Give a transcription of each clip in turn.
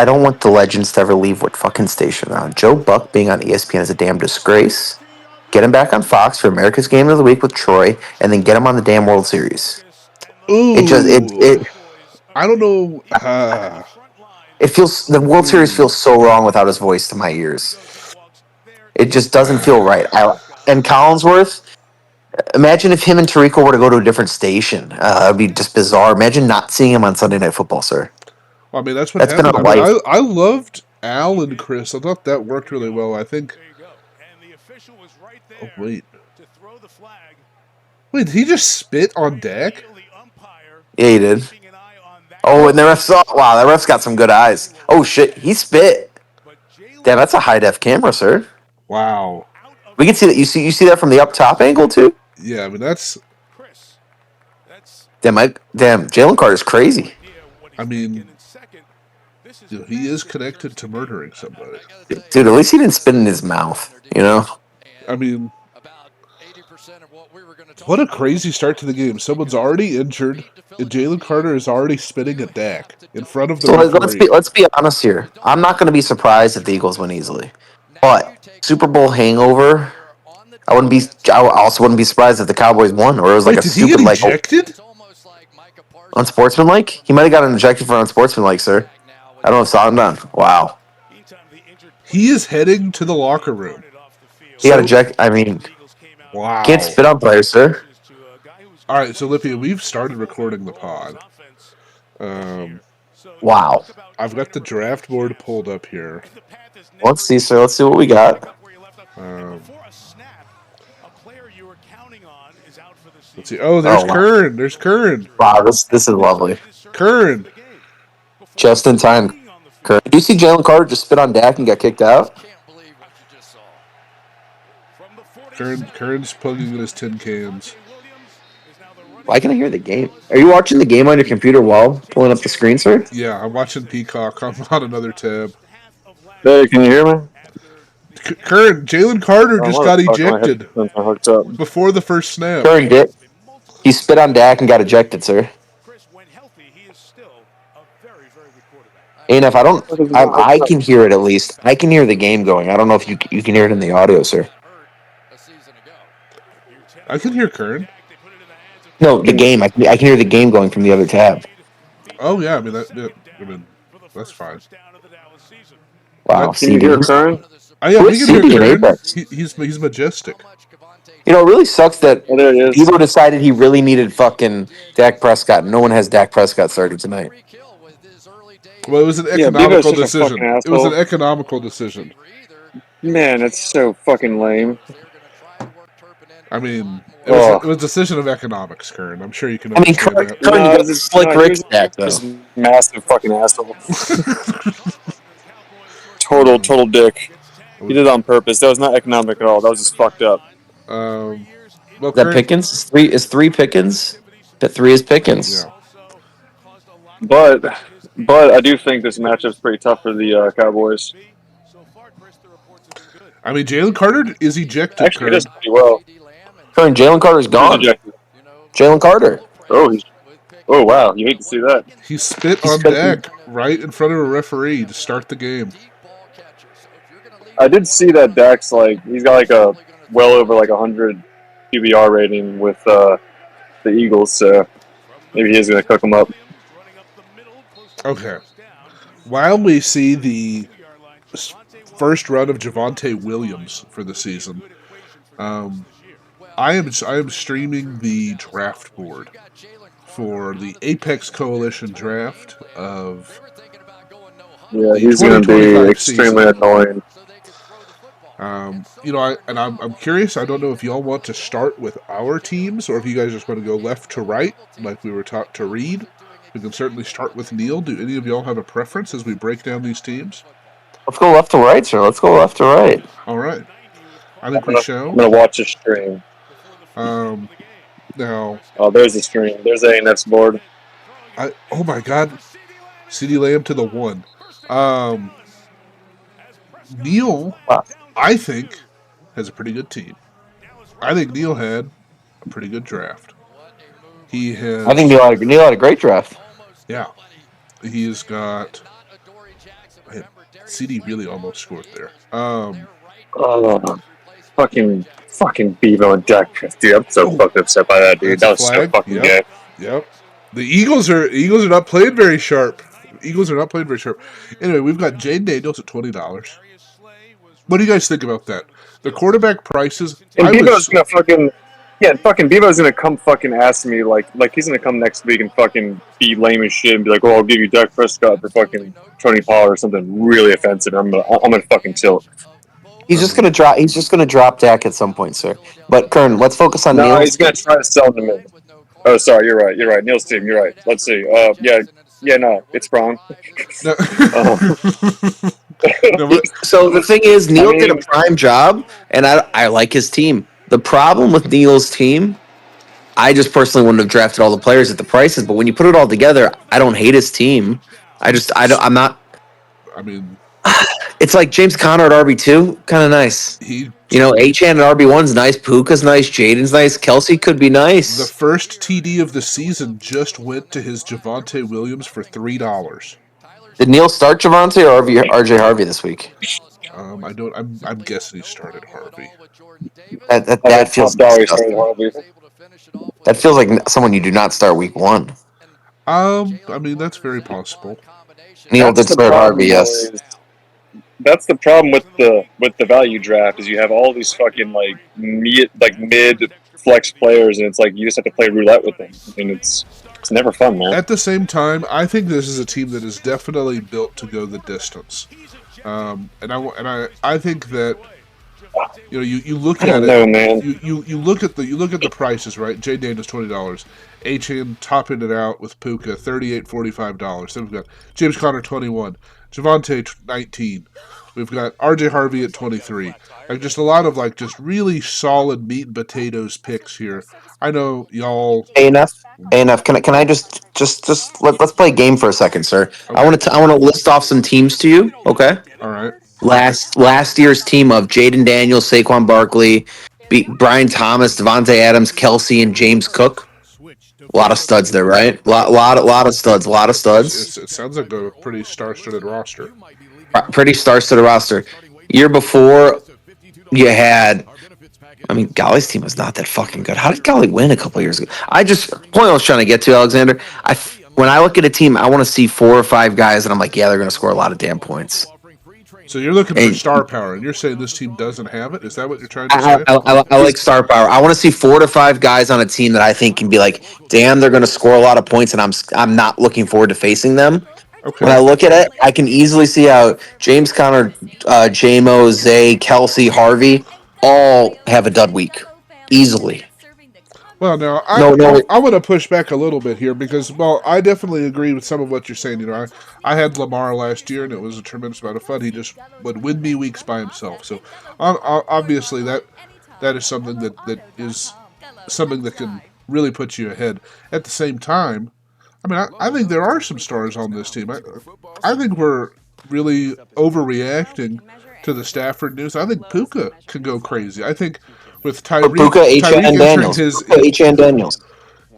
I don't want the legends to ever leave what fucking station they're on. Joe Buck being on ESPN is a damn disgrace. Get him back on Fox for America's Game of the Week with Troy, and then get him on the damn World Series. It just Ooh, I don't know. it feels the World Series feels so wrong without his voice to my ears. It just doesn't feel right. And Collinsworth, imagine if him and Tarico were to go to a different station. It'd be just bizarre. Imagine not seeing him on Sunday Night Football, sir. I mean, that's what That's been happened. our I mean, life. I loved Al and Chris. I thought that worked really well. I think. Oh wait, wait, did he just spit on Dak? Yeah, he did. Oh, and the ref saw. Wow, that ref's got some good eyes. Oh shit, he spit. Damn, that's a high def camera, sir. Wow. We can see that. You see that from the up top angle too. Yeah, I mean that's. Damn, Jalen Carter's crazy. I mean, he is connected to murdering somebody. Dude, at least he didn't spit in his mouth. You know. I mean, what a crazy start to the game. Someone's already injured, and Jalen Carter is already spitting at Dak in front of the So let's referee. be honest here. I'm not going to be surprised if the Eagles win easily, but Super Bowl hangover. I also wouldn't be surprised if the Cowboys won, or it was like Wait, a did he get stupid ejected? unsportsmanlike. He might have gotten ejected for unsportsmanlike, sir. I don't know if saw him done. Wow, He is heading to the locker room. he got So, ejected. I mean, can't wow. spit on players, sir. All right, so Lippy, we've started recording the pod. Wow. I've got the draft board pulled up here. Let's see, sir. Let's see what we got. Let's see. Oh, there's Oh wow, Curn. There's Curn. wow. This is lovely. Curn. Just in time. Curn. Did you see Jalen Carter just spit on Dak and got kicked out? Curn's plugging in his tin cans. Why can I hear the game? Are you watching the game on your computer while pulling up the screen, sir? Yeah, I'm watching Peacock. I'm on another tab. Hey, can you hear me? Curn, Jalen Carter just What got the fuck? My ejected headphones are hooked up. before the first snap. Curn did. He spit on Dak and got ejected, sir. And if I don't, I can hear it at least. I can hear the game going. I don't know if you can hear it in the audio, sir. I can hear Curn. No, the game. I can hear the game going from the other tab. Oh yeah, I mean that's fine. Wow, Can you CD. hear Curn? Yeah, we Who's can hear CD in Curn. Apex? He's majestic. You know, it really sucks that Oh, there he is. Evo decided he really needed fucking Dak Prescott. No one has Dak Prescott starting tonight. Well, it was an Yeah, Bevo's economical such a fucking decision. It was an asshole. economical decision. Man, that's so fucking lame. I mean, it Oh. was a decision of economics, Curn. I'm sure you can I mean, understand that. Curn, you No, got Slick he Rick's was Dak though. just massive fucking asshole. Total dick. He did it on purpose. That was not economic at all. That was just fucked up. Well, Is that Curn, Pickens? Is three Pickens? That three is Pickens. yeah. But I do think this matchup's pretty tough for the Cowboys. I mean, Jalen Carter is ejected. Actually, he Curn. does pretty well. Curn, Jalen Carter's Who is gone. ejected? Jalen Carter. Oh wow, you hate to see that. He spit He's on spit- Dak right in front of a referee to start the game. I did see that Dak's he's got a well over 100 QBR rating with the Eagles, so maybe he is going to cook them up. Okay. While we see the first run of Javonte Williams for the season, I am streaming the draft board for the Apex Coalition draft of Yeah, the he's going to be 2025 extremely season. annoying. I'm curious. I don't know if y'all want to start with our teams or if you guys just want to go left to right, like we were taught to read. We can certainly start with Neal. Do any of y'all have a preference as we break down these teams? Let's go left to right, sir. Let's go left to right. All right. I think we shall. I'm going to watch the stream. Now. Oh, there's the stream. There's ANF's board. Oh my God. CD Lamb to the 1. Neal, I think, has a pretty good team. I think Neal had a pretty good draft. He has. I think Neal had a great draft. Yeah. He's got Man, CD really almost scored there. Oh, fucking Bevo and Dak. Dude, I'm so fucking upset by that, dude. That's a That was so flag. fucking gay. Yep. The Eagles are not playing very sharp. Anyway, we've got Jane Daniels at $20. What do you guys think about that? The quarterback prices. And Bevo's gonna fucking Bevo's gonna come fucking ask me like he's gonna come next week and fucking be lame as shit and be like, "Oh, I'll give you Dak Prescott for fucking Tony Pollard or something really offensive." I'm gonna fucking tilt. He's just gonna drop. He's just gonna drop Dak at some point, sir. But Curn, let's focus on No, Neal's he's gonna team. try to sell him to me. Oh, sorry, you're right. You're right. Neal's team. You're right. Let's see. No, it's wrong. No. So the thing is, Neal did a mean, prime job, and I like his team. The problem with Neal's team, I just personally wouldn't have drafted all the players at the prices. But when you put it all together, I don't hate his team. I'm not. I mean, It's like James Conner at RB2, kind of nice. he Achan at RB1's nice. Puka's nice. Jaden's nice. Kelsey could be the nice. first TD of the season just went to his Javonte Williams for $3. Did Neal start Javante or RJ Harvey this week? I don't. I'm guessing he started Harvey. That feels top dollar started disgusting. Harvey. That feels like someone you do not start week one. I mean that's very possible. Neal That's did the start problem, Harvey, though. yes. That's the problem with the value draft is you have all these fucking mid flex players and it's like you just have to play roulette with them and it's never fun, man. At the same time, I think this is a team that is definitely built to go the distance. I think that you look at know, man. you look at the prices, right? Jay Daniels $20, Achan topping it out with Puka $38.45. Then we've got James Conner 21, Javonte 19. We've got RJ Harvey at 23. Like just a lot of just really solid meat and potatoes picks here. I know y'all. Enough. Enough. Can I just let's play a game for a second, sir. Okay. I want to list off some teams to you. Okay. All right. Last year's team of Jaden Daniels, Saquon Barkley, Brian Thomas, Devontae Adams, Kelsey, and James Cook. A lot of studs there, right? Lot of studs. A lot of studs. It sounds like a pretty star-studded roster. Pretty star-studded roster. Year before, you had. I mean, Ghali's team was not that fucking good. How did Ghali win a couple years ago? Point I was trying to get to, Alexander. When I look at a team, I want to see 4 or 5 guys, and I'm like, yeah, they're going to score a lot of damn points. So you're looking for star power, and you're saying this team doesn't have it? Is that what you're trying to say? I like star power. I want to see 4 to 5 guys on a team that I think can be like, damn, they're going to score a lot of points, and I'm not looking forward to facing them. Okay. When I look at it, I can easily see how James Conner, JMO, Zay, Kelsey, Harvey all have a dud week. Easily. Well, now, I want to push back a little bit here because, I definitely agree with some of what you're saying. I had Lamar last year, and it was a tremendous amount of fun. He just would win me weeks by himself. So, obviously, that is something that is something that can really put you ahead. At the same time, I mean, I think there are some stars on this team. I think we're really overreacting to the Stafford news. I think Puka can go crazy. I think with Tyreek, Puka, Achan Daniels. Achan Daniels.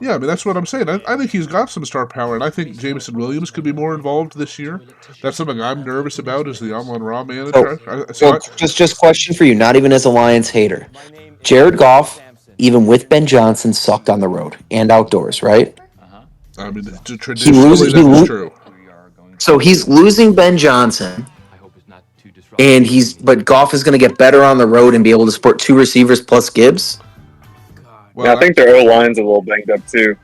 Yeah, I mean, that's what I'm saying. I think he's got some star power, and I think Jameson Williams could be more involved this year. That's something I'm nervous about as the Amon-Ra manager. Just question for you, not even as a Lions hater. Jared Goff, even with Ben Johnson, sucked on the road and outdoors, right? I mean, traditionally that's true. So he's losing Ben Johnson, but Goff is going to get better on the road and be able to support 2 receivers plus Gibbs. Well, yeah, I think their O-line's a little banged up too.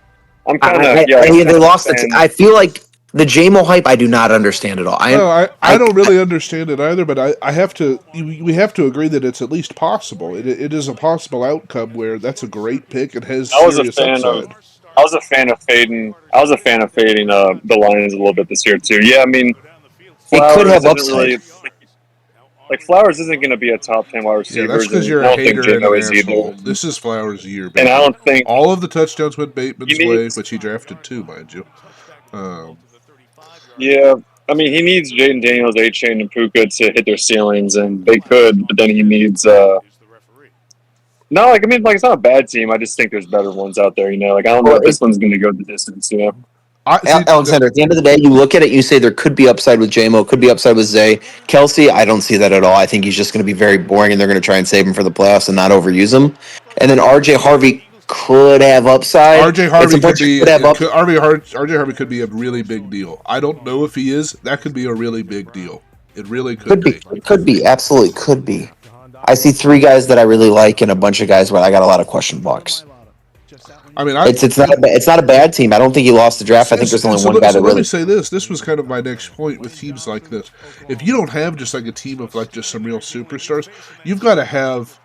I'm kind of they lost it. I feel like the JMO hype I do not understand at all. I don't really understand it either, but I have to. We have to agree that it's at least possible. It is a possible outcome where that's a great pick and has serious upside. I was a fan of fading the Lions a little bit this year too. Yeah, I mean, it could have upside. Flowers isn't going to be a top 10 wide receiver. Yeah, that's because you're a hater and an asshole. This is Flowers' year, baby. And I don't think all of the touchdowns went Bateman's way, which he drafted too, mind you. Yeah, I mean, he needs Jaden Daniels, Achan, and Puka to hit their ceilings, and they could, but then he needs. It's not a bad team. I just think there's better ones out there. I don't know if this one's going to go the distance. Alexander, at the end of the day, you look at it, you say there could be upside with JMO, could be upside with Zay. Kelsey, I don't see that at all. I think he's just going to be very boring, and they're going to try and save him for the playoffs and not overuse him. And then RJ Harvey could have upside. RJ It's a Harvey could bunch of be could have up. RJ Harvey could be a really big deal. I don't know if he is. That could be a really big deal. It really could be. Could be, absolutely could be. I see 3 guys that I really like, and a bunch of guys where I got a lot of question marks. I mean, it's not a bad team. I don't think he lost the draft. I think there's only one guy that let me really. say this. This was kind of my next point with teams like this. If you don't have just like a team of like just some real superstars, you've got to have,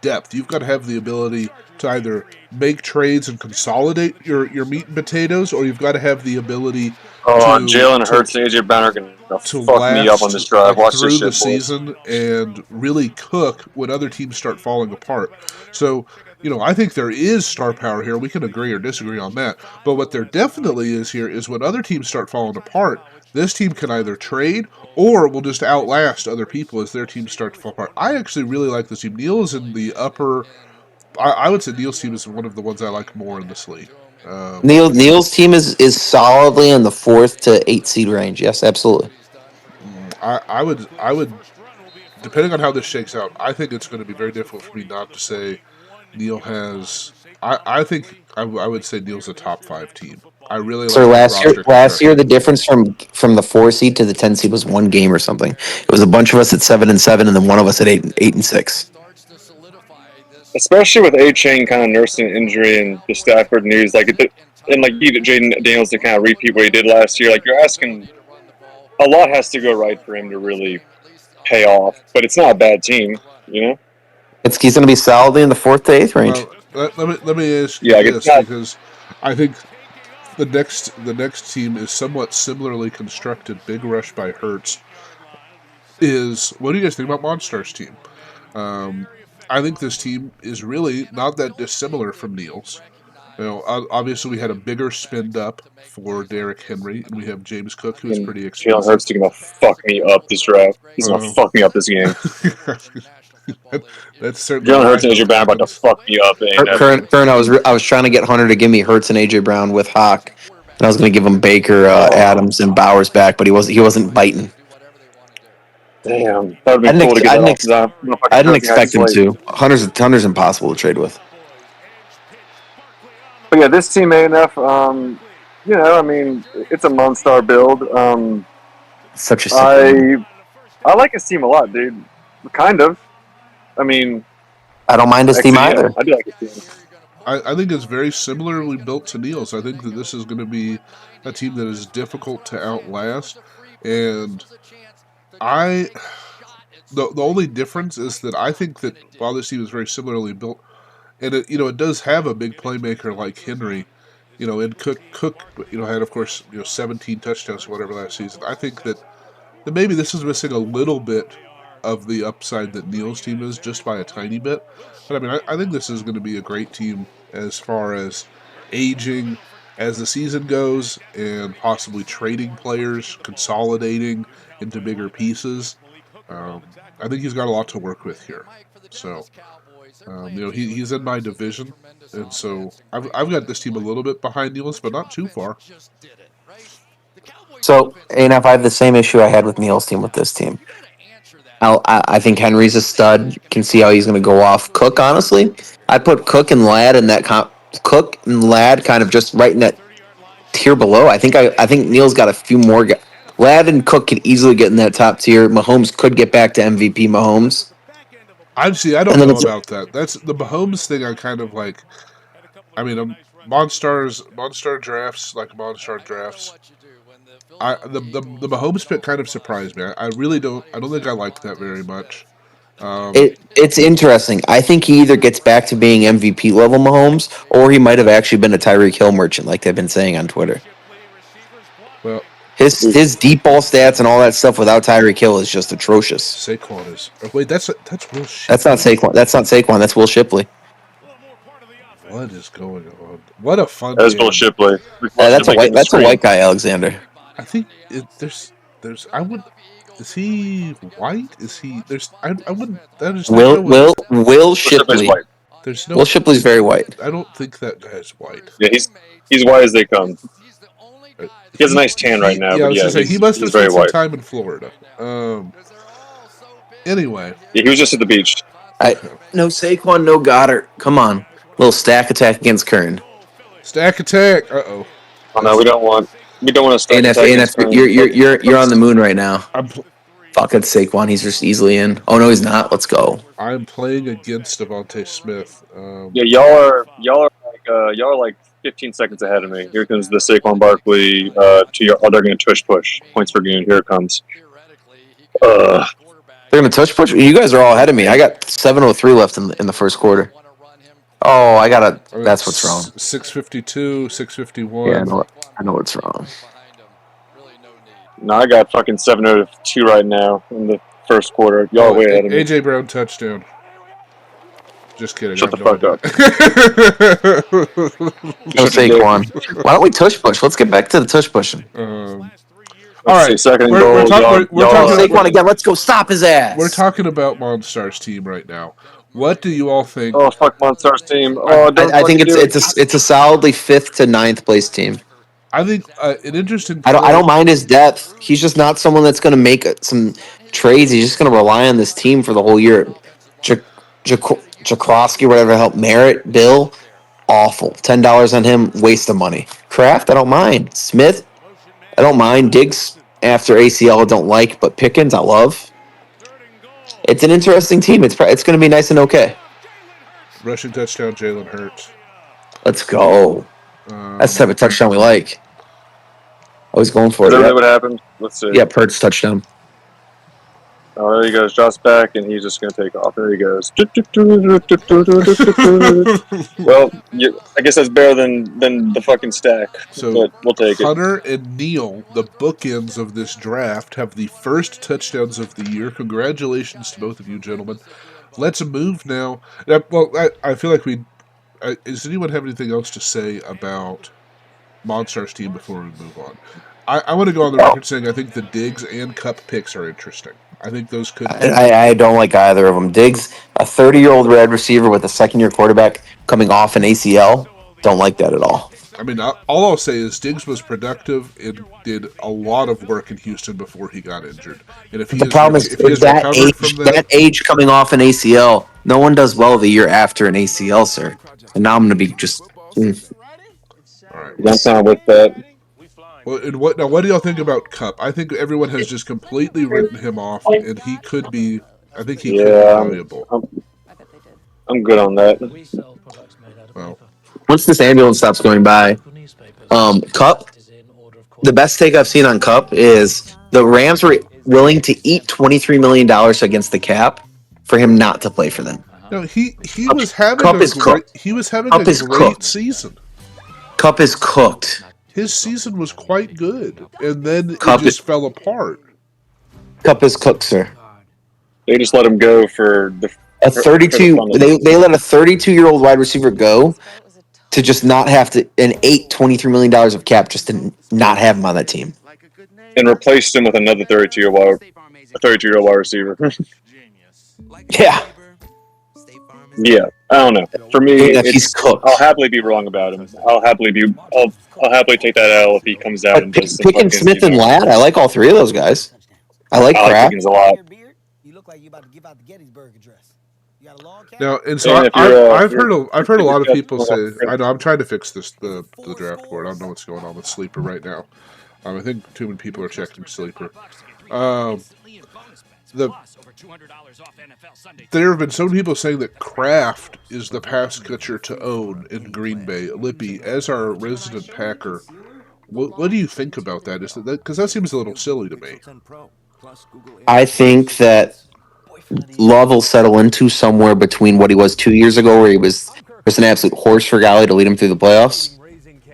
depth. You've got to have the ability to either make trades and consolidate your meat and potatoes, or you've got to have the ability Jalen Hurts and AJ Brown are gonna to fuck me up on this last drive. like Watch this through the shit, boys. season and really cook when other teams start falling apart. So, I think there is star power here. We can agree or disagree on that. But what there definitely is here is when other teams start falling apart, this team can either trade or will just outlast other people as their teams start to fall apart. I actually really like this team. Neal is in the upper. I would say Neal's team is one of the ones I like more in this league. Neal's team is solidly in the 4th to 8th seed range. Yes, absolutely. I would, depending on how this shakes out, I think it's going to be very difficult for me not to say Neal has. I think I would say Neal's a top 5 team. I really So like his last roster year, construction. the difference from the 4 seed to the 10 seed was 1 game or something. It was a bunch of us at 7-7, and then one of us at 8-6. Especially with A-Chain kind of nursing an injury and the Stafford news, and like Jaden Daniels to kind of repeat what he did last year. Like, you're asking, a lot has to go right for him to really pay off, but it's not a bad team, He's going to be solidly in the 4th to 8th range. Well, let me ask you this, because I think the next team is somewhat similarly constructed. Big rush by Hurts. What do you guys think about Monstar's team? I think this team is really not that dissimilar from Neal's. Obviously we had a bigger spend up for Derrick Henry, and we have James Cook, who is pretty expensive. Jalen Hurts is gonna fuck me up this draft. He's gonna fuck me up this game. That's certainly Jalen Hurts and AJ Brown about to fuck me up. Curn, I was trying to get Hunter to give me Hurts and AJ Brown with Hawk, and I was going to give him Baker, Adams, and Bowers back, but he wasn't biting. Damn, that would be cool to get that off. I didn't expect him to. Hunter's impossible to trade with. But yeah, this team ANF, I mean, it's a Monstar build. Such a sick I like his team a lot, dude. Kind of. I mean, I don't mind his team either. I do like his team. I think it's very similarly built to Neal's. I think that this is going to be a team that is difficult to outlast, and the only difference is that I think that while this team is very similarly built, and it does have a big playmaker like Henry, and Cook had, of course, 17 touchdowns or whatever last season. I think that maybe this is missing a little bit of the upside that Neal's team is, just by a tiny bit. But I mean, I think this is going to be a great team as far as aging as the season goes, and possibly trading players, consolidating into bigger pieces. I think he's got a lot to work with here. So, he's in my division, and so I've got this team a little bit behind Neal's, but not too far. So, if I have the same issue I had with Neal's team with this team. I think Henry's a stud. You can see how he's going to go off Cook, honestly. I put Cook and Ladd in that Cook and Ladd kind of just right in that tier below. I think Neal's got a few more guys. Ladd and Cook could easily get in that top tier. Mahomes could get back to MVP Mahomes. I don't know about that. That's the Mahomes thing. I kind of like. I mean, Monstar drafts like Monstar drafts. The Mahomes pick kind of surprised me. I really don't. I don't think I like that very much. It's interesting. I think he either gets back to being MVP level Mahomes, or he might have actually been a Tyreek Hill merchant, like they've been saying on Twitter. Well, his deep ball stats and all that stuff without Tyreek Hill is just atrocious. Saquon is. Oh, wait, that's Will Shipley. That's not Saquon. That's Will Shipley. What is going on? What a fun. That's Will Shipley. That's a white guy, Alexander. I think there's. I would. Is he white? Is he? I wouldn't. That is Will Shipley. White. There's no. Will Shipley's very white. I don't think that guy's white. Yeah, he's white as they come. He has a nice tan right now, Yeah, I but was yeah, gonna say he must have he's very spent some white. time in Florida. Anyway, Yeah, he was just at the beach. okay. No Saquon, no Goddard. Come on, little stack attack against Curn. Stack attack. Uh-oh. Oh no, we don't want to stack ANF, attack ANF, against Curn. you're on the moon right now. I'm Fuck it, Saquon. He's just easily in. Oh no, he's not. Let's go. playing against Devontae Smith. Yeah, y'all are like 15 seconds ahead of me. Here comes the Saquon Barkley to your. Oh, they're going to tush push points per game. Here it comes. They're gonna touch push. You guys are all ahead of me. I got 7:03 left in the first quarter. Oh, I gotta. That's what's wrong. 652, Yeah, 651. I know what's wrong. No, I got fucking 7:02 right now in the first quarter. Y'all are way ahead of me. AJ Brown touchdown. Just kidding. Shut I have the no fuck up. No Shut your dick. Saquon. Why don't we tush push? Let's get back to the tush pushing. all Let's right. see, second and We're goal. talking. We're Oh, talking. Saquon again. Let's go. Stop his ass. We're talking about Monstar's team right now. What do you all think? Oh fuck, Monstar's team. Oh, don't I think fucking do it. it's a solidly 5th to 9th place team. I think an interesting I play. don't mind his depth. He's just not someone that's going to make some trades. He's just going to rely on this team for the whole year. Jakrowski, whatever the hell, Merritt, Bill, awful. $10 on him, waste of money. Kraft, I don't mind. Smith, I don't mind. Diggs after ACL, I don't like, but Pickens, I love. It's an interesting team. It's going to be nice and okay. Rushing touchdown, Jalen Hurts. Let's go. That's the type of touchdown we like. Always going for Is it. that Yep. really what happened? Let's see. Yeah, Hurts touchdown. Oh, there he goes. Josh back, and he's just going to take off. There he goes. Well, I guess that's better than the fucking stack, So but we'll take it. Hunter and Neal, the bookends of this draft, have the first touchdowns of the year. Congratulations to both of you, gentlemen. Let's move now. Well, I feel like we. Does anyone have anything else to say about Monstar's team before we move on? I want to go on the record saying I think the Diggs and Cup picks are interesting. I think those could be. I don't like either of them. Diggs, a 30-year-old red receiver with a second-year quarterback coming off an ACL. Don't like that at all. I mean, all I'll say is Diggs was productive and did a lot of work in Houston before he got injured. And if he The problem is that age coming off an ACL. No one does well the year after an ACL, sir. And now I'm going to be just. All right. I'm fine with that. Well, and what do y'all think about Cup? I think everyone has just completely written him off, and he could be. I think he could be valuable. I'm good on that. Well, once this ambulance stops going by, Cup. The best take I've seen on Cup is the Rams were willing to eat $23 million against the cap for him not to play for them. no, he was having Cup a is great cooked. he was having Cup a is great cooked. season. Cup is cooked. His season was quite good, and then Cup it just fell apart. Cup is cooked, sir. They just let him go for the A 32. They let a 32-year-old wide receiver go to just not have to and $23 million of cap just to not have him on that team and replaced him with another 32-year-old wide receiver. Yeah. Yeah, I don't know. For me, he's cooked. I'll happily be wrong about him. I'll happily take that L if he comes out and does Picking Smith and Ladd, I like all three of those guys. I like Kraft. Pickens a lot. Now, and so I've heard a lot of people say. I know I'm trying to fix the draft board. I don't know what's going on with Sleeper right now. I think too many people are checking Sleeper. There have been so many people saying that Kraft is the pass catcher to own in Green Bay. Lippy, as our resident Packer, what do you think about that? Is that because that seems a little silly to me? I think that Love will settle into somewhere between what he was 2 years ago, where he was just an absolute horse for Ghali to lead him through the playoffs,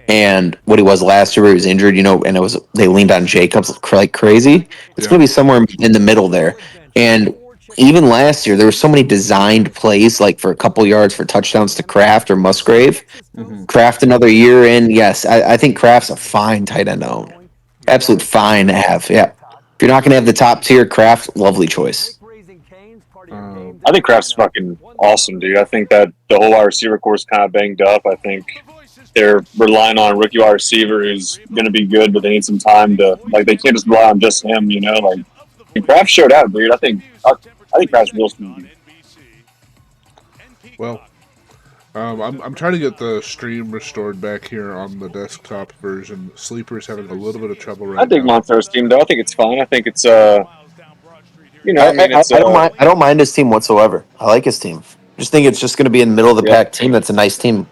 and what he was last year, where he was injured. And they leaned on Jacobs like crazy. It's going to be somewhere in the middle there. And even last year, there were so many designed plays, like for a couple yards for touchdowns to Kraft or Musgrave. Mm-hmm. Kraft another year in. Yes, I think Kraft's a fine tight end to own. Absolute fine to have. Yeah. If you're not going to have the top tier, Kraft, lovely choice. I think Kraft's fucking awesome, dude. I think that the whole wide receiver core is kind of banged up. I think they're relying on a rookie wide receiver who's going to be good, but they need some time to like. They can't just rely on just him, you know. Like, and Kraft showed out, dude. I think Kraft's real sneaky. Well, I'm trying to get the stream restored back here on the desktop version. Sleeper's having a little bit of trouble I right think now. Monstar's team though. I think it's fine. I think it's you know, I, I mean, I it's I don't mind. I don't mind his team whatsoever. I like his team. Just think it's just going to be in the middle of the yeah. pack team. That's a nice team.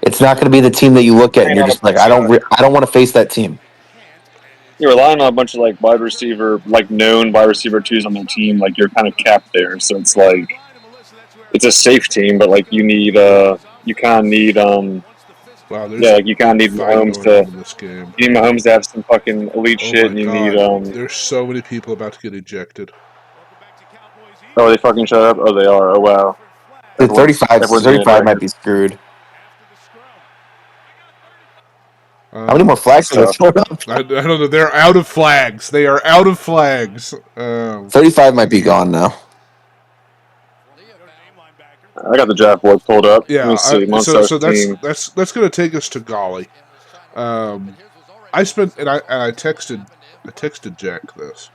It's not going to be the team that you look at and Relying you're on a just like, bunch of I don't want to face that team. you're relying on a bunch of like wide receiver, like known wide receiver twos on their team. Like you're kind of capped there, so it's like it's a safe team, but like you kind of need Wow, there's yeah, a like you kind of big need fight Mahomes going on to in this game. have some fucking elite Oh shit, my and you need god, there's so many people about to get ejected. oh, they fucking shut up. Oh, they are. Oh wow, Dude, everyone's getting 35 might ejected. be screwed. How many Um, more flags That's are they tough. throwing up? I don't know. They're out of flags. They are out of flags. 35 might be gone now. I got the draft board pulled up. Let me Yeah. see. So Monstar's team. that's gonna take us to Ghali. I spent and I texted Jack this.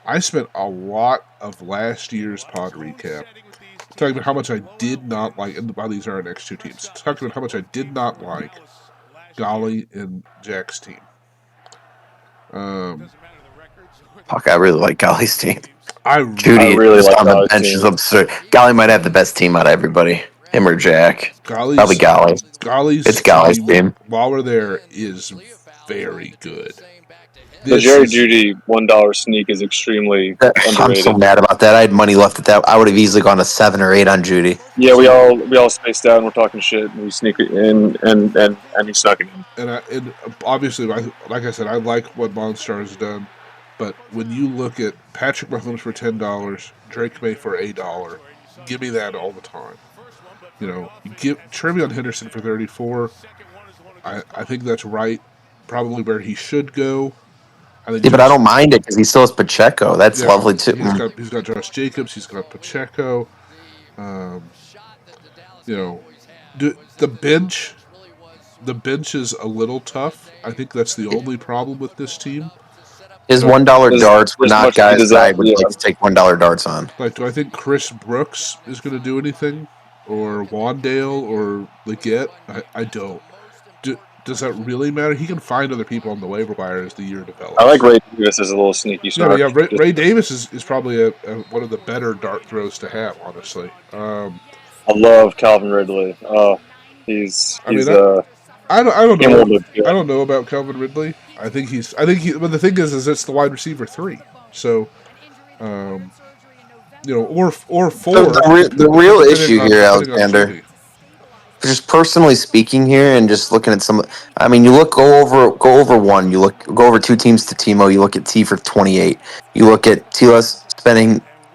I spent a lot of last year's pod recap talking about how much I did not like, and by these are our next two teams. Talking about how much I did not like Ghali and Jack's team. Fuck, I really like Golly's team. I I Judy really just like on the Galley's bench is team. absurd. Golly might have the best team out of everybody. Him or Jack. Probably Golly's Golly. Golly's It's Golly's team team. while we're there is very good. The This Jerry is Judy $1 sneak is extremely I'm so underrated. mad about that. I had money left at that. I would have easily gone to 7 or 8 on Judy. Yeah, so, we all spaced out and we're talking shit, and we sneak it in, and he snuck it in. and obviously, like I said, I like what Monstar has done, but when you look at Patrick Mahomes for $10, Drake May for $1, give me that all the time. You know, give Trevion Henderson for 34. I think that's right. Probably where he should go. I think Yeah, but I Josh. don't mind it because he still has Pacheco. That's Yeah, lovely too. he's got Josh Jacobs. He's got Pacheco. You know, the bench. The bench is a little tough. I think that's the only problem with this team. His $1 darts were There's not much to be guys that I desired. would Yeah, like to take $1 darts on. Like, do I think Chris Brooks is going to do anything, or Wandale, or Leggett? I don't. Does that really matter? He can find other people on the waiver wire as the year develops. I like Ray Davis as a little sneaky Yeah, but snark. Ray Davis is probably one of the better dart throws to have, honestly. I love Calvin Ridley. He's I mean, I don't know about Calvin Ridley. I think but the thing is it's the wide receiver 3. So, or 4. The real issue here, Depending on Alexander, Judy. just personally speaking here, and just looking at some. I mean, you go over one. Go over two teams to Timo. You look at T for 28. You look at Tilas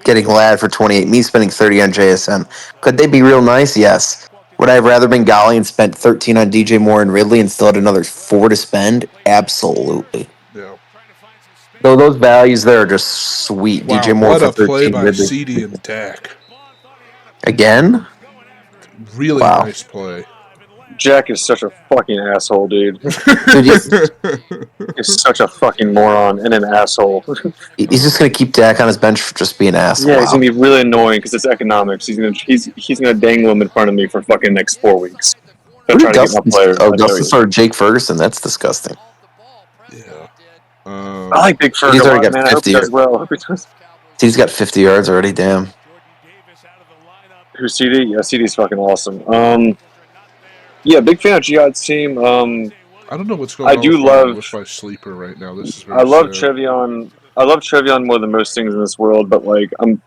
getting Lad for 28. Me spending 30 on JSN. Could they be real nice? Yes. Would I have rather been Golly and spent 13 on DJ Moore and Ridley and still had another 4 to spend? Absolutely. Yeah. Though those values there are just sweet. Wow, DJ Moore what for a play 13, by Ridley CD and Dak. again. Really Wow. nice play. Jack is such a fucking asshole, dude. Dude, He's such a fucking moron and an asshole. he's just gonna keep Dak on his bench for just being an asshole. Yeah, he's gonna be really annoying because it's economics. He's gonna dangle him in front of me for fucking next 4 weeks. Who Trying did to get my Dustin? players. Oh, I tell Dustin you. started Jake Ferguson. That's disgusting. Yeah. I like Big Ferg He's a already lot, got man. I hope 50. he does well. He's got 50 yards already. Damn. Who's CD? Yeah, CD's fucking awesome. Yeah, big fan of Jihad's team. I don't know what's going I on do love. with my sleeper right now. This is I very love sad. Trevion. I love Trevion more than most things in this world, but like I'm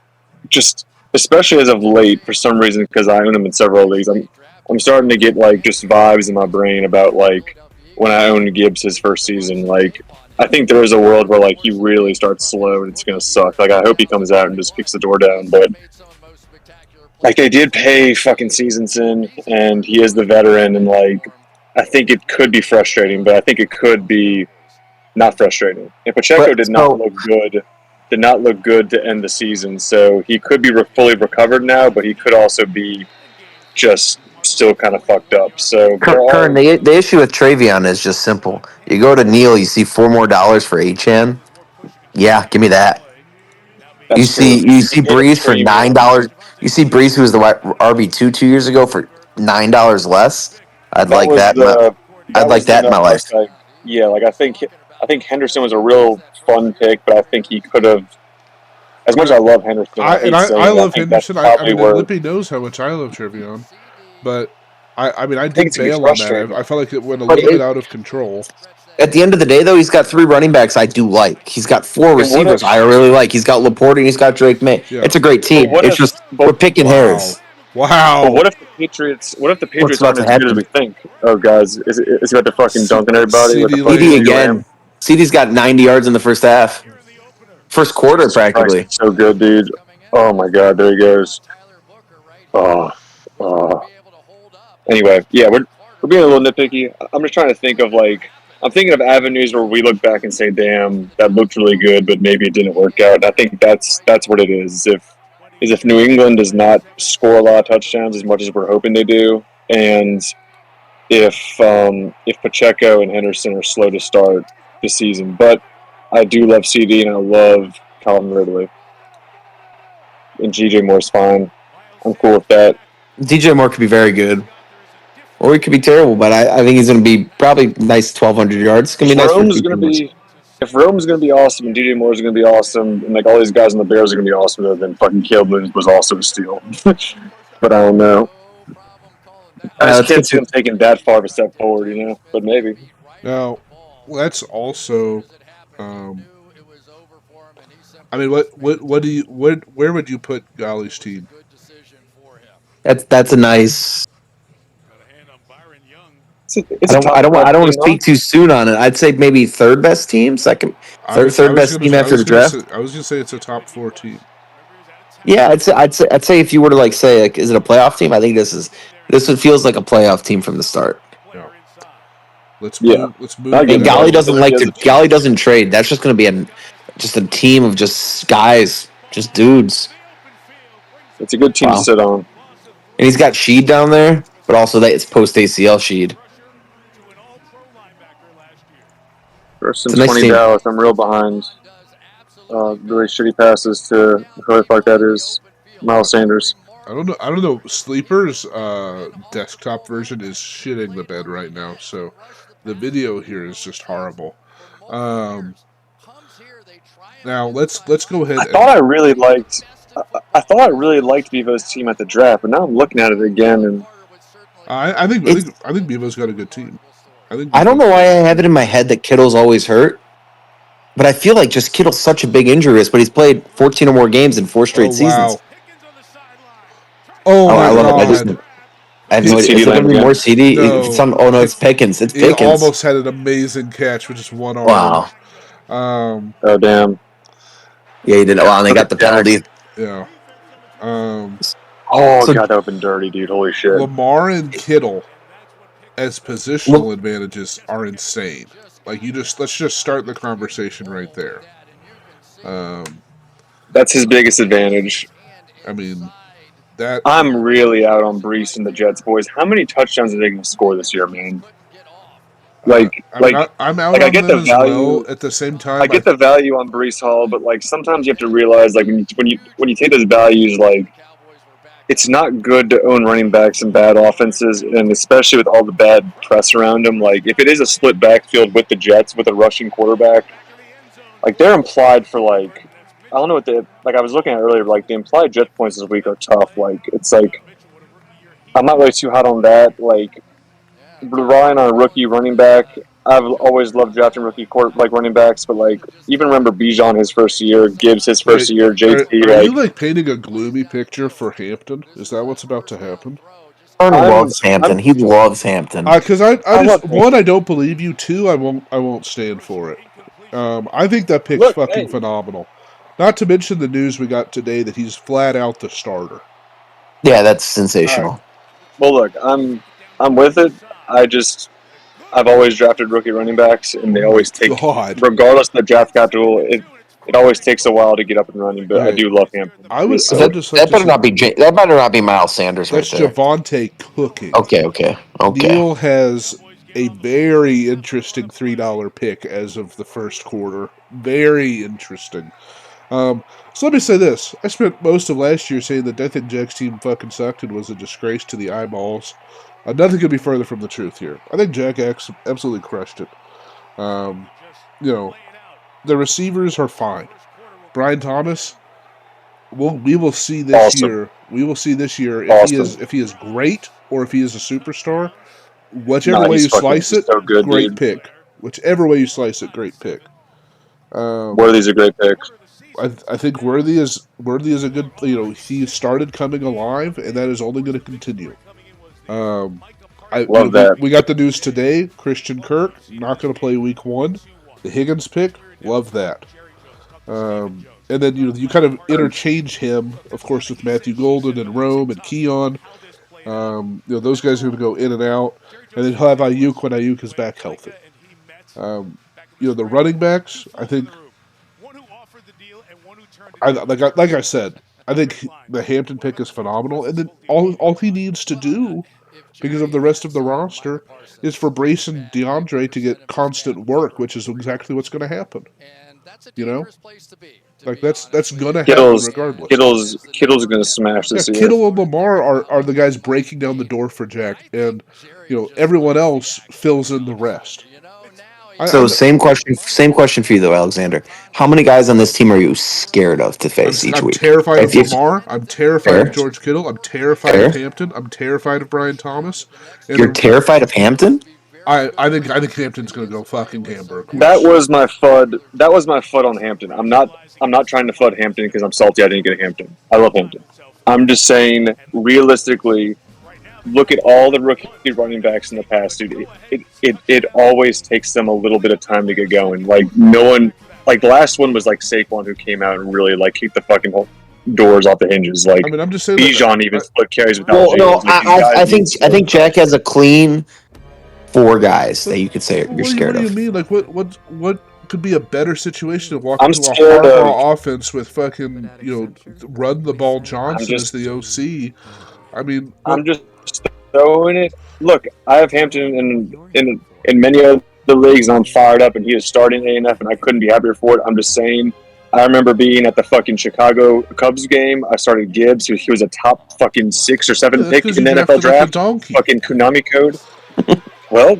just, especially as of late, for some reason, because I own him in several leagues. I'm starting to get like just vibes in my brain about like when I owned Gibbs his first season. Like I think there is a world where like he really starts slow and it's gonna suck. Like I hope he comes out and just kicks the door down, but like they did pay fucking Seasonson, and he is the veteran, and like I think it could be frustrating, but I think it could be not frustrating. And Pacheco did not look good. Did not look good to end the season, so he could be fully recovered now, but he could also be just still kind of fucked up. So there Curn, are. the issue with Travion is just simple. You go to Neal, you see $4 more for Achan. Yeah, give me that. You That's see, true. you You see get a Breeze for premium. $9. You see Breeze, who was the RB 2 years ago, for $9 less. I'd That like was that. the I'd that like was the that in my number. life. It's like, yeah, like I think Henderson was a real fun pick, but I think he could have. As much as Yeah, I love Henderson, I hate I saying it. I love think that's Henderson. I probably mean, and where Lippy knows how much I love Trevion, but I mean, I I think did it's gonna be bail on that. frustrating. I felt like it went a But little bit out of control. at the end of the day, though, he's got 3 running backs I do like. He's got 4 receivers I really like. He's got Laporte and he's got Drake May. Yeah. It's a great But team. what It's if? just But we're picking Wow. hairs. but Wow. what if the Patriots? What if the What's Patriots about aren't to as good as happen? we think? Oh, guys, is he about to fucking dunk on everybody with the CD fucking CD Lamb. CD Lamb? again. CD's got 90 yards in the first half. First quarter, Jesus Christ, practically. he's so good, dude. Oh my God, there he goes. Oh, oh. Anyway, yeah, we're being a little nitpicky. I'm just trying to think of like I'm thinking of avenues where we look back and say, "Damn, that looked really good, but maybe it didn't work out." And I think that's what it is. If New England does not score a lot of touchdowns as much as we're hoping they do, and if Pacheco and Henderson are slow to start the season, but I do love CD and I love Calvin Ridley and GJ Moore's fine. I'm cool with that. DJ Moore could be very good. Or he could be terrible, but I think he's going to be probably nice 1,200 yards. It's going to If be nice for Rome's gonna DJ Moore. be if Rome's gonna be awesome and DJ Moore's gonna be awesome and like all these guys on the Bears are gonna be awesome, then fucking Caleb Williams was also a steal. But I don't know. I just Let's can't get see to them taking that far of a step forward, But maybe. Now, let's also. I mean, what do you where would you put Ghali's team? that's a nice. It's a top I five don't want team to though. speak too soon on it. I'd say maybe third best team, second, third best team after the draft. I was gonna say it's a top 4 team. Yeah, I'd say if you were to like say like, is it a playoff team? I think this one feels like a playoff team from the start. Yeah. Let's Yeah. move. Let's I move give And him down. Ghali that. doesn't like to. He Ghali doesn't trade. That's just going to be just a team of just guys, just dudes. it's a good team to Wow. sit on. And he's got Sheed down there, but also that it's post ACL Sheed. First It's and a nice 20 team. Dallas. I'm real behind. Really shitty passes to who the fuck that is. Miles Sanders. I don't know. I don't know. Sleeper's desktop version is shitting the bed right now, so the video here is just horrible. Now let's go ahead I and thought I really liked. I thought I really liked Bevo's team at the draft, but now I'm looking at it again, and It's I think Bevo's got a good team. I think I don't Bevo's know got why a I good have it team. in my head that Kittle's always hurt, but I feel like just Kittle's such a big injury risk, but he's played 14 or more games in 4 Oh straight seasons. wow! Oh I my love it. God! I have is no it idea. Is CD it going Lamb to be again? more CD? It's No, on. Oh no, it's Pickens. It's he Pickens. almost had an amazing catch with just one arm. Wow. Um, Oh damn! Yeah, he did. Wow, and they Look got at the Jackson. penalty. yeah. Um, Oh So god, that opened dirty, dude. Holy shit! Lamar and Kittle as well, positional advantages are insane. Like let's just start the conversation right there. Um, That's his biggest advantage. I mean that. I'm really out on Brees and the Jets, boys. How many touchdowns are they going to score this year, man? Like, I mean, like, I'm out like, I on get them the as well. value. At the same I time, get the value on Brees Hall, but like sometimes you have to realize, like when you take those values, like it's not good to own running backs in bad offenses, and especially with all the bad press around them. Like if it is a split backfield with the Jets with a rushing quarterback, like they're implied for like I don't know what the like I was looking at earlier. Like the implied Jets points this week are tough. Like it's like I'm not really too hot on that. Like relying on a rookie running back. I've always loved drafting rookie court like running backs, but like even remember Bijan his first year, Gibbs his first wait. year, JT Are you like like painting a gloomy picture for Hampton? Is that what's about to happen? Aaron I'm loves Hampton. I'm He loves Hampton. Because I I love just one, I don't believe you. Two, I won't stand for it. I think that pick's look, fucking hey, phenomenal. Not to mention the news we got today that he's flat out the starter. Yeah, that's all right. sensational. Well look, I'm with it. I've always drafted rookie running backs and Oh they my always take God! regardless of the draft capital, It always takes a while to get up and running, but I Okay. do love Hampton. I would So just like that to better see not be that better not be Miles Sanders right that's there. Javonte cooking. Okay. Neal has a very interesting $3 pick as of the first quarter. Very interesting. So let me say this. I spent most of last year saying that I think Jack's team fucking sucked and was a disgrace to the eyeballs. Nothing could be further from the truth here. I think Jack absolutely crushed it. The receivers are fine. Brian Thomas, we will see this Awesome. year. We will see this year Awesome. if he is great or if he is a superstar. Whichever Nah, way you slice he's it, so good, great dude. pick. Whichever way you slice it, great pick. Worthy's a great pick. I think Worthy is a good. He started coming alive, and that is only going to continue. Love that. We got the news today. Christian Kirk not going to play Week 1. The Higgins pick, love that. And then you kind of interchange him, of course, with Matthew Golden and Rome and Keon. Those guys are going to go in and out, and then he'll have Ayuk when Ayuk is back healthy. The running backs, I think. Like I said, I think the Hampton pick is phenomenal, and then all he needs to do, because of the rest of the roster, is for Brace and DeAndre to get constant work, which is exactly what's going to happen. Like that's going to happen regardless. Kittle's going to smash this year. Kittle and Lamar are the guys breaking down the door for Jack, and everyone else fills in the rest. So same question for you though, Alexander. How many guys on this team are you scared of to face each I'm week? terrified of If Lamar. I'm terrified fair, of George Kittle. I'm terrified fair. of Hampton. I'm terrified of Brian Thomas. You're terrified of Hampton? I think Hampton's going to go fucking hamburg. That was my FUD. That was my FUD on Hampton. I'm not trying to FUD Hampton because I'm salty I didn't get Hampton. I love Hampton. I'm just saying, realistically, look at all the rookie running backs in the past, dude. It always takes them a little bit of time to get going. Like no one, like the last one was like Saquon, who came out and really like kicked the fucking whole doors off the hinges. Like I'm just saying. Bijan even split carries without. Well, no, Jacobs. Like, I think Jack has a clean 4 guys that you could say you're scared What do you of. mean? Like what could be a better situation to walk I'm into a scared Harbaugh offense with fucking run the ball Johnson as the OC? I mean, I'm just throwing it. Look, I have Hampton in many other leagues, and I'm fired up, and he is starting A&F, and I couldn't be happier for it. I'm just saying. I remember being at the fucking Chicago Cubs game. I started Gibbs. He was a top fucking 6 or 7 pick in the NFL draft. Fucking Konami code. Well,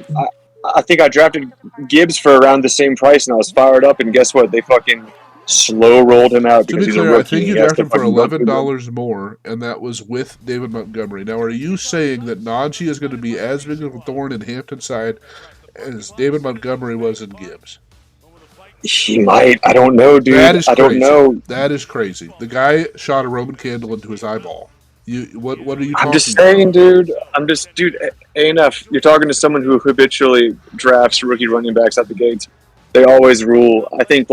I think I drafted Gibbs for around the same price, and I was fired up. And guess what? They fucking slow rolled him out because he's a rookie. I think you drafted him for $11 more, and that was with David Montgomery. Now, are you saying that Najee is going to be as big of a thorn in Hampton's side as David Montgomery was in Gibbs? He might. I don't know, dude. I don't know. That is crazy. The guy shot a Roman candle into his eyeball. What are you talking about? I'm just saying, dude. Dude, A&F, you're talking to someone who habitually drafts rookie running backs at the gates. They always rule. I think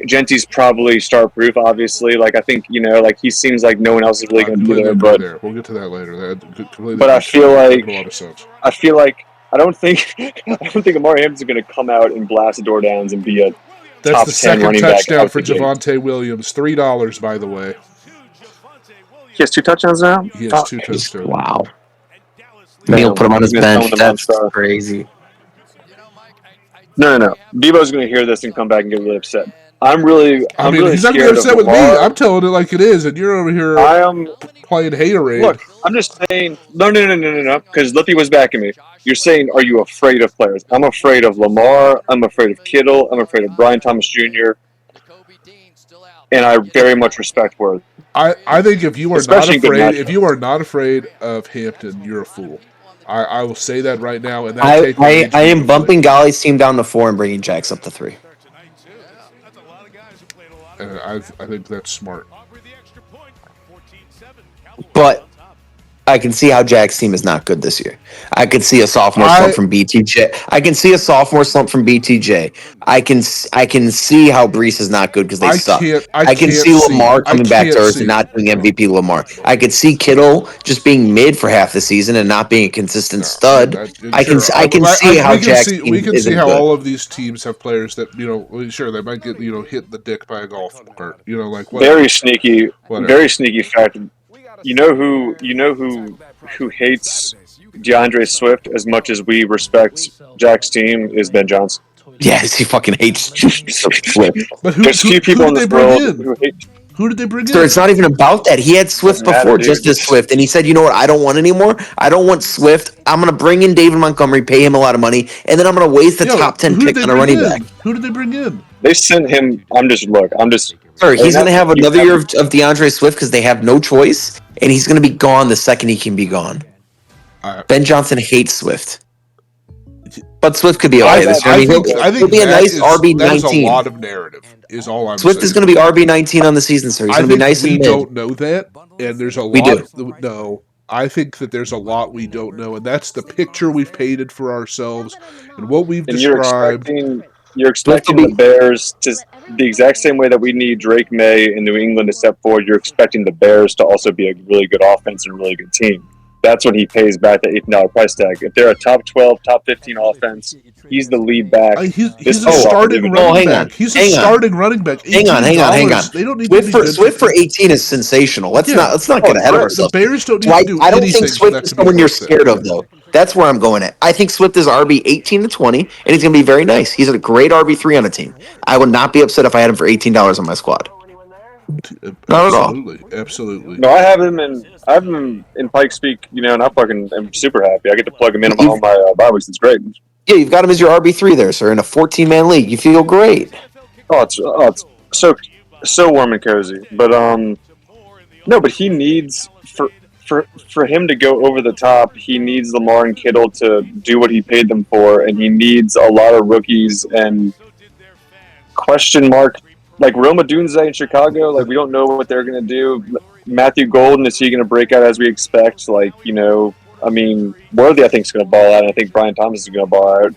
Gentry's probably start proof, obviously. Like, I think, like, he seems like no one else is really going to be there. But we'll get to that later. But I feel like I don't think Amari Hampton's going to come out and blast the door downs and be a top 10 running back. That's the second touchdown for Javonte Williams. $3, by the way. He has 2 touchdowns now? He has 2 touchdowns. Wow. Neal put him on his bench. That's crazy. No. Bebo's going to hear this and come back and get really upset. I'm he's really not going to be upset with me. I'm telling it like it is, and you're over here playing haterade. Look, I'm just saying, no, because Lippy was backing me. You're saying, are you afraid of players? I'm afraid of Lamar. I'm afraid of Kittle. I'm afraid of Brian Thomas Jr. And I very much respect Worth. I think if you are not afraid of Hampton, you're a fool. I will say that right now. And that I am bumping Ghali's team down to 4 and bringing Jax up to 3. And I think that's smart. But I can see how Jack's team is not good this year. I could see a sophomore slump I from BTJ. I can see a sophomore slump from BTJ. I can see how Brees is not good because they I suck. can't I I can can't see see it. Lamar I coming back to can't earth and see it. not doing MVP Lamar. I could see Kittle just being mid for half the season and not being a consistent No, I mean stud. sure. I can see how Jack's We team can see isn't how good. all of these teams have players that sure they might get hit in the dick by a golf cart. Like whatever, Very whatever. sneaky fact. Who hates DeAndre Swift as much as we respect Jack's team is Ben Johnson. Yes, he fucking hates Swift. But There's few who people in did they this bring world in? who hate. Who did they bring Sir, in? it's not even about that. He had Swift Doesn't matter, before, just dude. as Swift, and he said, "You know what? I don't want anymore. I don't want Swift. I'm going to bring in David Montgomery, pay him a lot of money, and then I'm going to waste the top 10 Who did pick they on a bring running back." in? Who did they bring in? They sent him. I'm just. Sir, And he's going to that's have you another have year to. of DeAndre Swift because they have no choice, and he's going to be gone the second he can be gone. I Ben Johnson hates Swift, but Swift could be Well, okay this year. I I mean, think he'll be a nice RB that is a 19. lot of narrative. Is all I'm Swift is saying. going to be RB 19 on the season, sir. He's I going to be think nice we and mid. don't know that, and there's a We lot. do. No, I think that there's a lot we don't know, and that's the picture we've painted for ourselves and what we've and described. you're Swift will expecting the be. Bears to the exact same way that we need Drake May in New England to step forward. You're expecting the Bears to also be a really good offense and a really good team. That's when he pays back the $18 price tag. If they're a top 12, top 15 offense, he's the lead back. This He's a player often starting even Oh, running hang back. on. He's a Hang on. starting running back. Hang on, hang on, hang on. $18. They don't need to be good. Swift for 18 is sensational. Yeah. Let's not Oh, get it's ahead of great. The ourselves. Bears don't So need to do I don't think anything for Swift that is to be someone you're worth it. scared of though. That's where I'm going at. I think Swift is RB 18 to 20, and he's going to be very nice. He's a great RB3 on a team. I would not be upset if I had him for $18 on my squad. Not at all. Absolutely. No, I have him in Pikes Peak, and I fucking am super happy. I get to plug him in on You've, my bye weeks. It's great. yeah, you've got him as your RB3 there, sir, in a 14-man league. You feel great. It's so warm and cozy. But no, but he needs for him to go over the top. He needs Lamar and Kittle to do what he paid them for, and he needs a lot of rookies and question mark like Roma Dunze in Chicago. Like we don't know what they're gonna do. Matthew Golden, is he gonna break out as we expect? I mean, Worthy I think is gonna ball out. And I think Brian Thomas is gonna ball out.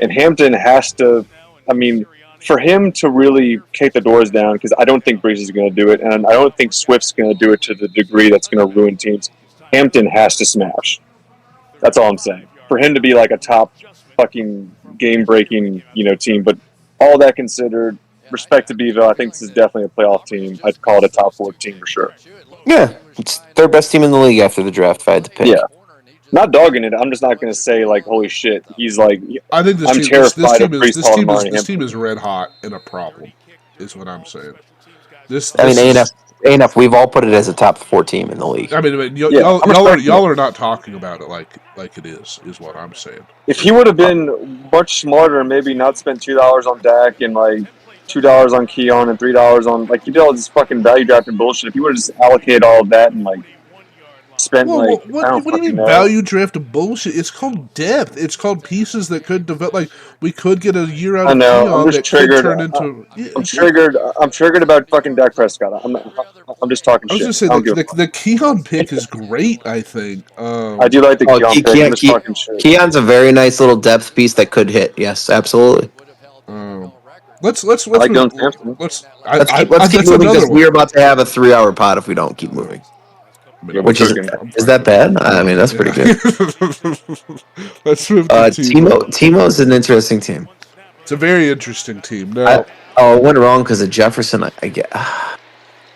And Hampton has to. I mean, for him to really kick the doors down, because I don't think Brees is going to do it, and I don't think Swift's going to do it to the degree that's going to ruin teams. Hampton has to smash. That's all I'm saying. For him to be like a top fucking game breaking, team. But all that considered, respect to Bevo, I think this is definitely a playoff team. I'd call it a top 4 team for sure. Yeah, it's their best team in the league after the draft, if I had to pick. Yeah. Not dogging it. I'm just not going to say like, holy shit. He's like, I think I'm terrified of Brees Hall and this team is red hot and a problem, is what I'm saying. I mean, A&F, we've all put it as a top 4 team in the league. I mean, y'all are not talking about it like it is what I'm saying. If he would have been much smarter, maybe not spent $2 on Dak and like $2 on Keon and $3 on like he did all this fucking value drafting bullshit. If he would have just allocated all of that and like spent what I don't do you mean know. value draft bullshit? It's called depth. It's called pieces that could develop. Like we could get a year out I of know. Keon I'm just that triggered. could turn into. I'm triggered. I'm triggered about fucking Dak Prescott. I'm just talking I was shit. just saying I don't give a fuck. the Keon pick is great. I think. I do like the Keon pick. I'm just talking shit. Keon's a very nice little depth piece that could hit. Yes, absolutely. Let's I like move. Dylan Sampson. Let's keep That's moving another because one. we're about to have a 3-hour pod if we don't keep moving. Yeah, Which is that bad? I mean, that's pretty good. Let's move to Timo's an interesting team. It's a very interesting team. Now, it went wrong because of Jefferson. I get.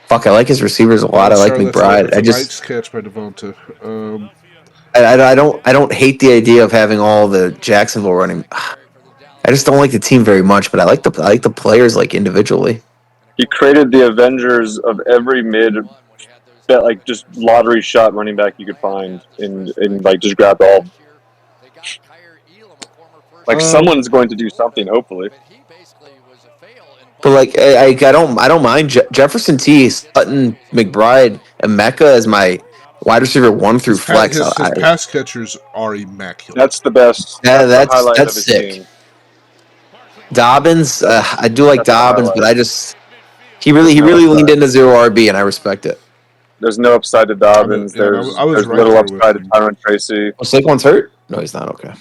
Fuck, I like his receivers a lot. I like McBride. That's a nice catch by Devonta. I don't hate the idea of having all the Jacksonville running. I just don't like the team very much, but I like the players like individually. He created the Avengers of every mid that like just lottery shot running back you could find and like just grabbed all. Like someone's going to do something, hopefully. But like I don't mind Jefferson T, Sutton, McBride, and Mecca as my wide receiver 1 through flex. His pass catchers are immaculate. That's the best. That's the highlight of his sick. team. Dobbins, I do like Dobbins, but he really leaned into 0 RB, and I respect it. There's no upside to Dobbins. And I was There's right little there with upside to you. Tyron Tracy. Oh, Saquon's hurt? No, he's not. Okay.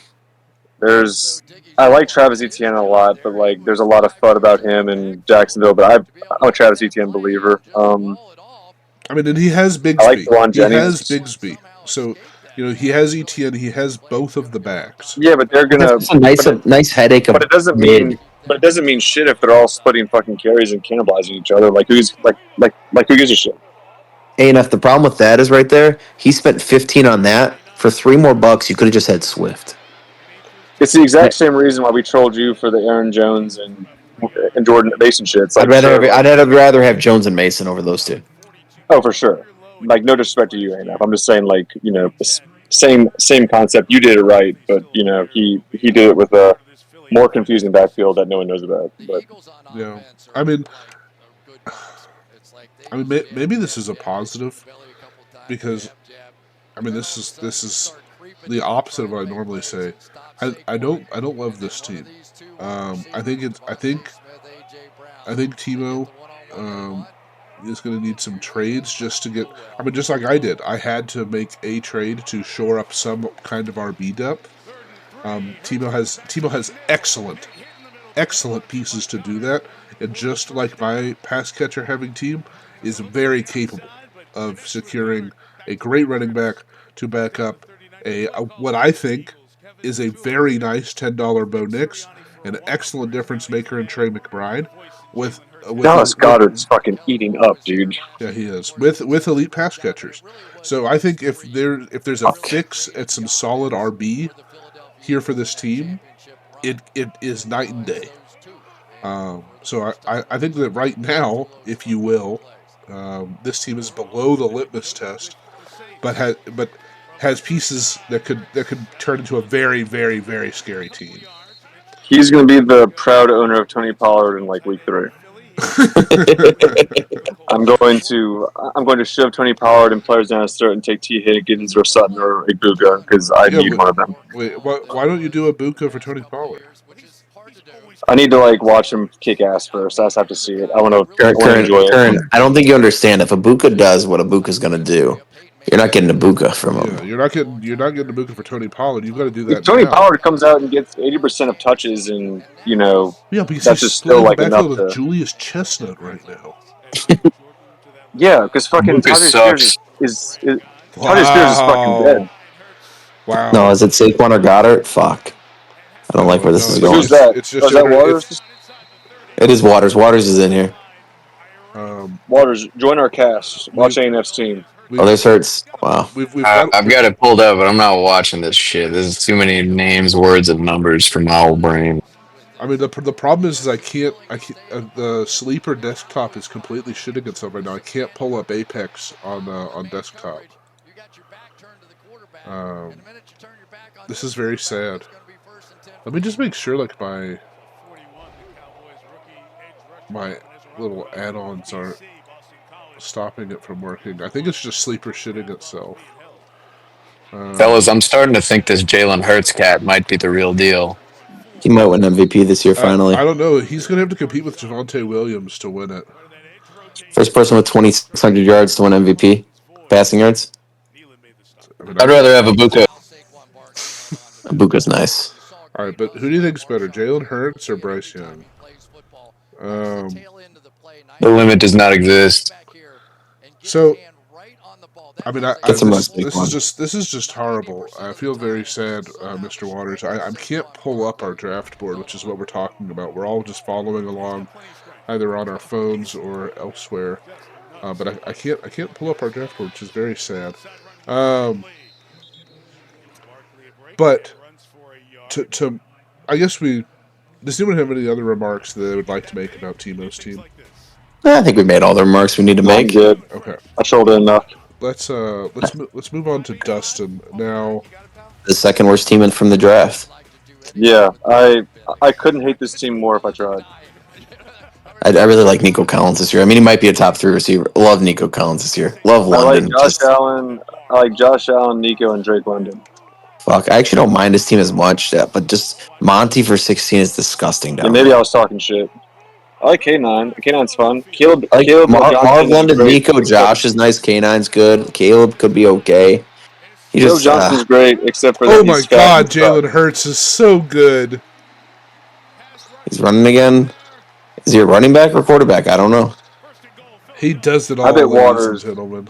I like Travis Etienne a lot, but like there's a lot of FUD about him in Jacksonville. But I'm a Travis Etienne believer. I mean, and he has I like Bigsby. DeJuan He has Jennings. Bigsby. So, he has ETN. He has both of the backs. Yeah, but they're gonna. That's a nice headache But of it doesn't mid. mean. But it doesn't mean shit if they're all splitting fucking carries and cannibalizing each other. Like who's like who gives a shit? Hey, enough. The problem with that is right there. He spent 15 on that. For $3 more, you could have just had Swift. It's the exact same reason why we trolled you for the Aaron Jones and Jordan Mason shit. It's I'd like rather sure, have like I'd rather have Jones and Mason over those two. oh for sure. Like no disrespect to you, Anap. I'm just saying like same concept. You did it right, but he did it with a more confusing backfield that no one knows about. But Yeah, I mean, maybe this is a positive because this is the opposite of what I normally say. I don't love this team. I think Timo is going to need some trades just to get. I mean, just like I did, I had to make a trade to shore up some kind of RB depth. Timo has excellent pieces to do that, and just like my pass catcher having team is very capable of securing a great running back to back up a what I think is a very nice $10 Bo Nix, an excellent difference maker in Trey McBride, with Dallas Goddard's fucking eating up, dude. yeah, he is with elite pass catchers. So I think if there's a Fuck. fix at some solid RB here for this team, it is night and day. So I think that right now, if you will, this team is below the litmus test, but has pieces that could turn into a very very very scary team. He's going to be the proud owner of Tony Pollard in like week 3. I'm going to shove Tony Pollard and players down his throat and take T. Higgins or Sutton or Ibuka because I need one of them. Wait, why don't you do a Buka for Tony Pollard? I need to like watch him kick ass first. I just have to see it. I want to enjoy it. Curn, I don't think you understand. If Ibuka does what Ibuka's going to do, you're not getting Ibuka from him. Yeah, you're not getting a Buka for Tony Pollard. You've got to do If that Tony now. Pollard comes out and gets 80% of touches and Yeah, because that's he's just splitting still the like enough backfield with to Julius Chestnut right now. yeah, because fucking Lucas Tyler Spears sucks. is Tyler Spears is fucking dead. Wow. No, is it Saquon or Goddard? Fuck. I don't like where this No, is Wait, going. who's that? It's Oh, just is that Waters? It is Waters. Waters is in here. Waters, join our cast. Watch we, A&F's team. Oh, this hurts. Wow. we've got I've got it pulled up, but I'm not watching this shit. There's too many names, words, and numbers for my old brain. I mean, the problem is I can't the sleeper desktop is completely shitting itself right now. I can't pull up Apex on desktop. This is very sad. Let me just make sure like my little add-ons aren't stopping it from working. I think it's just sleeper shitting itself. Fellas, I'm starting to think this Jalen Hurts cat might be the real deal. He might win MVP this year finally. I don't know. He's going to have to compete with Javonte Williams to win it. First person with 2,600 yards to win MVP. Passing yards. I'd rather have Ibuka. Ibuka's nice. All right, but who do you think's better, Jalen Hurts or Bryce Young? The limit does not exist. So, I mean, Get some this rest, is just horrible. I feel very sad, Mr. Waters. I can't pull up our draft board, which is what we're talking about. We're all just following along, either on our phones or elsewhere. But I can't pull up our draft board, which is very sad. But to I guess does anyone have any other remarks that they would like to make about Timo's team? I think we made all the remarks we need to I'm make. good. Okay, I trolled it enough. let's move on to Dustin now. The second worst team in from the draft. Yeah, I couldn't hate this team more if I tried. I really like Nico Collins this year. I mean, he might be a top 3 receiver. Love Nico Collins this year. Love London. I like Josh Allen, Nico, and Drake London. Fuck, I actually don't mind his team as much, but just Monty for 16 is disgusting down Yeah, maybe there. I was talking shit. I like K9. K9's fun. Caleb Like Marv Johnson is London, great. Nico, Except Josh is nice. K9's good. Caleb could be okay. He Caleb just Johnson's great, except for Oh that my he's fat and God, sucks. Jalen Hurts is so good. he's running again. Is he a running back or quarterback? I don't know. He does it I all, bet ladies and gentlemen.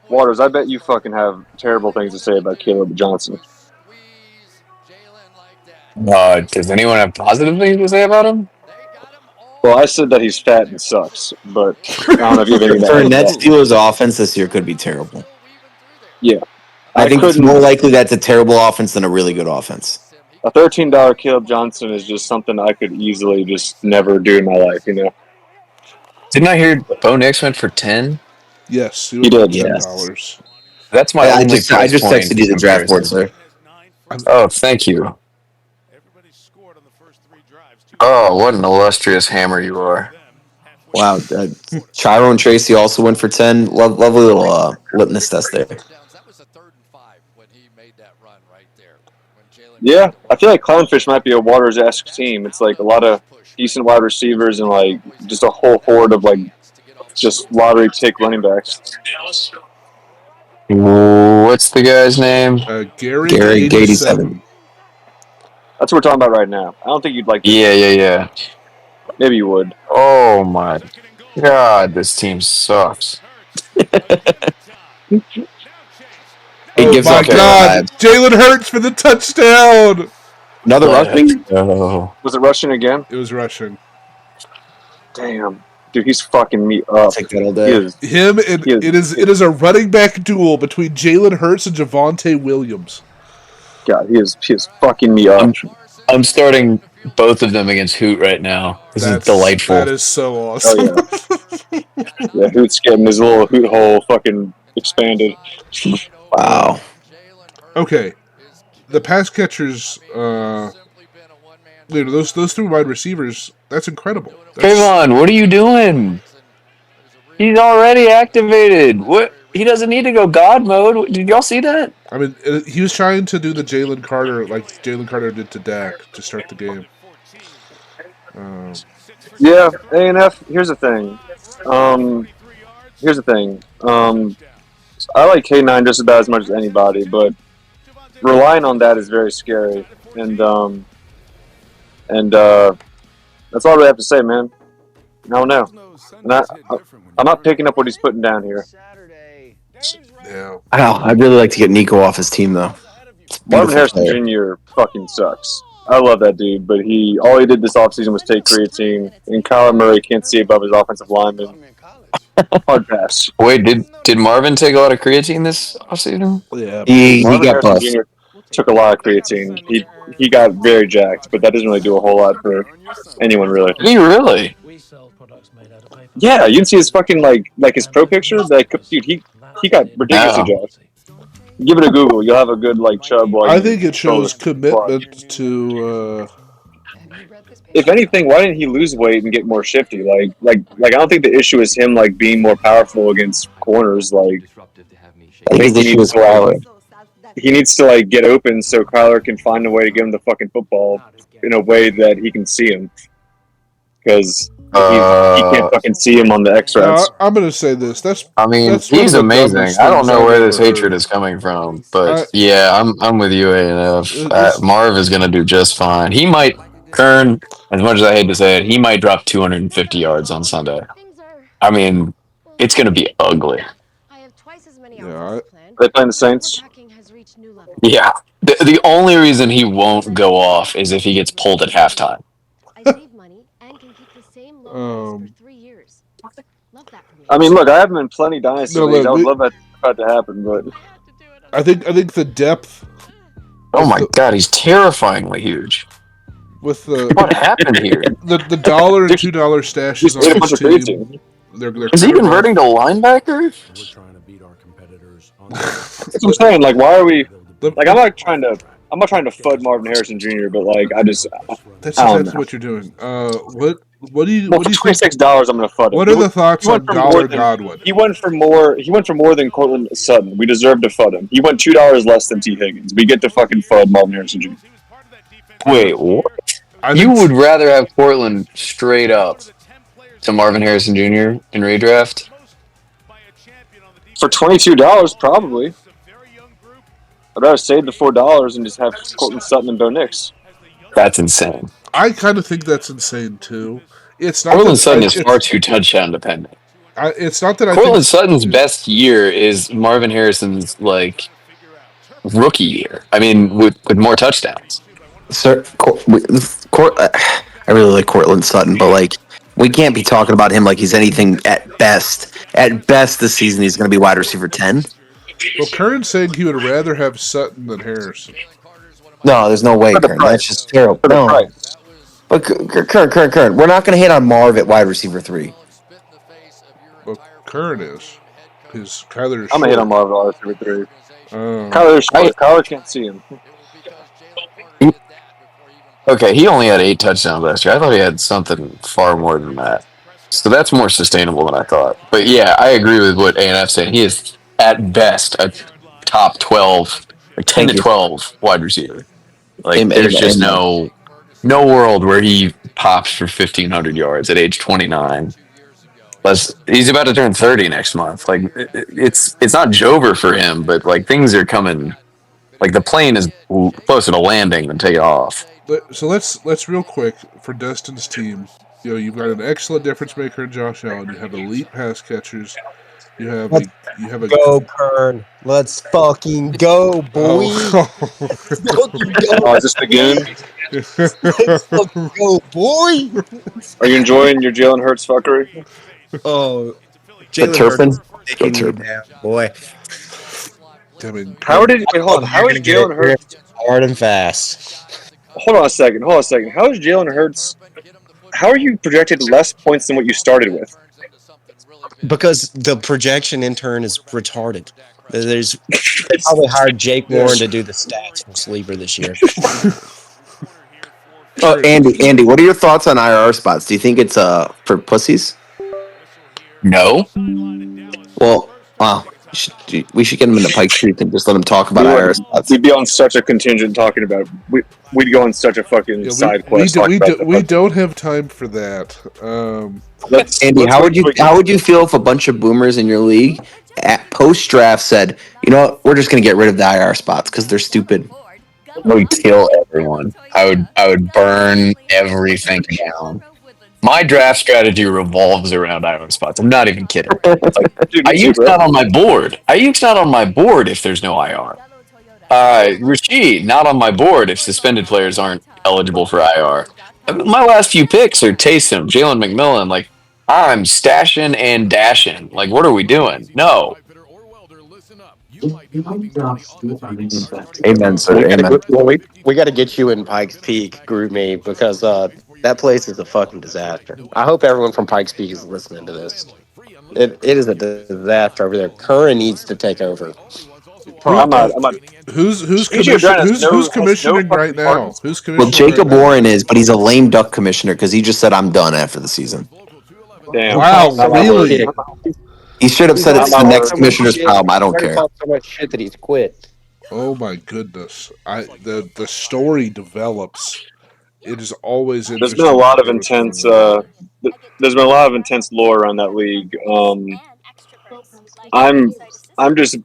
Waters. I bet you fucking have terrible things to say about Caleb Johnson. Does anyone have positive things to say about him? Well, I said that he's fat and sucks, but I don't know if you have anything to For add to Net that. Steelers offense this year could be terrible. Yeah, I I think it's couldn't. more likely that's a terrible offense than a really good offense. A $13 Caleb Johnson is just something I could easily just never do in my life. You know, Didn't I hear Bo Nix went for 10? Yes, he he went for did. Yes. $10. That's my only I price just point texted you the draft board, comparison. sir. Oh, thank you. Oh, what an illustrious hammer you are. Wow. Chiro and Tracy also went for 10. Lovely little litmus test there. Yeah, I feel like Clownfish might be a Waters-esque team. It's like a lot of decent wide receivers and like just a whole horde of like just lottery tick running backs. What's the guy's name? Gehrig, Gary, 87. 87. That's what we're talking about right now. I don't think you'd like this team. Yeah. Maybe you would. Oh my God, this team sucks. It Oh gives my off those Okay, God, vibes. Jalen Hurts for the touchdown. Another let's rushing? go. Was it rushing again? It was rushing. Damn, dude, he's fucking me I'll up. take that all He day. is. Him and He is. it is a running back duel between Jalen Hurts and Javonte Williams. God, he is fucking me up. I'm starting both of them against Hoot right now. This is That delightful. is so Oh awesome. yeah, yeah. Hoot's getting his little hoot hole fucking expanded. Wow. Okay, the pass catchers, those three wide receivers, that's incredible. Trayvon, what are you doing? He's already activated. What? He doesn't need to go God mode. Did y'all see that? I mean, he was trying to do the Jalen Carter like Jalen Carter did to Dak to start the game. Yeah, A&F. Here's the thing. Here's the thing. I like K9 just about as much as anybody, but relying on that is very scary. And that's all I really have to say, man. I don't know. And I'm not picking up what he's putting down here. Yeah. Wow. I'd really like to get Nico off his team, though. Marvin Beautiful Harrison player. Jr. fucking sucks. I love that dude, but all he did this offseason was take creatine, and Kyler Murray can't see above his offensive lineman. Hard pass. Wait, did Marvin take a lot of creatine this offseason? Yeah. He Marvin got Harrison buffed. Jr. took a lot of creatine. He got very jacked, but that doesn't really do a whole lot for anyone, really. Did he really? Yeah, you didn't see his fucking like his pro picture. Like, dude, he got ridiculously No. jacked. Give it a Google. You'll have a good like chub. While I you think it scroll shows this commitment to. If anything, why didn't he lose weight and get more shifty? Like I don't think the issue is him like being more powerful against corners. Like I think his issue is Kyler. he needs to like get open so Kyler can find a way to get him the fucking football in a way that he can see him. Because he can't fucking see him on the X routes. I'm gonna say this. That's He's one of the amazing. dumbest I don't things know I've where ever this hatred heard. is coming from, but I- yeah, I'm with you, A&F. This- Marv is gonna do just fine. He might, Curn, as much as I hate to say it, he might drop 250 yards on Sunday. I mean, it's gonna be ugly. Yeah, They playing the Saints. Yeah. The only reason he won't go off is if he gets pulled at halftime. I mean, look, I have him in plenty dynasty No, leagues. look, I would love that to happen, but I think the depth. Oh with my the- God, he's terrifyingly huge. With the What happened here? the $1 and $2 stashes he's ate a on bunch his of team. creatine. They're Is he kind of converting to linebacker? That's what I'm saying. Like, why are we? Like, I'm not trying to fud Marvin Harrison Jr., but like, That's I don't exactly know. what you're doing. What do you Well, what do for you think? $26, I'm gonna fud him. What are the thoughts he went on for more Dollar than- Godwin? He went for more. He went for more than Cortland Sutton. We deserve to fud him. He went $2 less than T Higgins. We get to fucking fud Marvin Harrison Jr. Wait, what? I You think would rather have Portland straight up to Marvin Harrison Jr. in redraft? For $22, probably. I'd rather save the $4 and just have Cortland Sutton and Bo Nix. That's insane. I kind of think that's insane too. It's not Cortland that Sutton is far too touchdown dependent. it's not that I Cortland think Sutton's best year is Marvin Harrison's like rookie year. I mean, with more touchdowns. Sir, I really like Cortland Sutton, but like we can't be talking about him like he's anything at best. At best, this season he's going to be wide receiver 10. Well, Curn's saying he would rather have Sutton than Harrison. No, there's no way, For the Curn. price. That's just terrible. For the No, price. but Curn. We're not going to hate on Marv at wide receiver 3. Well, Curn is. Because Kyler is I'm going to hit on short. Marvin Lawrence for 3. Um, Kyler's short. Kyler can't see him. Okay, he only had 8 touchdowns last year. I thought he had something far more than that. So that's more sustainable than I thought. But yeah, I agree with what A&F said. He is at best a top 12, or 10 Thank to you. 12 wide receiver. Like Amen, there's just amen. no world where he pops for 1,500 yards at age 29. Plus, he's about to turn 30 next month. Like it's not Jover for him, but like things are coming. Like the plane is closer to landing than taking off. so let's real quick for Dustin's team. You know, you've got an excellent difference maker in Josh Allen. You have elite pass catchers. You have a Go, Curn. Let's fucking go, boy. Let's fucking go. Oh, is this the goon? Let's fucking go, boy. Are you enjoying your Jalen Hurts fuckery? Oh, The Jalen Turpin? Hurts taking me down, boy. I mean, How did wait? Hold on. How is Jalen Hurts? Hard and fast. Hold on a second. How is Jalen Hurts? How are you projected less points than what you started with? Because the projection intern is retarded. There's they probably hired Jake Warren to do the stats for Sleeper this year. Oh, Andy, what are your thoughts on IR spots? Do you think it's for pussies? No. Well, wow. We should get him into Pike Creek and just let him talk about IR spots. We'd be on such a contingent talking about it. We'd go on such a fucking side quest. We don't have time for that. Andy, how would you feel if a bunch of boomers in your league at post draft said, you know what, we're just going to get rid of the IR spots because they're stupid? I would kill everyone. I would burn everything down. My draft strategy revolves around IR spots. I'm not even kidding. Like, Dude, Ayuk's not on my board. Ayuk's not on my board if there's no IR. Rashid, not on my board if suspended players aren't eligible for IR. My last few picks are Taysom, Jalen McMillan. Like, I'm stashing and dashing. Like, what are we doing? No. Amen, sir. Amen. We got to get you in Pikes Peak, GroupMe, because that place is a fucking disaster. I hope everyone from Pikes Peak is listening to this. It is a disaster over there. Curran needs to take over. I'm not. Who's AJ Brown has who's no commissioning fucking right now? partners. Who's commissioning? Well, Jacob right now? Warren is, but he's a lame duck commissioner because he just said, I'm done after the season. Damn. Wow, Not my really? word. He straight up said Not it's my the word. next commissioner's problem. I don't care. Talked so much shit that he's quit. Oh my goodness! The story develops. It is always There's interesting. been a lot of intense. There's been a lot of intense lore around that league. I'm just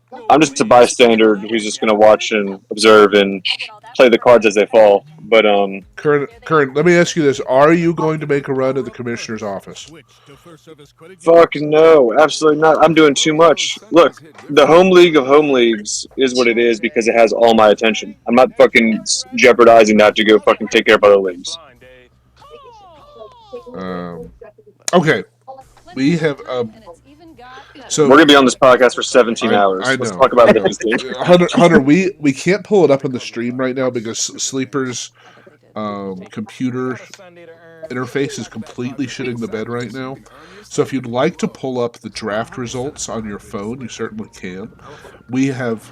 a bystander who's just gonna watch and observe and play the cards as they fall. But Curn, let me ask you this: are you going to make a run at the commissioner's office? fuck no, absolutely not. I'm doing too much. Look, the home league of home leagues is what it is because it has all my attention. I'm not fucking jeopardizing that to go fucking take care of other leagues. Okay, we have so we're gonna be on this podcast for 17 hours. I know. Let's talk about these things. Hunter, we can't pull it up on the stream right now because Sleeper's computer interface is completely shitting the bed right now. So if you'd like to pull up the draft results on your phone, you certainly can. We have.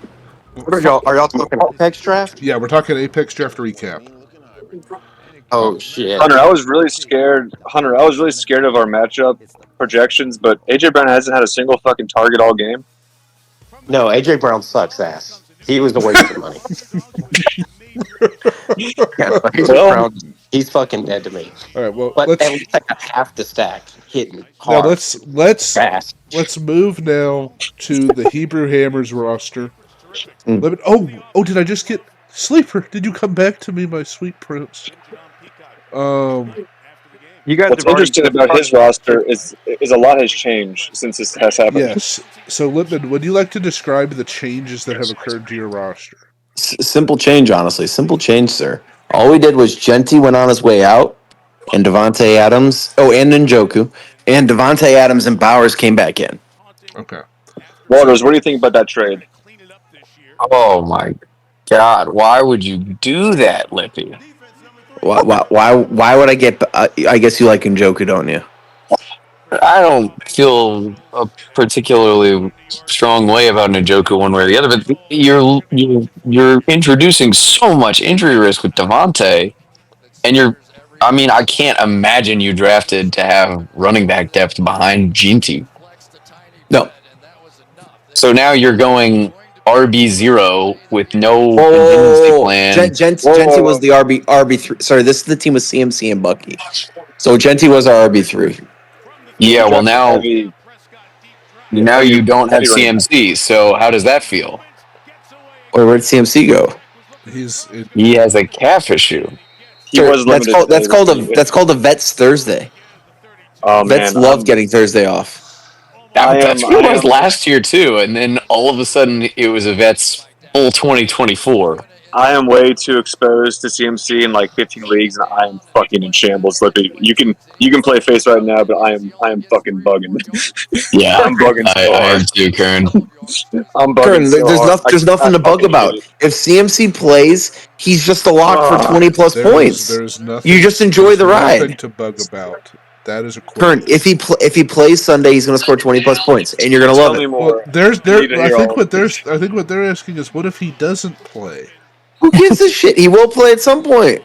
Are y'all talking Apex draft? Yeah, we're talking Apex draft recap. Oh shit! Hunter, I was really scared of our matchup projections, but AJ Brown hasn't had a single fucking target all game. No, AJ Brown sucks ass. He was a waste of money. Well, He's fucking dead to me. All right, well, But at let's least I got half the stack hitting now hard, fast. let's move now to the Hebrew Hammers roster. Mm. Did I just get Sleeper? Did you come back to me, my sweet prince? You guys What's have already interesting about his roster is a lot has changed since this has happened. Yes. So, Lippman, would you like to describe the changes that have occurred to your roster? Simple change, honestly. Simple change, sir. All we did was Genty went on his way out, and Devontae Adams. Oh, and Njoku, and Devontae Adams and Bowers came back in. Okay. Waters, what do you think about that trade? Oh my God! Why would you do that, Lippy? Why would I get? I guess you like Njoku, don't you? I don't feel a particularly strong way about Njoku one way or the other, but you're introducing so much injury risk with Devontae, and I mean, I can't imagine you drafted to have running back depth behind Ginty. No. So now you're going RB0 with no contingency plan. Genty was the RB3. Sorry, this is the team with CMC and Bucky. So Genty was our RB3. Yeah, You well drafted now you don't have heavy running back. CMC. So how does that feel? Or where'd CMC go? He has a calf issue. He was limited today. That's called a Vets Thursday. Oh Vets man, love getting Thursday off. That's what it was last year too, and then all of a sudden it was a Vets full 2024. I am way too exposed to CMC in like 15 leagues, and I am fucking in shambles. Lippy, you can play face right now, but I am fucking bugging. Yeah, I'm bugging so I am hard. too, Curn. I'm bugging Curn, so hard. there's nothing to bug fucking hate about. it. If CMC plays, he's just a lock for 20 plus points. There's nothing. You just enjoy the ride. Nothing to bug about. That is a Curn, if he plays Sunday, he's going to score 20 plus points, and you're going to love it. More. I think what they're asking is, what if he doesn't play? Who gives a shit? He will play at some point.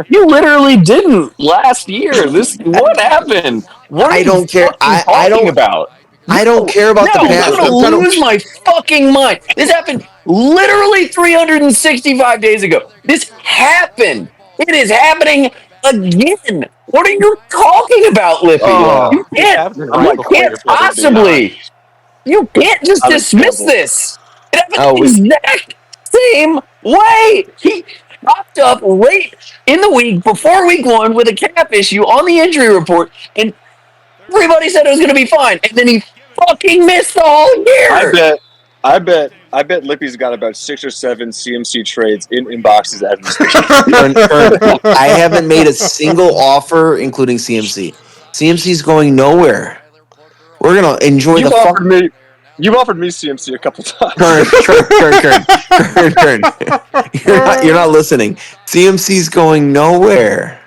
You literally didn't last year. What happened? What are I don't you care. fucking I talking don't. about? I don't care about the No, past. I'm gonna lose my fucking mind. This happened literally 365 days ago. This happened. It is happening again. What are you talking about, Lippy? Yeah. You It's can't. happening I'm You right like before can't your cold-blooded, dude. possibly. You can't just I'm in dismiss shambles. this. It happened Oh, the exact same way. He popped up right in the week before week one with a calf issue on the injury report, and everybody said it was going to be fine, and then he fucking missed the whole year. I bet Lippy's got about 6 or 7 CMC trades in inboxes as we speak. Curn, I haven't made a single offer, including CMC. CMC's going nowhere. We're gonna enjoy You've the fuck. You've offered me CMC a couple times. Curn. You're not listening. CMC's going nowhere.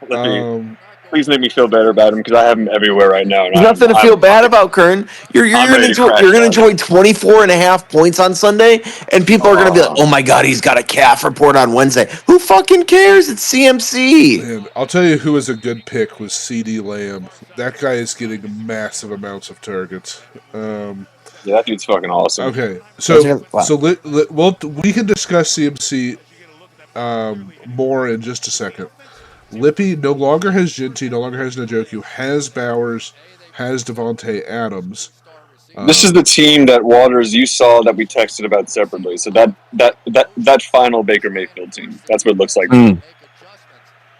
Lippy, please make me feel better about him because I have him everywhere right now. And There's nothing to feel bad about, Curn. You're gonna enjoy 24 and a half points on Sunday, and people are gonna be like, "Oh my god, he's got a calf report on Wednesday." Who fucking cares? It's CMC. Man, I'll tell you who was a good pick was CD Lamb. That guy is getting massive amounts of targets. Yeah, that dude's fucking awesome. Okay, so we can discuss CMC more in just a second. Lippy no longer has Ginty, no longer has Njoku, has Bowers, has Devontae Adams. This is the team that Waters you saw that we texted about separately. So that final Baker Mayfield team. That's what it looks like.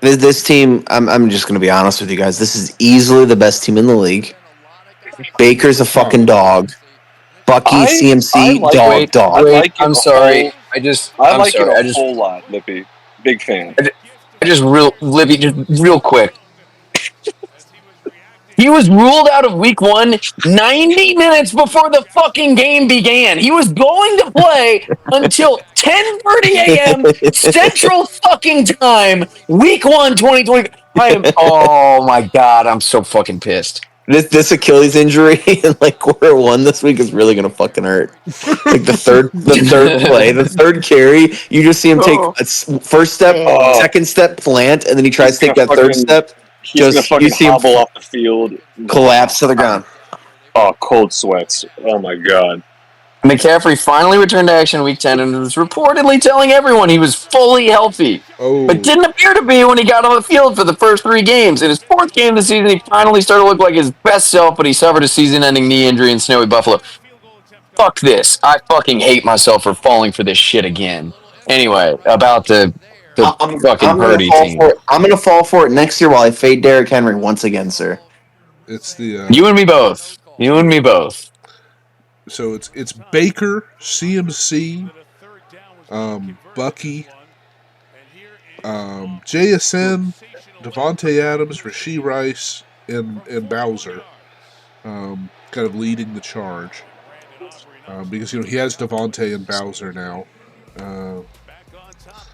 This team, I'm just gonna be honest with you guys. This is easily the best team in the league. Baker's a fucking dog. Bucky, CMC, dog. Wait, I'm sorry. I like it a whole lot, Lippy. Big fan. Lippy, just real quick. He was ruled out of week 1 90 minutes before the fucking game began. He was going to play until 10:30 a.m. Central fucking time, week 1, 2020. Oh my god, I'm so fucking pissed. This Achilles injury in like quarter 1 this week is really gonna fucking hurt. Like the third play, the third carry, you just see him take a first step, second step, plant, and then he tries to take that third step. He's gonna fucking hobble off the field, collapse to the ground. Oh, cold sweats. Oh my god. McCaffrey finally returned to action in Week 10 and was reportedly telling everyone he was fully healthy, but Oh, didn't appear to be when he got on the field for the first 3 games. In his 4th game this season, he finally started to look like his best self, but he suffered a season-ending knee injury in snowy Buffalo. Fuck this. I fucking hate myself for falling for this shit again. Anyway, about the fucking I'm gonna Purdy fall for team. it. I'm gonna fall for it next year while I fade Derrick Henry once again, sir. it's the You and me both. You and me both. so it's Baker, CMC, Bucky, JSN, Devontae Adams, Rasheed Rice, and Bowser, kind of leading the charge. Because he has Devontae and Bowser now.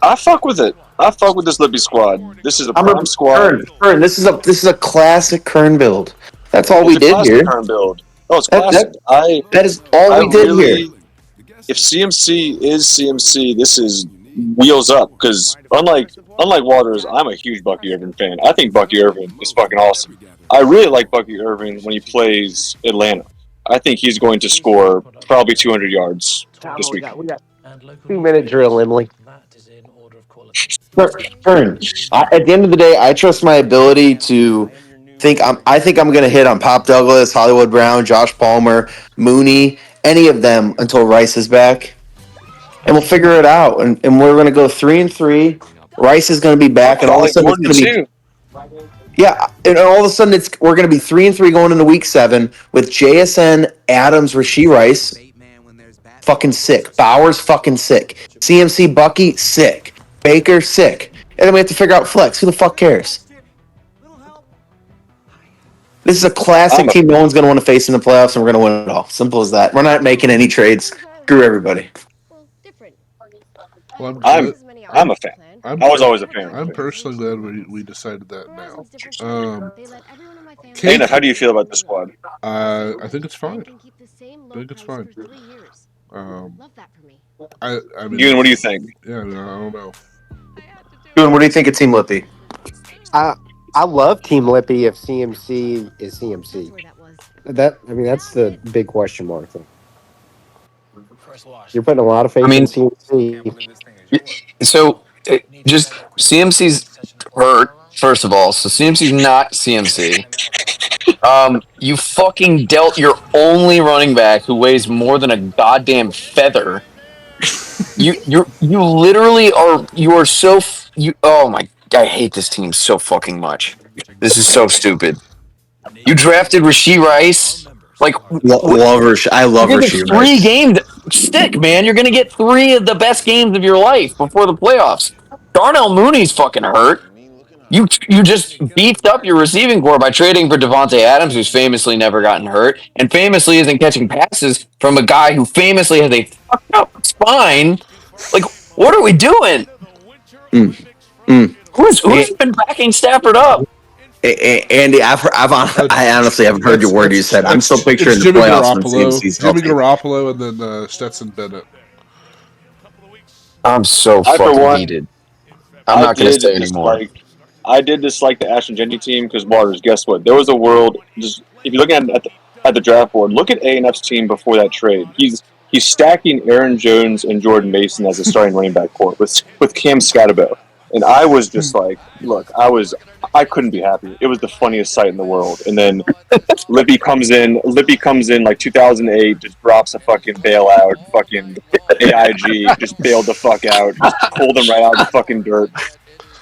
I fuck with it. I fuck with this Lippy squad. This is a I'm a prime squad. Curn. This is a classic Curn build. That's all It's we a did classic here. current build. Oh, it's That classic. that I that is all I we did here. really, if CMC is CMC, this is wheels up. Because unlike Waters, I'm a huge Bucky Irvin fan. I think Bucky Irvin is fucking awesome. I really like Bucky Irvin when he plays Atlanta. I think he's going to score probably 200 yards Tom, this week. we got 2 minute drill, Emily. Curn. At the end of the day, I trust my ability to think. I think I'm gonna hit on Pop Douglas, Hollywood Brown, Josh Palmer, Mooney, any of them until Rice is back, and we'll figure it out. And we're gonna go 3-3. Rice is gonna be back, and all of a Probably sudden it's Gordon gonna be too. yeah. And all of a sudden we're gonna be 3-3 going into week 7 with JSN, Adams, Rasheed Rice, fucking sick. Bowers fucking sick. CMC Bucky sick. Baker sick. And then we have to figure out flex. Who the fuck cares? This is a classic I'm a team no one's going to want to face in the playoffs, and we're going to win it all. Simple as that. We're not making any trades. Screw everybody. Well, I'm I'm glad. I'm a fan. I'm I was always a fan. I'm personally glad we decided that now. Dana, how KCole, do you feel about this squad? I think it's fine. I think it's fine. Um, I mean, Ewan, what do you think? yeah, no, I don't know. Dude, what do you think of Team Lippy? I I love Team Lippy if CMC is CMC. That's the big question mark. You're putting a lot of I faith in mean, CMC. so just CMC's hurt, first of all. So CMC's not CMC. You fucking dealt your only running back who weighs more than a goddamn feather. You literally are you are so you oh my I hate this team so fucking much. This is so stupid. You drafted Rasheed Rice. Like what, I you're love gonna get Rasheed three Rice. games. Stick, man. You're gonna get 3 of the best games of your life before the playoffs. Darnell Mooney's fucking hurt. You just beefed up your receiving core by trading for Devontae Adams, who's famously never gotten hurt and famously isn't catching passes from a guy who famously has a fucked up spine. Like, what are we doing? Mm, mm. Who's been backing Stafford up? Andy, I honestly haven't heard your word you said. I'm still It's picturing the Jimmy playoffs when Garoppolo, CMC's healthy. and then Stetson Bennett. I'm so I for fucking one, heated. I'm I not gonna did say anymore. dislike. I did dislike the Ashton Genty team because Waters. Guess what? There was a world. Just if you look at the draft board, look at A&F's team before that trade. He's stacking Aaron Jones and Jordan Mason as a starting running back core with Cam Scatterbo. And I was just like, look, I couldn't be happier. It was the funniest sight in the world. And then Lippy comes in. Lippy comes in like 2008, just drops a fucking bailout. Fucking AIG just bailed the fuck out. Just pulled him right out of the fucking dirt.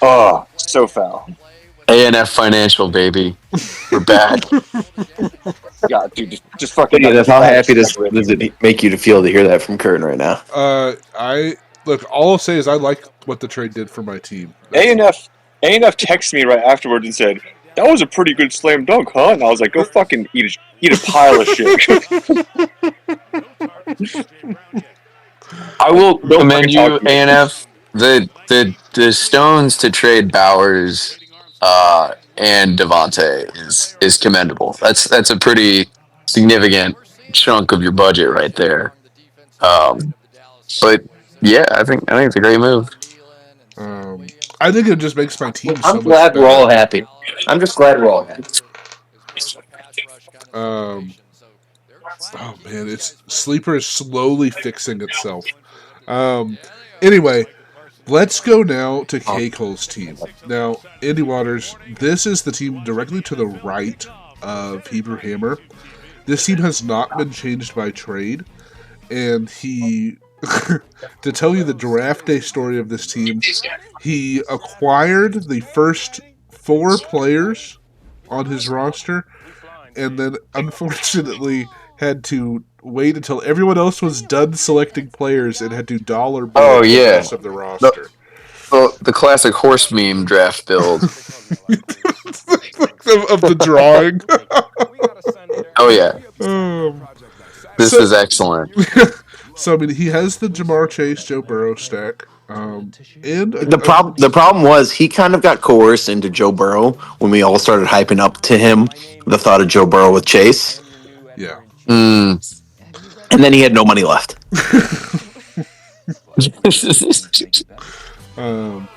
Oh, so foul. ANF Financial, baby. We're back. God, dude, just fucking How happy does decorating. it make you to feel to hear that from Curn right now? I look. All I'll say is I like what the trade did for my team. A&F texted me right afterwards and said, "That was a pretty good slam dunk, huh?" And I was like, "Go fucking eat a pile of shit." I will Don't commend fucking talk you, to me. ANF. The stones to trade Bowers and Devontae is commendable. That's a pretty significant chunk of your budget right there. Um, but yeah, I think it's a great move. Um, I think it just makes my team I'm so much glad we're all better. happy. I'm just glad we're all happy. Um, Oh man, it's Sleeper is slowly fixing itself. Um, anyway, let's go now to Oh, KCole's team. Now, Andy Waters, this is the team directly to the right of Hebrew Hammer. This team has not been changed by trade, and he, to tell you the draft day story of this team, he acquired the first 4 players on his roster, and then unfortunately had to wait until everyone else was done selecting players and had to dollar Oh bid for the yeah, rest of the the roster. the classic horse meme draft build. of the drawing. Oh yeah, um, this so, is excellent. so I mean, he has the Jamar Chase, Joe Burrow stack, and The problem was he kind of got coerced into Joe Burrow when we all started hyping up to him the thought of Joe Burrow with Chase, yeah. Mm. and then he had no money left. um,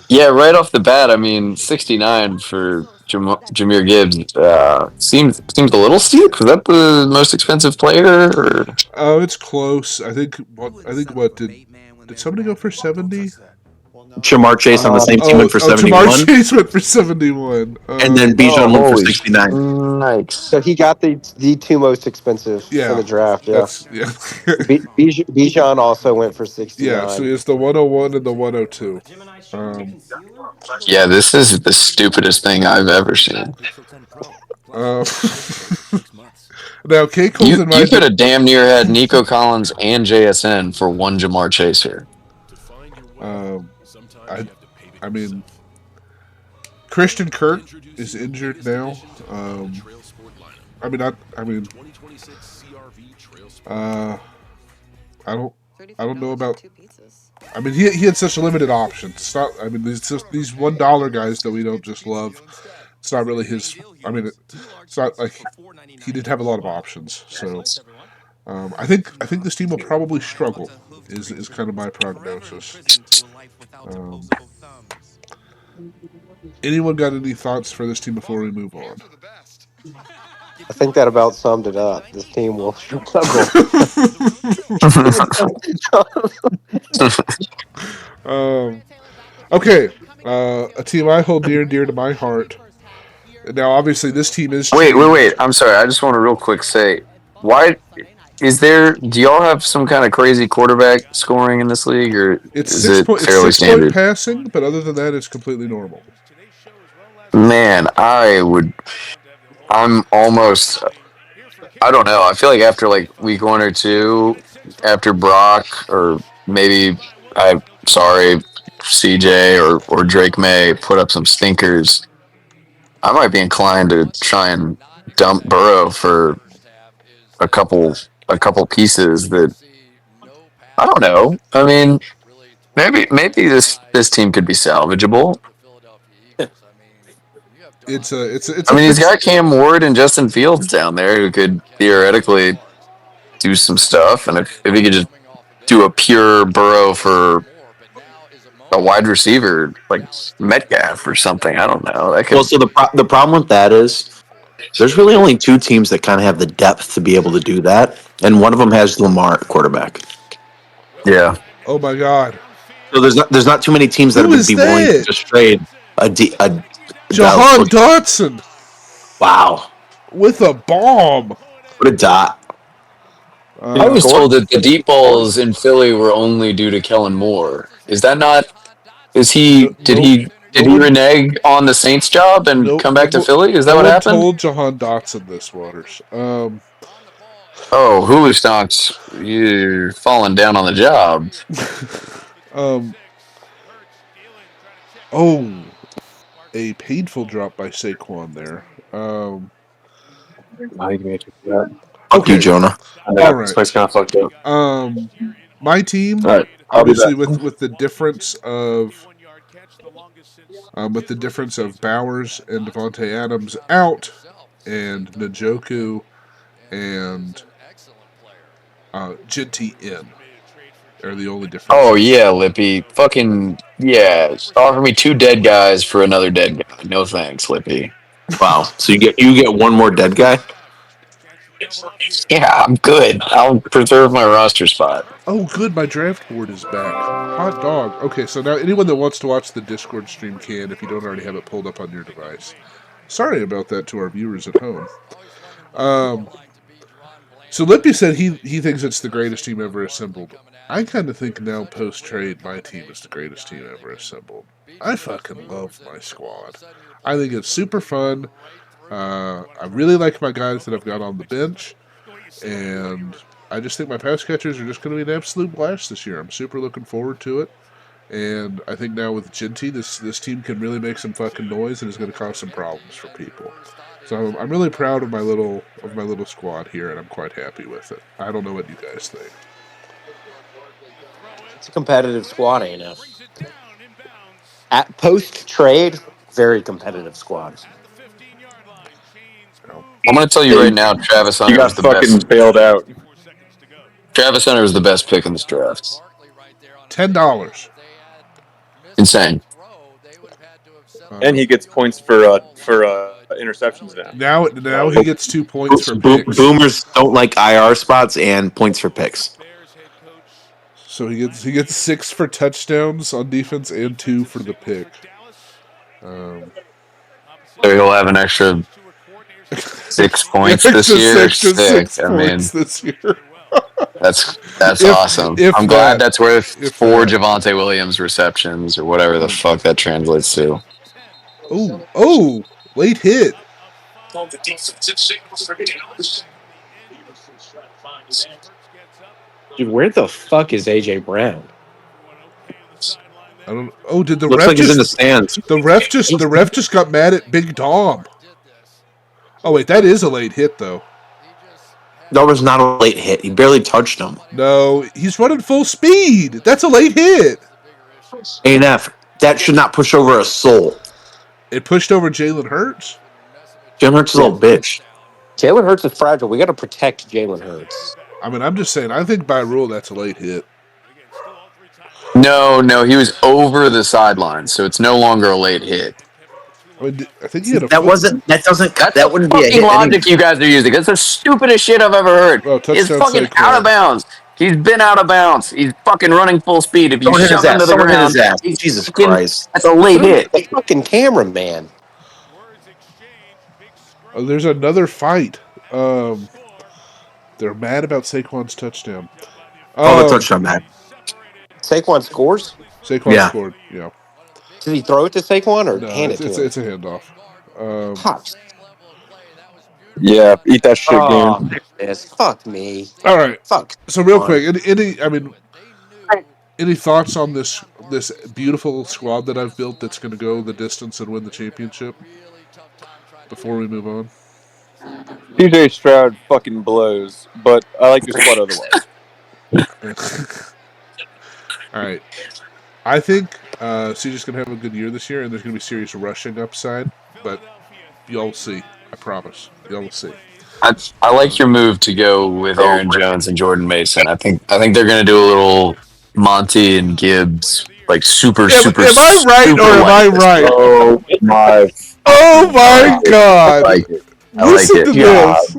Yeah, right off the bat, I mean, 69 for Jameer Gibbs seems a little steep. Is that the most expensive player? Or? it's close. I think what did somebody go for 70? Jamar Chase on the same team went for Jamar 71, Chase went for 71. and then Oh, Bijan went for holy 69. snipes. so he got the two most expensive in Yeah, the draft. Yeah, that's yeah. Bijan also went for Yeah, so 69. it's the 101 and the 102. Yeah, this is the stupidest thing I've ever seen. Uh, now, K. Cole's You in my. you could have damn near had Nico Collins and JSN for one Jamar Chase here. Um, I, I mean, Christian Curn is injured now. I mean, I mean, uh, I don't, I don't know about. I mean, he had such limited options. It's not. I mean, these $1 guys that we don't just love. It's not really his. I mean, it's not like he did have a lot of options. So I think this team will probably struggle. Is kind of my prognosis. Um, anyone got any thoughts for this team before we move on? I think that about summed it up. This team will struggle. um, okay, a team I hold near and dear to my heart. Now, obviously, this team is Wait. changed. I'm sorry. I just want to real quick say, why is there? Do y'all have some kind of crazy quarterback scoring in this league, or It's is it it's fairly 6 point standard? passing, but other than that, it's completely normal. Man, I'm almost. I don't know. I feel like after like week 1 or 2, after Brock or maybe sorry, CJ or Drake May put up some stinkers, I might be inclined to try and dump Burrow for a couple a couple pieces that I don't know. I mean, maybe this team could be salvageable. It's I a mean, he's fix. got Cam Ward and Justin Fields down there who could theoretically do some stuff, and if he could just do a pure Burrow for a wide receiver like Metcalf or something, I don't know. That Well, could, so the problem with that is there's really only two teams that kind of have the depth to be able to do that, and one of them has Lamar at quarterback. yeah. Oh my God, So there's not too many teams that who would is be willing to that? just trade a that Jahan look. Dotson Wow, with a bomb. what a dot! Did I he Uh, was score? told that the Did he deep score? balls in Philly were only due to Kellen Moore. Is that not? Is he? no, no, Did no he one, renege on the Saints job and no, come no, back to Philly? Is that no what one happened? told Jahan Dotson this, Waters. Oh, Hulu stocks, you're falling down on the job. um, oh, a painful drop by Saquon there. I think you made that. Fuck you, Okay, Jonah. all Yeah, this right. place kind of fucked up. My team, All right, I'll be obviously, back. with the difference of Bowers and Devontae Adams out, and Njoku and Jinty in are the only Oh differences. yeah, Lippy. Fucking yeah. Offer me 2 dead guys for another dead guy. No thanks, Lippy. Wow. So you get one more dead guy. Yeah, I'm good. I'll preserve my roster spot. Oh, good, my draft board is back. Hot dog. Okay, so now anyone that wants to watch the Discord stream can, if you don't already have it pulled up on your device. Sorry about that to our viewers at home. So Lippy said he thinks it's the greatest team ever assembled. I kind of think now post trade my team is the greatest team ever assembled. I fucking love my squad. I think it's super fun. I really like my guys that I've got on the bench, and I just think my pass catchers are just going to be an absolute blast this year. I'm super looking forward to it, and I think now with Ginty, this team can really make some fucking noise and is going to cause some problems for people. So I'm really proud of my little squad here, and I'm quite happy with it. I don't know what you guys think. It's a competitive squad, ain't it? At post trade, very competitive squad. I'm going to tell you right now, Travis You Hunter got was the fucking best. bailed out. Travis Hunter was the best pick in this draft. $10. Insane. And he gets points for interceptions now. Now he gets 2 points for picks. Boomers don't like IR spots and points for picks. So he gets 6 for touchdowns on defense and 2 for the pick. So he'll have an extra 6 points this year. Extra Sick. 6 I mean, points this year. that's If- awesome. if I'm glad that- that's worth if 4 that. Javonte Williams receptions or whatever the fuck that translates to. Oh, late hit. Dude, where the fuck is AJ Brown? I don't. Oh, did the Looks ref like he's in the just? stands. The ref just got mad at Big Dom. Oh wait, that is a late hit though. That was not a late hit. He barely touched him. No, he's running full speed. That's a late hit. A&F, that should not push over a soul. It pushed over Jalen Hurts. Jalen Hurts is a little bitch. Jalen Hurts is fragile. We got to protect Jalen Hurts. I mean, I'm just saying. I think by rule that's a late hit. No, he was over the sideline, so it's no longer a late hit. I mean, I think he had a. That wasn't. That doesn't. That's that the wouldn't be a fucking hit. logic you guys are using. That's the stupidest shit I've ever heard. Oh, He's touchdown fucking Saquon. out of bounds. He's been out of bounds. He's fucking running full speed. If you Someone hit shove his him to ass. the Someone hit ground, his ass. he's Jesus fucking- Christ. That's a late hit. The fucking cameraman. Oh, there's another fight. They're mad about Saquon's touchdown. Call the touchdown, man. Saquon scores? Saquon Yeah. scored. Yeah. Did he throw it to Saquon or No, hand it it's to him? a handoff. Pops. Yeah, eat that shit, Oh, game. fuck me. All right. Fuck. So real quick, any thoughts on this beautiful squad that I've built that's going to go the distance and win the championship? Before we move on. CJ Stroud fucking blows, but I like your squad otherwise. All right. I think CJ's going to have a good year this year, and there's going to be serious rushing upside, but y'all will see. I promise. Y'all will see. I like your move to go with Aaron Jones and Jordan Mason. I think they're going to do a little Monty and Gibbs, like super. Am I right or am I right? Oh my God! I like it. Listen to this.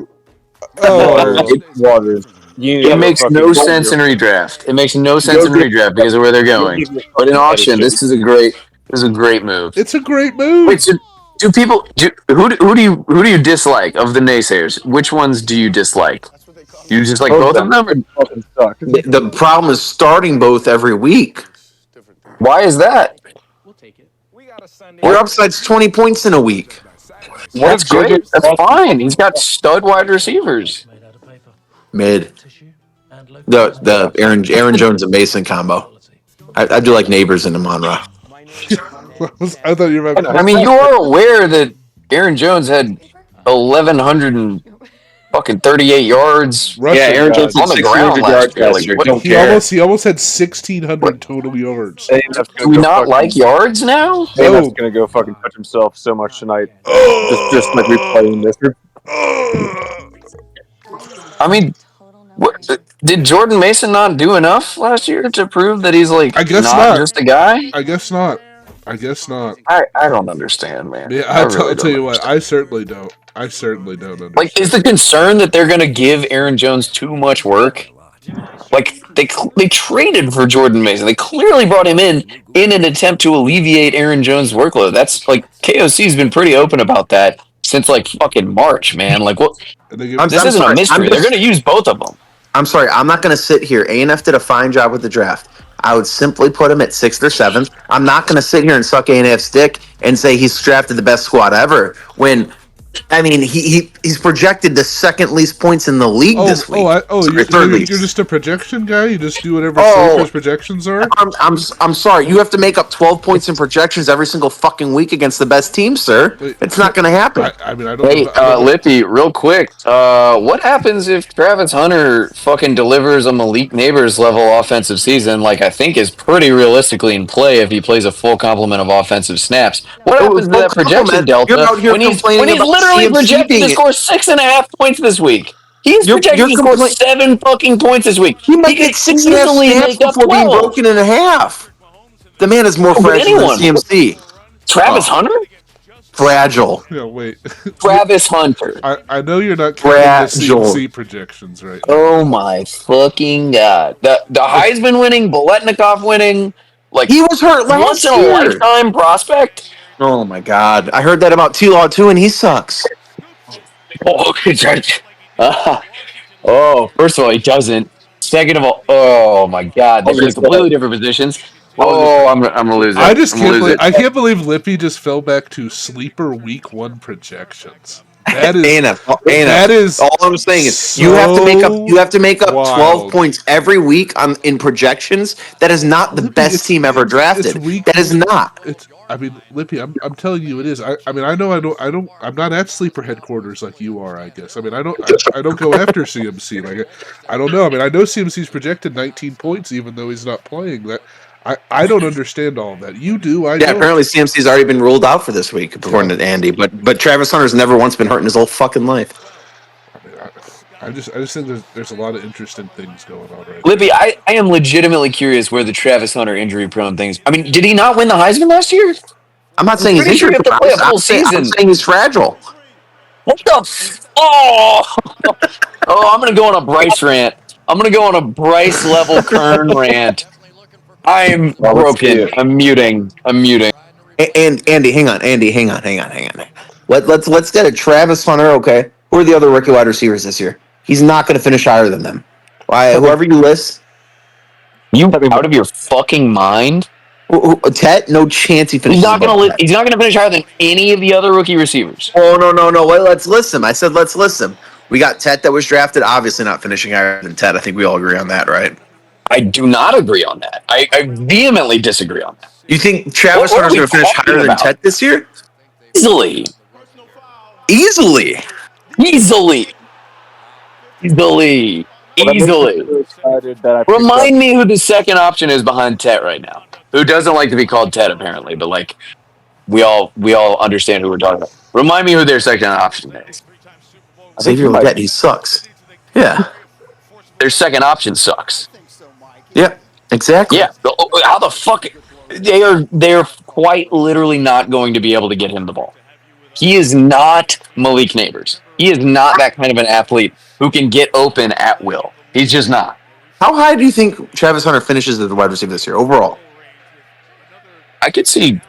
Waters. It makes no sense in redraft. It makes no sense in redraft because of where they're going. But in auction, this is a great move. It's a great move. Wait, so who do you dislike of the naysayers? Which ones do you dislike? You just like both of them? Or? The problem is starting both every week. Why is that? Your upside's 20 points in a week. That's great. That's fine. He's got stud wide receivers. Mid. The Aaron Jones and Mason combo. I do like neighbors in Amon-Ra. I thought you were about to I mean, you are aware that Aaron Jones had 1,138 yards. rushing. Yeah, Aaron Jones on had the ground 1,600 last yards year. last Like, year. what- Don't He care. almost had 1,600 total yards. Do we not like yards now? AMF's gonna go fucking touch himself so much tonight. Just like replaying this. I mean, did Jordan Mason not do enough last year to prove that he's like I guess not not. just a guy? I guess not. I guess not. I don't understand, man. Yeah, I really I'll tell don't you what. understand. I certainly don't. I certainly don't Like, is the understand. concern that they're going to give Aaron Jones too much work? Like, they traded for Jordan Mason. They clearly brought him in an attempt to alleviate Aaron Jones' workload. That's like KOC's been pretty open about that since like fucking March, man. Like, what? And they give I'm, This I'm isn't a sorry. mystery. They're going to use both of them. I'm sorry. I'm not going to sit here. A&F did a fine job with the draft. I would simply put him at 6th or 7th. I'm not going to sit here and suck A&F's dick and say he's drafted the best squad ever. When, I mean, he's projected the second least points in the league this week. Sorry, So third you're least. just a projection guy. You just do whatever Oh, Sleeper's projections are. I'm sorry. You have to make up 12 points in projections every single fucking week against the best team, sir. Wait, It's not going to happen. I mean, Hey, I don't know. Lippy, real quick. What happens if Travis Hunter fucking delivers a Malik Neighbors level offensive season? Like, I think is pretty realistically in play if he plays a full complement of offensive snaps. What Oh, happens to full that projection compliment. You're delta out here when complaining he's about literally CMC projected to being. score 6.5 points this week? He's projected You're to score complaining. 7 fucking points this week. He He might could get 6.5 easily snaps make up before being 12. broken in half. The man is more Oh, but fragile than anyone, CMC. Travis Oh, Hunter, fragile, Yeah, wait. Travis Hunter. I know you're not counting the fragile. CMC projections right now. Oh my fucking god! The Heisman winning, Boletnikoff winning, like He was hurt once in last a year. lifetime prospect. Oh my god, I heard that about T-Law too, and he sucks. Oh, okay, first of all, he doesn't. Second of all, oh my god, I they was gonna play say. completely different positions. I was gonna say. Oh, I'm gonna lose it. I'm gonna lose it. I can't believe Lippy just fell back to sleeper week 1 projections. That is ANF, that ANF. is All I'm saying is you have to make up. so You have to make up 12 wild. points every week on in projections. That is not the Lippy, best team ever it's drafted. week That is not. it's I mean, Lippy, I'm telling you it is. I mean, I don't I'm not at sleeper headquarters like you are, I guess. I mean, I don't go after CMC like I don't know. I mean, I know CMC's projected 19 points even though he's not playing. That I don't understand all of that. You do, I Yeah, don't. apparently CMC's already been ruled out for this week, according Yeah. to Andy. But Travis Hunter's never once been hurt in his whole fucking life. I mean, I just think there's a lot of interesting things going on right Lippy, now. I am legitimately curious where the Travis Hunter injury prone things. I mean, did he not win the Heisman last year? I'm not I'm saying he's pretty sure injured. you have to play a full I'm season. saying he's fragile. What the? Oh, I'm gonna go on a Bryce rant. I'm gonna go on a Bryce level Curn rant. I'm Well, let's see broken. it. I'm muting. And Andy, hang on, Andy, hang on. Let's get a Travis Hunter. Okay, who are the other rookie wide receivers this year? He's not going to finish higher than them. Why? Whoever you list, You out of your fucking mind? Tet, no chance he He's finishes not above gonna. that. He's not gonna finish higher than any of the other rookie receivers. Oh no! Wait, let's list him. I said let's list him. We got Tet that was drafted, obviously not finishing higher than Tet. I think we all agree on that, right? I do not agree on that. I vehemently disagree on that. You think Travis What are Hunter's we going to finish talking higher than about? Tet this year? Easily, Easily. easily, easily, What makes me easily. so excited that I picked up. Remind me who the second option is behind Tet right now. Who doesn't like to be called Tet apparently, but like we all understand who we're talking about. Remind me who their second option is. I think Xavier you might. Legette, he sucks. Yeah. Their second option sucks. Yeah. Exactly. Yeah. How the fuck they're quite literally not going to be able to get him the ball. He is not Malik Neighbors. He is not that kind of an athlete who can get open at will. He's just not. How high do you think Travis Hunter finishes as the wide receiver this year overall? I could see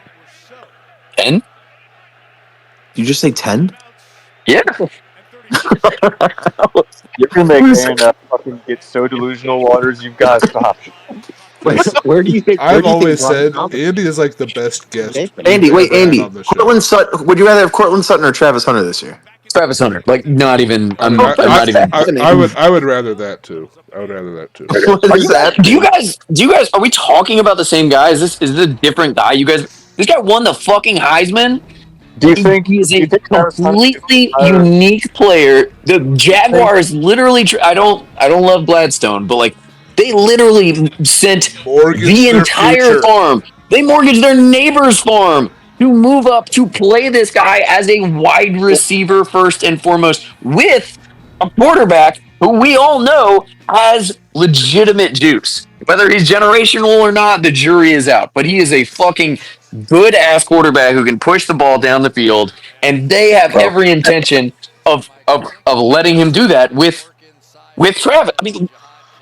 10. You just say 10? Yeah. You're gonna make Anna fucking get so delusional, Waters. You've got to stop. Wait, where do you think? I've always said Andy is like the best guest Andy, we've wait, ever had Andy. on the show. Cortland Sutton. Would you rather have Cortland Sutton or Travis Hunter this year? Travis Hunter. Like not even I, mean, I'm not even I would rather that too. I would rather that too. What is that? do you guys are we talking about the same guy? Is this a different guy? You guys this guy won the fucking Heisman. Do you think He is a Travis Hunter completely is higher? unique player. The Jaguars literally. I don't love Gladstone, but like they literally sent Mortgage the their entire future. farm. They mortgaged their neighbor's farm to move up to play this guy as a wide receiver first and foremost with a quarterback who we all know has legitimate juice. Whether he's generational or not, the jury is out. But he is a fucking good ass quarterback who can push the ball down the field, and they have Bro, every intention of letting him do that with Travis. I mean,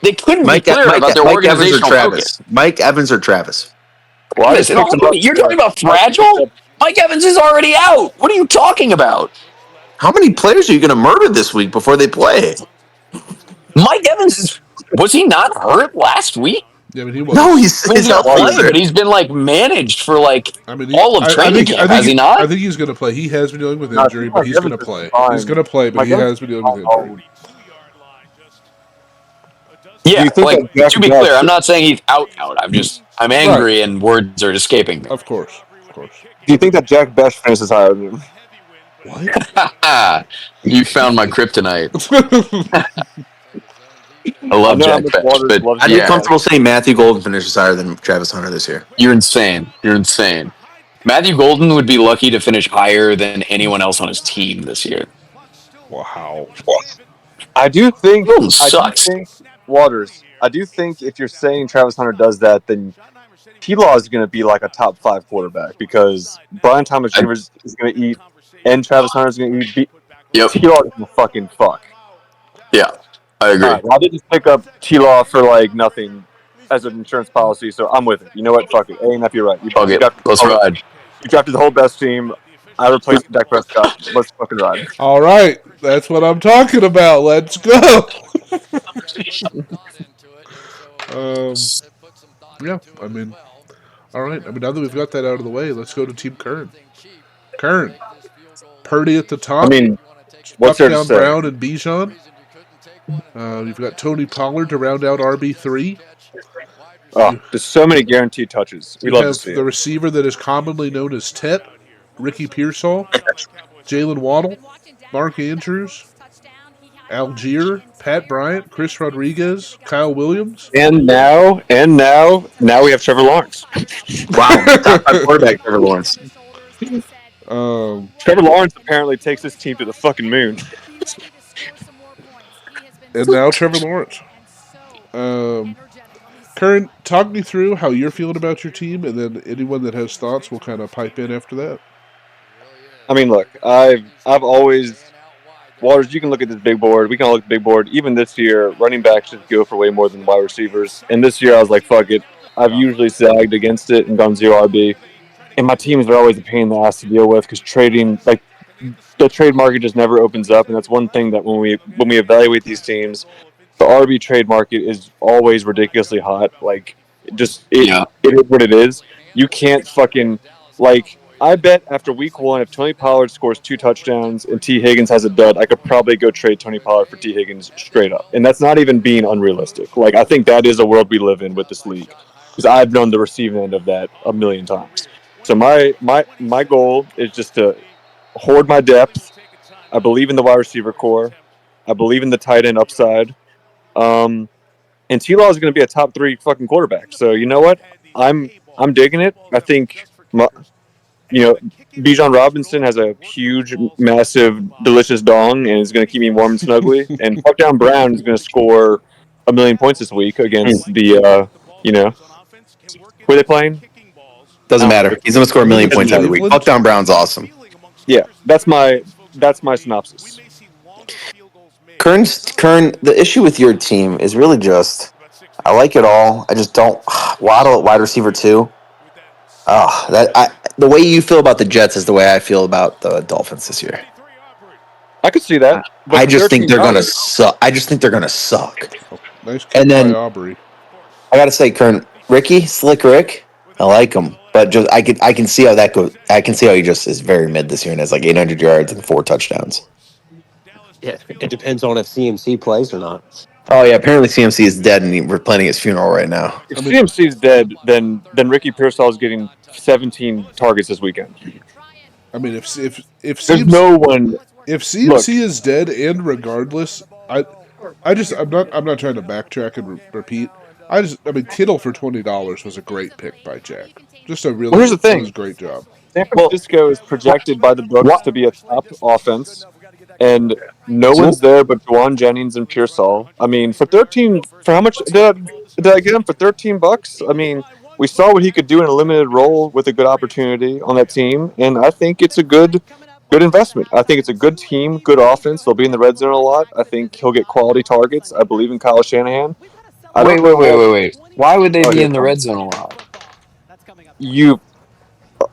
they couldn't be clearer about their Mike Evans or organizational focus. Travis. Mike Evans or Travis. Well, I Travis, just and picked him up. you're talking about I just picked fragile? up. Mike Evans is already out. What are you talking about? How many players are you going to murder this week before they play? Mike Evans was he not hurt last week? Yeah, I mean he No, was. I mean, he's he's not healthy. playing, but he's been like managed for like I mean, all of training camp, has he I not? think he's going to play. He has been dealing with No, I injury, think but Mike he's going Evans to is play. He's fine. going to play, but Mike he Evans has been is dealing fine. with injury. Do you Yeah, think like that Jack to be clear, I'm Best? not saying he's out. I'm Right. angry and words are escaping me. Of course. Do you think that Jack Best finishes higher than him? What? You found my kryptonite. I I love know how Jack much Besh, Waters but loves I'd be Jack yeah, Best. comfortable saying Matthew Golden finishes higher than Travis Hunter this year. you're insane. You're insane. Matthew Golden would be lucky to finish higher than anyone else on his team this year. Wow. Golden I do sucks. think Waters. I do think if you're saying Travis Hunter does that, then T-Law is going to be like a top 5 quarterback because Brian Thomas I, Jr. is going to eat, and Travis Hunter is going to eat. yep. T-Law is going to fucking fuck. Yeah, I All agree. right, well, I did just pick up T-Law for like nothing as an insurance policy, so I'm with it. You know what? Fuck it. A and F, you're right. Fuck You it. Let's ride. drafted the whole best team. I replaced Dak Prescott. Let's fucking ride. All right. That's what I'm talking about. Let's go. Yeah, I mean, all right. I mean, now that we've got that out of the way, let's go to Team Curn. Curn. Purdy at the I top. mean, what's there to Touchdown say? Brown and Bijan. You've got Tony Pollard to round out RB3. Oh, You there's so many guaranteed touches. We you love to have see the it. receiver that is commonly known as Tet, Ricky Pearsall, Jalen Waddle, Mark Andrews, Algier, Pat Bryant, Chris Rodriguez, Kyle Williams. Now we have Trevor Lawrence. Wow, top 5 quarterback Trevor Lawrence. Um, Trevor Lawrence apparently takes his team to the fucking moon. and now Trevor Lawrence. Curn, talk me through how you're feeling about your team, and then anyone that has thoughts will kind of pipe in after that. I mean, look, I've always Waters. You can look at this big board. We can all look at the big board. Even this year, running backs just go for way more than wide receivers. And this year, I was like, fuck it. I've usually sagged against it and gone zero RB. And my teams are always a pain in the ass to deal with because trading, like the trade market, just never opens up. And that's one thing that when we evaluate these teams, the RB trade market is always ridiculously hot. Like, Yeah. it is what it is. You can't fucking like. I bet after week 1, if Tony Pollard scores 2 touchdowns and T Higgins has a dud, I could probably go trade Tony Pollard for T Higgins straight up. And that's not even being unrealistic. Like, I think that is a world we live in with this league because I've known the receiving end of that a million times. So my goal is just to hoard my depth. I believe in the wide receiver core. I believe in the tight end upside. And T-Law is going to be a top 3 fucking quarterback. So you know what? I'm digging it. I think Bijan Robinson has a huge, massive, delicious dong, and is going to keep me warm and snuggly. And Touchdown Brown is going to score a million points this week against the who are they playing? I Doesn't don't know. matter. He's going to score a I think million it's points every week. Cleveland. Touchdown Brown's awesome. Yeah, that's my synopsis. Kern, the issue with your team is really just I like it all. I just don't Waddle at wide receiver too. The way you feel about the Jets is the way I feel about the Dolphins this year. I could see that, but I for just think they're gonna $13, suck. I just think they're gonna suck. Nice kick And by then Aubrey. I gotta say, Kern, Ricky, Slick Rick, I like him, but just I can see how that goes. I can see how he just is very mid this year and has like 800 yards and 4 touchdowns. Yeah, it depends on if CMC plays or not. Oh yeah, apparently CMC is dead and we're planning his funeral right now. if CMC is dead, then Ricky Pearsall is getting 17 targets this weekend. I mean, if There's CMC, no one. if CMC is dead, and regardless, I'm not trying to backtrack and repeat. I mean, Kittle for $20 was a great pick by Jack. Just a really, Well, here's the thing. was a great job. San Francisco is projected by the books to be a top offense. and no one's there but Juwan Jennings and Pearsall. I mean, for how much did I get him for $13? I mean, we saw what he could do in a limited role with a good opportunity on that team, and I think it's a good investment. I think it's a good team, good offense. They'll be in the red zone a lot. I think he'll get quality targets. I believe in Kyle Shanahan. I Wait, don't wait, know wait, what. wait, wait. Why would they Oh, be here in it the red comes. zone a lot? You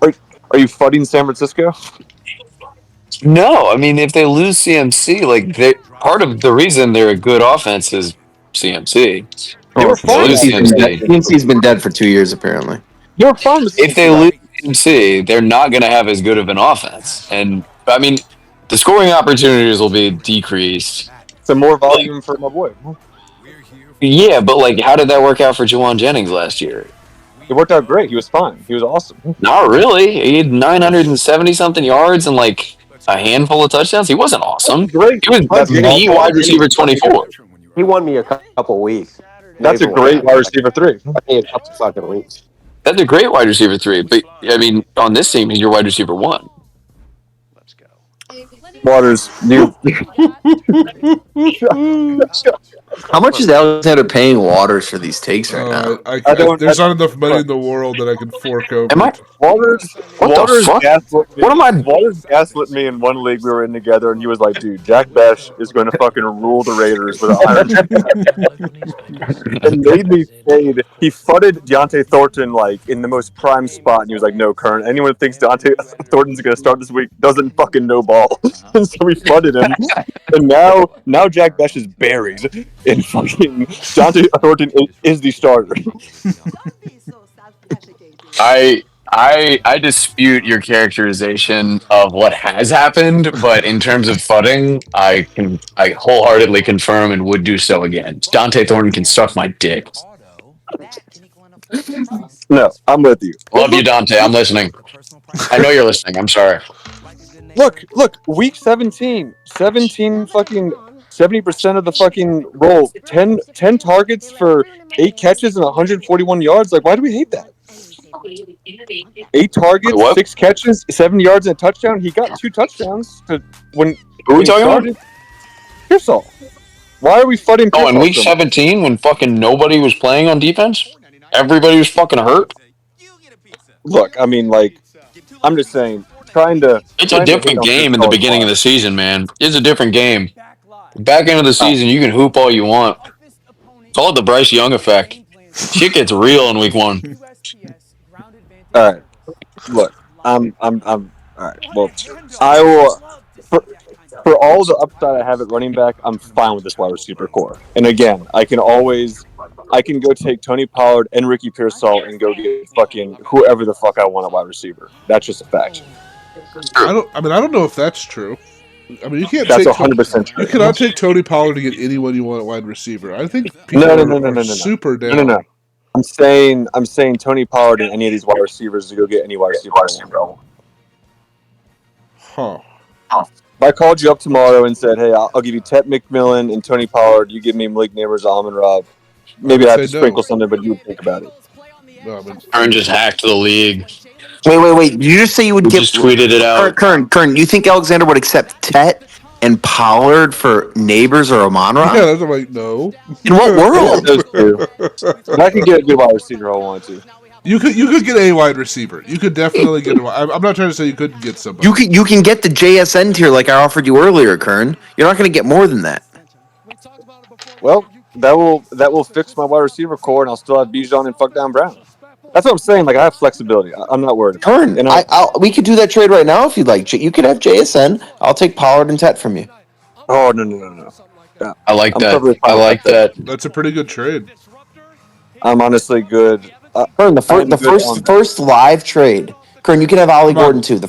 are, are you fudding San Francisco? No, I mean if they lose CMC, like they part of the reason they're a good offense is CMC. They Oh, were If they fine lose last year without CMC, CMC's CMC. been dead for 2 years apparently. They were fine with if CMC they lose last year. CMC, they're not going to have as good of an offense, and I mean the scoring opportunities will be decreased. Some more Like, volume for my boy. yeah, but like, how did that work out for Jawan Jennings last year? It worked out great. He was fine. He was awesome. Not really. He had 970 something yards and like a handful of touchdowns. He wasn't That's awesome. great. He was That's Man, the Juwan wide Jennings receiver is fucking good. 24. he won me a couple weeks. That's a Waiver great wire. wide receiver three. I mean, a couple fucking weeks. That's a great wide receiver three. But I mean, on this team, he's your wide receiver one. Waters, you. How much is Alexander paying Waters for these takes right Oh, now? I don't. there's not enough money Look, in the world that I can fork Am over I? to. Waters, What the fuck? What am I? Waters gaslit me in one league we were in together, and he was like, "Dude, Jack Besh is going to fucking rule the Raiders with an iron and made me fade. He fudded Deontay Thornton like in the most prime spot, and he was like, "No, Curn. Anyone who thinks Deontay Thornton's going to start this week doesn't fucking know ball." And so we fudded him. And now Jack Besh is buried, and fucking Deontay Thornton is the starter. I dispute your characterization of what has happened, but in terms of fudding, I wholeheartedly confirm and would do so again. Dante Thornton can suck my dick. No, I'm with you. But Love you, Dante. I'm listening. I know you're listening. I'm sorry. look, week 17, 17 fucking 70% of the fucking roll, 10 targets for 8 catches and 141 yards. Like, why do we hate that? 8 targets, What? 6 catches, 7 yards, and a touchdown. He got 2 touchdowns when Who are we he talking about? started. Pearsall. Why are we fighting Oh, in Pearsall week so much? 17, when fucking nobody was playing on defense, everybody was fucking hurt. Look, I mean, like, I'm just saying, It's a trying to hate different on game in the Pearsall is beginning of wild. the season, man. It's a different game. Back end of the All season, you can hoop all you want. Call it the Bryce Young effect. Shit gets real in week one. right. Look, I'm. All right. Well, I will. For all the upside I have at running back, I'm fine with this wide receiver core. And again, I can go take Tony Pollard and Ricky Pearsall and go get fucking whoever the fuck I want at wide receiver. That's just a fact. I don't know if that's true. I mean, you can't That's take 100% you true. cannot take Tony Pollard to get anyone you want at wide receiver. I think people No, no, no, no, are no, no, no, super no, no, no. down. I'm saying Tony Pollard and any of these wide receivers to go get any wide receiver I want. Huh. If I called you up tomorrow and said, "Hey, I'll give you Ted McMillan and Tony Pollard, you give me Malik Neighbors, Almond Rob," maybe would I have say to sprinkle no. something, but you would think about it. No, I mean, Curn just hacked the league. Wait. Did you just say you would He give just tweeted it out. Kern? You think Alexander would accept Tet and Pollard for Neighbors or Amon yeah, Ra? that's I'm like no. In what Any of world? those two. And I could get a good wide receiver if I wanted to. You could get a wide receiver. You could definitely get a. I'm not trying to say you couldn't get somebody. You can get the JSN tier like I offered you earlier, Kern. You're not going to get more than that. Well, that will fix my wide receiver core, and I'll still have Bijan and fuck down Brown. That's what I'm saying. Like I have flexibility. I'm not worried about it. Kern, And we could do that trade right now if you'd like. You could have JSN. I'll take Pollard and Tet from you. oh no. Yeah, I like I'm that. perfectly I fine with like that. that. That's a pretty good trade. I'm honestly good. Kern, I'm the good on that. first live trade. Kern, you can have Ollie Come on, Gordon too. The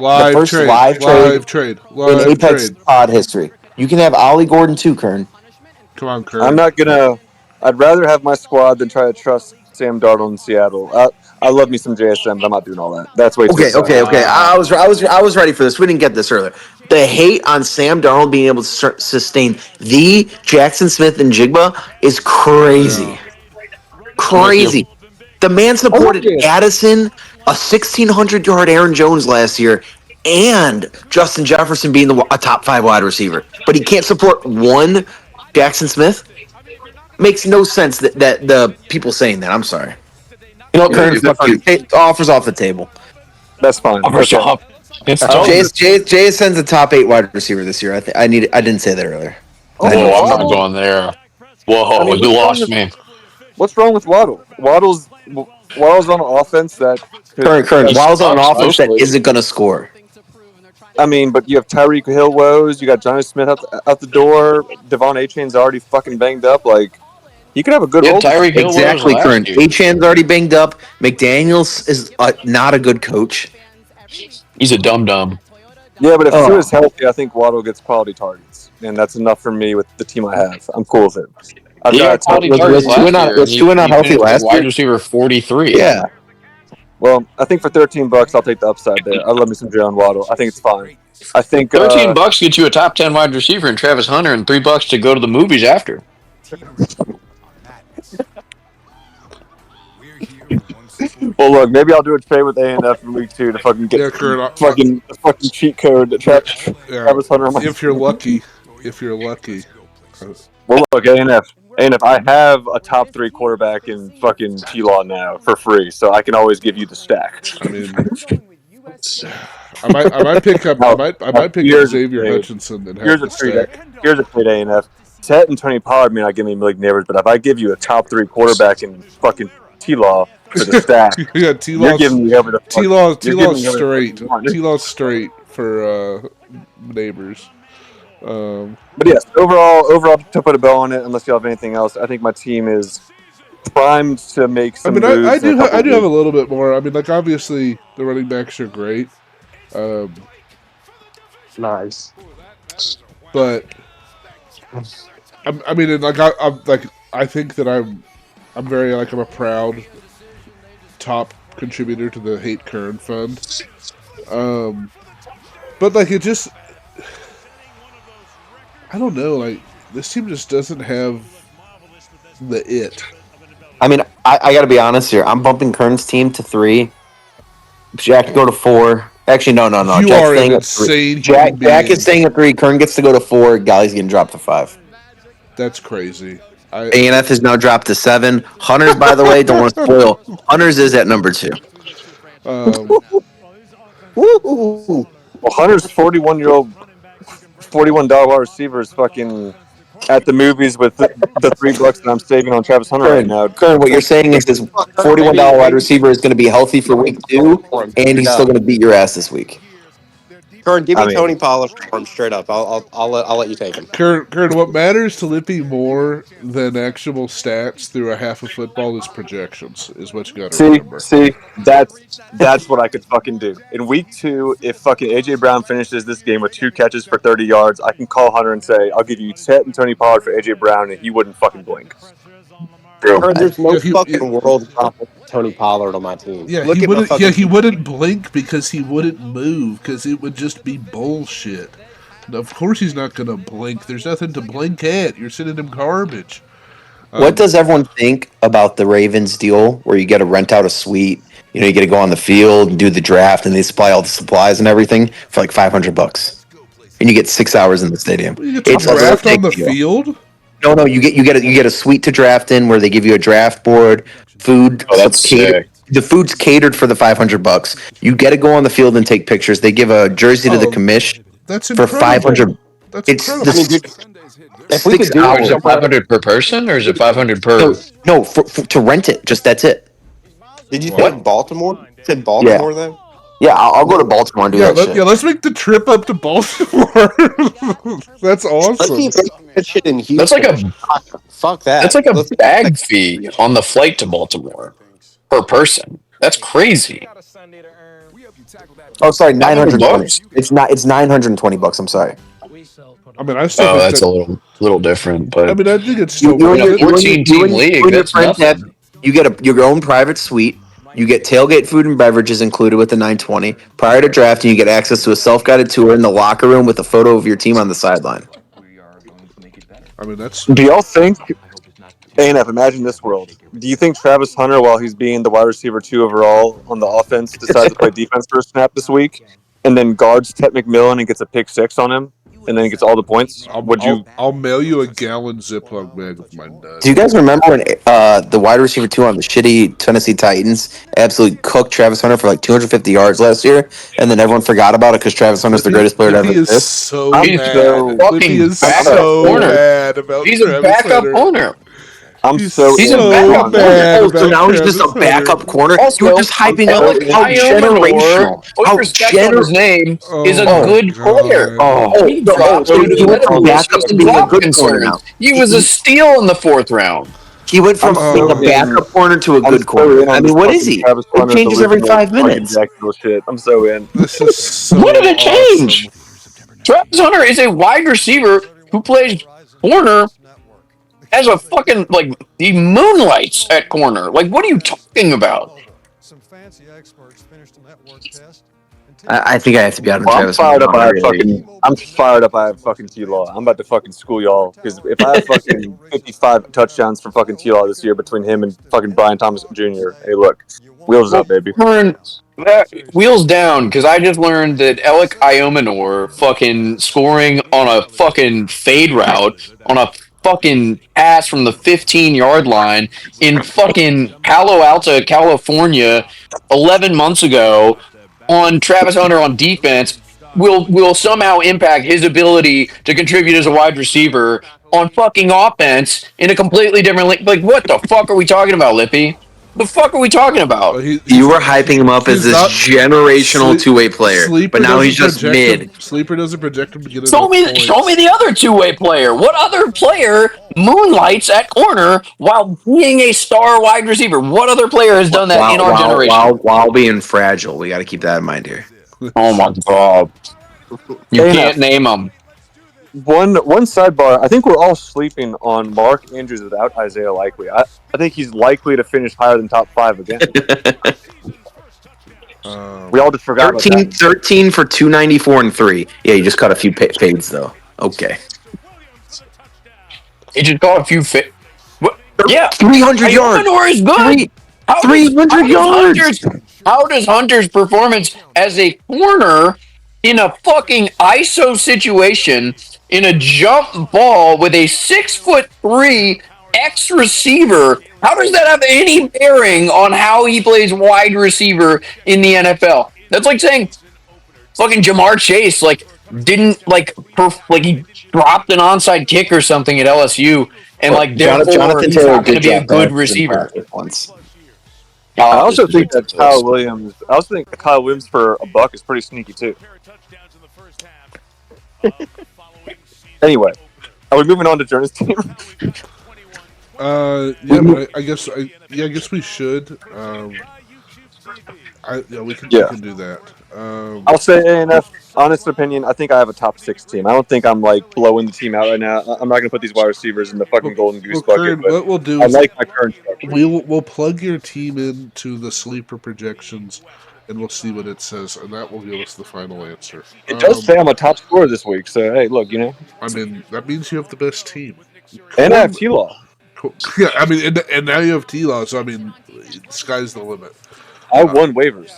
live first trade, live trade live trade, in live Apex trade. pod history. You can have Ollie Gordon too, Kern. Come on, I'm Curn. not gonna. I'd rather have my squad than try to trust Sam Darnold in Seattle. I love me some JSM, but I'm not doing all that. That's way too exciting. Okay. I was ready for this. We didn't get this earlier. The hate on Sam Darnold being able to sustain the Jackson Smith and Jigba is Yeah, crazy. I'm with you. Crazy. The man I love supported JSM. Addison, a 1,600-yard Aaron Jones last year, and Justin Jefferson being a top 5 wide receiver, but he can't support one Jackson Smith. Makes no sense that the people saying that. I'm sorry. You know, Maybe Curn, fuck you. different. Offers off the table. That's fine. Offers Okay. off. It's I also JSN's a top 8 wide receiver this year. I didn't say that earlier. I over know Whoa, what you're I'm not saying. Waddle. going there. I Whoa, mean, you lost me. what's wrong with Waddle? Waddle's on an offense that could. Curn. That, He Wild's on an sucks offense that mostly. isn't going to score. I mean, but you have Tyreek Hill woes. You got Johnny Smith out the door. Devon Achane's already fucking banged up. Like he could have a good He had role this Tyreek year. Hill woes Exactly, last Curn. year. Achan's already banged up. McDaniels is not a good coach. He's a dum dum. Yeah, but if Oh, Tua's healthy, I think Waddle gets quality targets, and that's enough for me with the team I have. I'm cool with it. I've He got a got top quality was targets three. last year, and Tua not he healthy finished last wide year? receiver 43. Yeah. Well, I think for $13, I'll take the upside there. I love me some Jalen Waddle. I think it's fine. I think 13 bucks gets you a top 10 wide receiver and Travis Hunter, and $3 to go to the movies after. well, look, maybe I'll do a trade with A&F in week 2 to fucking get Yeah, Curn. the fucking cheat code that Yeah, Travis Hunter on my if you're team. lucky. If you're lucky. Well, look, A&F, I have a top 3 quarterback in fucking T-Law now for free, so I can always give you the stack. I mean, I might pick up Now, I might pick up here's a Xavier trade. Hutchinson and have Here's a the trade. stack. Here's a trade, A&F. Tet and Tony Pollard may not give me million neighbors, but if I give you a top 3 quarterback in fucking T-Law for the stack, Yeah, you're giving me over the fuck. You're giving me over the fucking one. T Law's straight for neighbors. But yes, overall, to put a bow on it, unless you have anything else, I think my team is primed to make I some mean, moves in a couple I of do have a weeks. little bit more. I mean, like obviously the running backs are great, Nice. but I mean, and like I'm like I think that I'm very like I'm a proud top contributor to the Hate Curn Fund. But like it just I don't know, like this team just doesn't have the it. I mean, I got to be honest here. I'm bumping Kern's team to 3. Jack to go to 4. Actually, no. You Jack's are an staying at 3. insane human Jack is being. staying at 3. Kern gets to go to 4. Galley's getting dropped to 5. That's crazy. ANF is now dropped to 7. Hunters, by the way, don't want to spoil. Hunters is at number 2. Um, Woo! Well, Hunter's 41-year-old, $41 wide receiver is fucking at the movies with the $3 that I'm saving on Travis Hunter right now. Kern, what you're saying is this $41 wide receiver is going to be healthy for week 2, and he's still going to beat your ass this week. Curn, give I me Tony mean, Pollard for him straight up. I'll let you take him. Kern, what matters to Lippy more than actual stats through a half of football is projections. Is what you got to remember. see, that's what I could fucking do. In week 2, if fucking AJ Brown finishes this game with 2 catches for 30 yards, I can call Hunter and say, I'll give you Tet and Tony Pollard for AJ Brown, and he wouldn't fucking blink. Curn, there's no Yeah, fucking world I'm putting Tony Pollard on my team. yeah, Look at my fucking. he wouldn't blink because he wouldn't move because it would just be bullshit. Of course, he's not gonna blink. There's nothing to blink at. You're sending him garbage. What does everyone think about the Ravens deal where you get to rent out a suite? You know, you get to go on the field and do the draft, and they supply all the supplies and everything for like $500, and you get 6 hours in the stadium. You get to It's a draft on sick the deal. field. No, you get a suite to draft in where they give you a draft board, food. Oh, that's Catered. sick. The food's catered for the $500. You get to go on the field and take pictures. They give a jersey to the Oh, commish that's for incredible. 500. That's It's I mean, incredible. dude, this if we could six do Or it is hours. it somewhere, 500 per person, or is it 500 per? No, to rent it. Just that's it. did you say What? Baltimore? You said Yeah, Baltimore though? yeah. I'll go to Baltimore and do that shit. Let's make the trip up to Baltimore. That's Let's see awesome. if they do that shit in That's like Houston or a Chicago. Fuck that's that. like a Let's bag fee on the flight to Baltimore per person. That's crazy. Oh, sorry, Five nine hundred hundred twenty. bucks. It's $920. I'm sorry. I mean, I still Oh, think that's that. a little different, I but mean, I think it's You, still you, and worth your, it. you, and your, 14 you, team and, league. you and your That's friends have nothing. you get your own private suite. You get tailgate food and beverages included with the 920. Prior to drafting, you get access to a self-guided tour in the locker room with a photo of your team on the sideline. I mean, that's Do y'all think, A&F, imagine this world. Do you think Travis Hunter, while he's being the wide receiver 2 overall on the offense, decides to play defense for a snap this week? and then guards Ted McMillan and gets a pick 6 on him, and then gets all the points, would you? I'll mail you a gallon Ziploc bag of my nuts. Do you guys remember when the wide receiver 2 on the shitty Tennessee Titans absolutely cooked Travis Hunter for like 250 yards last year, and then everyone forgot about it because Travis Hunter's the greatest player to ever Lippy is exist? so I'm He's mad. so Lippy fucking is backup so corner. mad about He's a Travis backup Hunter. corner. I'm He's so He's a in backup on corner. mad Oh, so about now he's just Travis a backup Hunter. corner? You were Also, just hyping him up Alec like how generational. Iomenor, put How respect on his name, is Oh a my Oh, good player. god. Oh, oh, He so, dropped so due to he went from medical backup issues to and being a drop good corner concerns. now. He was a steal in the 4th round. He went I'm from being so a in. backup corner to a I'm good so corner. in I on mean, this what is fucking he? Travis It Hunter changes every delusional 5 minutes. fucking Jacksonville shit. I'm so in. This is so What did it awesome. change? Travis Hunter is a wide receiver who plays corner as a fucking, like, he moonlights at corner. Like, what are you talking about? I think I have to be out on Well, I'm Travis Hunter fired up. now. Really. I'm fired up. I have fucking T-Law. I'm about to fucking school y'all because if I have fucking 55 touchdowns from fucking T-Law this year between him and fucking Brian Thomas Jr. Hey, look, wheels Well, up, baby. Curn, wheels down, because I just learned that Alec Iomenor fucking scoring on a fucking fade route on a fucking pass from the 15-yard line in fucking Palo Alto, California, 11 months ago on Travis Hunter on defense will somehow impact his ability to contribute as a wide receiver on fucking offense in a completely different league. Like, what the fuck are we talking about, Lippy? The fuck are we talking about? But You were hyping him up as he's this not generational two-way player, Sleeper but now doesn't he's just project him. mid. Sleeper doesn't project him to get Show enough me, points. show me the other two-way player. What other player moonlights at corner while being a star wide receiver? What other player has done that in our generation? While being fragile. We got to keep that in mind here. Oh my god, you ANF. can't name them. One sidebar. I think we're all sleeping on Mark Andrews without Isaiah Likely. I think he's likely to finish higher than top 5 again. We all just forgot about 13, that. 13 for 294 and 3. Yeah, you just cut a few fades though. Okay. He just caught a few fit. What? Yeah, 300 yards. Iomenor is good. How does, 300 how does yards. Hunter's performance as a corner in a fucking ISO situation in a jump ball with a 6'3" X receiver? How does that have any bearing on how he plays wide receiver in the NFL? That's like saying fucking Jamar Chase didn't like he dropped an onside kick or something at LSU and Look, like therefore Jonathan he's Taylor not going did to be a drop good passes in receiver. practice once. I Oh, this also is think that ridiculous. Kyle Williams. I also think Kyle Williams for a buck is pretty sneaky too. Anyway, are we moving on to Jonah's team? Yeah, but I guess we should. We can do that. I'll say ANF. Honest opinion, I think I have a top 6 team. I don't think I'm like blowing the team out right now. I'm not gonna put these wide receivers in the fucking golden goose bucket. Curn, But what we'll do I is like my current structure. we'll plug your team into the sleeper projections, and we'll see what it says, and that will give us the final answer. It does say I'm a top scorer this week, so hey, look, I mean, that means you have the best team. and I have T-Law. Yeah, I mean, and now you have T-Law, so I mean, sky's the limit. I won waivers.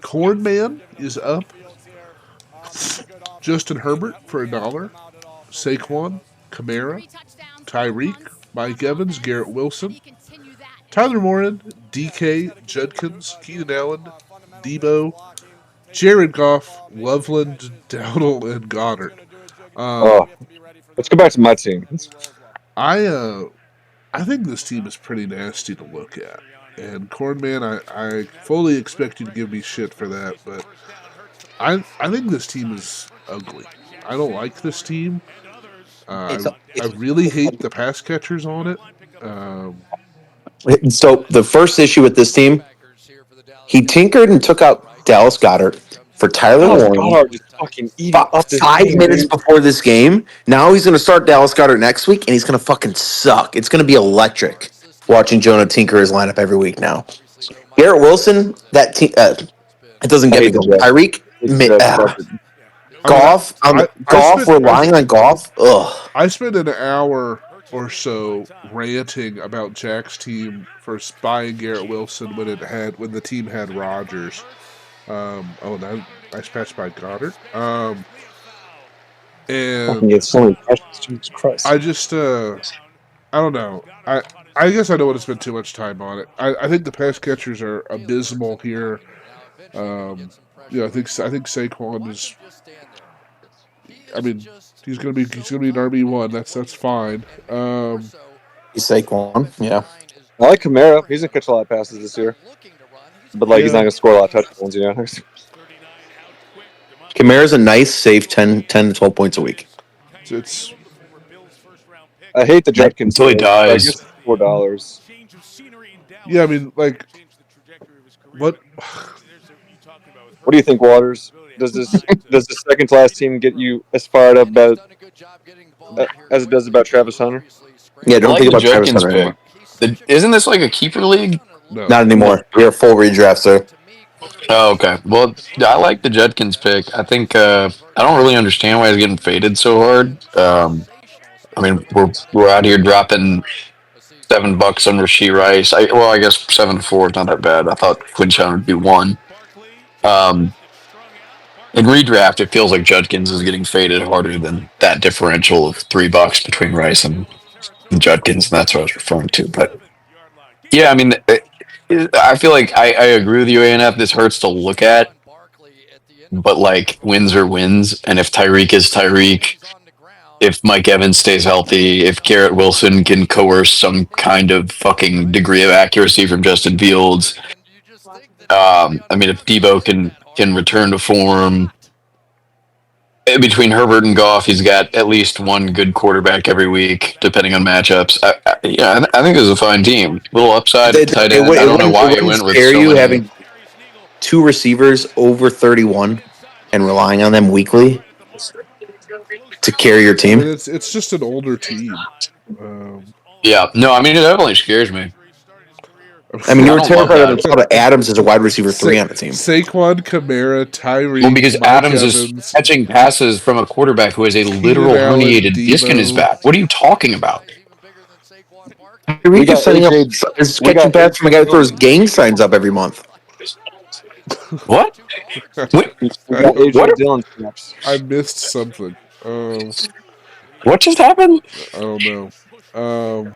Corn Man is up. Justin Herbert for $1. Saquon, Kamara, Tyreek, Mike Evans, Garrett Wilson, Tyler Morin, DK, Judkins, Keenan Allen, Debo, Jared Goff, Loveland, Dowdle, and Goddard. Let's go back to my team. I think this team is pretty nasty to look at. And Cornman, I fully expect you to give me shit for that, but I think this team is ugly. I don't like this team. I really hate the pass catchers on it. So the first issue with this team, he tinkered and took out Dallas Goddard for Tyler Warren. Goddard just fucking eating up this 5 team, minutes dude. before this game. Now he's going to start Dallas Goddard next week, and he's going to fucking suck. It's going to be electric watching Jonah tinker his lineup every week now. Garrett Wilson, that team, it doesn't get me going. Tyreek, Goff, we're relying on Goff. Ugh. I spent an hour or so ranting about Jack's team for buying Garrett Wilson when the team had Rodgers. Nice patch by Goddard. Fucking And get so many pressures. Jesus Christ. I just I don't know. I guess I don't want to spend too much time on it. I think the pass catchers are abysmal here. I think Saquon is. I mean, he's gonna be an RB1. That's fine. He's Saquon. Yeah. I like Kamara. He's gonna catch a lot of passes this year, but like he's not Yeah, gonna score a lot of touchdowns. You know. Kamara's a nice, safe 10 to 12 points a week. it's I hate the That- Judkins Until he pick, but I dies. guess it's $4. yeah. I mean, like, what? What do you think, Waters? Does the second to last team get you as fired up about as it does about Travis Hunter? Yeah, I don't like think the about Travis Judkins Hunter pick. anymore. Isn't this like a keeper league? No. Not anymore. We are full redraft, sir. Oh, okay. Well, I like the Judkins pick. I think I don't really understand why he's getting faded so hard. I mean, we're out here dropping $7 on Rasheed Rice. I guess 7-4 is not that bad. I thought Quinshon would be one. In redraft, it feels like Judkins is getting faded harder than that differential of $3 between Rice and Judkins, and that's what I was referring to. But yeah, I mean, I feel like I agree with you, ANF. This hurts to look at, but like wins are wins, and if Tyreek is Tyreek, if Mike Evans stays healthy, if Garrett Wilson can coerce some kind of fucking degree of accuracy from Justin Fields, I mean, if Debo can return to form. Between Herbert and Goff, he's got at least one good quarterback every week, depending on matchups. I think this is a fine team. Little upside at tight end. I don't know why It he wouldn't went with scare so you many. having two receivers over 31 and relying on them weekly to carry your I mean, team. it's just an older team. Um, Yeah, no, I mean it definitely scares me. I mean, you I were don't love terrified of the that. thought of Adams as a wide receiver 3 on the team. Saquon, Kamara, Well, Tyreek, because Mike Adams is Evans, catching passes from a quarterback who has a Keenan literal Allen, herniated disc in his Debo. back. What are you talking about? We Tyreek is got setting up, AJ. is We catching got AJ bats from a guy who throws Dillon. gang signs up every month. What? What? We I got don't. AJ What? Dillon snaps. I missed something. Um, What just happened? I don't know. Um,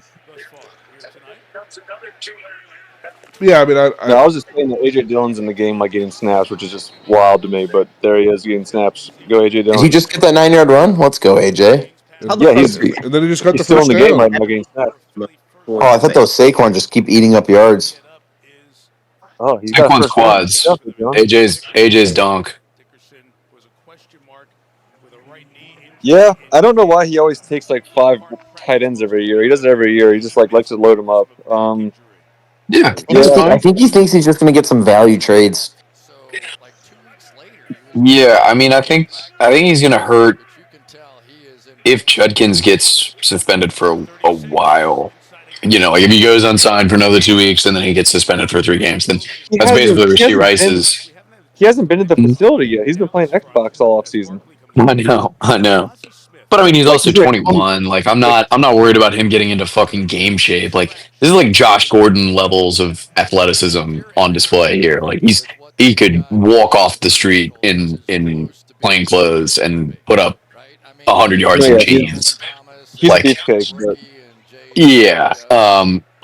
yeah, I mean, No, I was just saying that AJ Dillon's in the game, like getting snaps, which is just wild to me. But there he is getting snaps. Go AJ Did he Dillon. just get that 9-yard run? Let's go, AJ. How the and, Yeah, fuck? he's and then he just got the he's still in first the game down. right now, getting snaps. Oh, I thought those Saquon just keep eating up yards. Oh, he's got a Saquon's first down. Good quads. job, John. AJ's donk. Yeah, I don't know why he always takes like 5 tight ends every year. He does it every year. He just like likes to load them up. Yeah, that's Yeah, I fine. think he thinks he's just going to get some value trades. Yeah, I mean, I think he's gonna hurt if Judkins gets suspended for a while. Like if he goes unsigned for another 2 weeks and then he gets suspended for 3 games, then he that's hasn't. basically He Rasheed hasn't been. Rice's. He hasn't been at the facility yet. He's been playing Xbox all off season. I know. But I mean, he's Like also he's at home. 21. Like I'm not worried about him getting into fucking game shape. Like this is like Josh Gordon levels of athleticism on display here. Like he could walk off the street in plain clothes and put up 100 yards No, in yeah, chains. he's a Like beefcake. But yeah,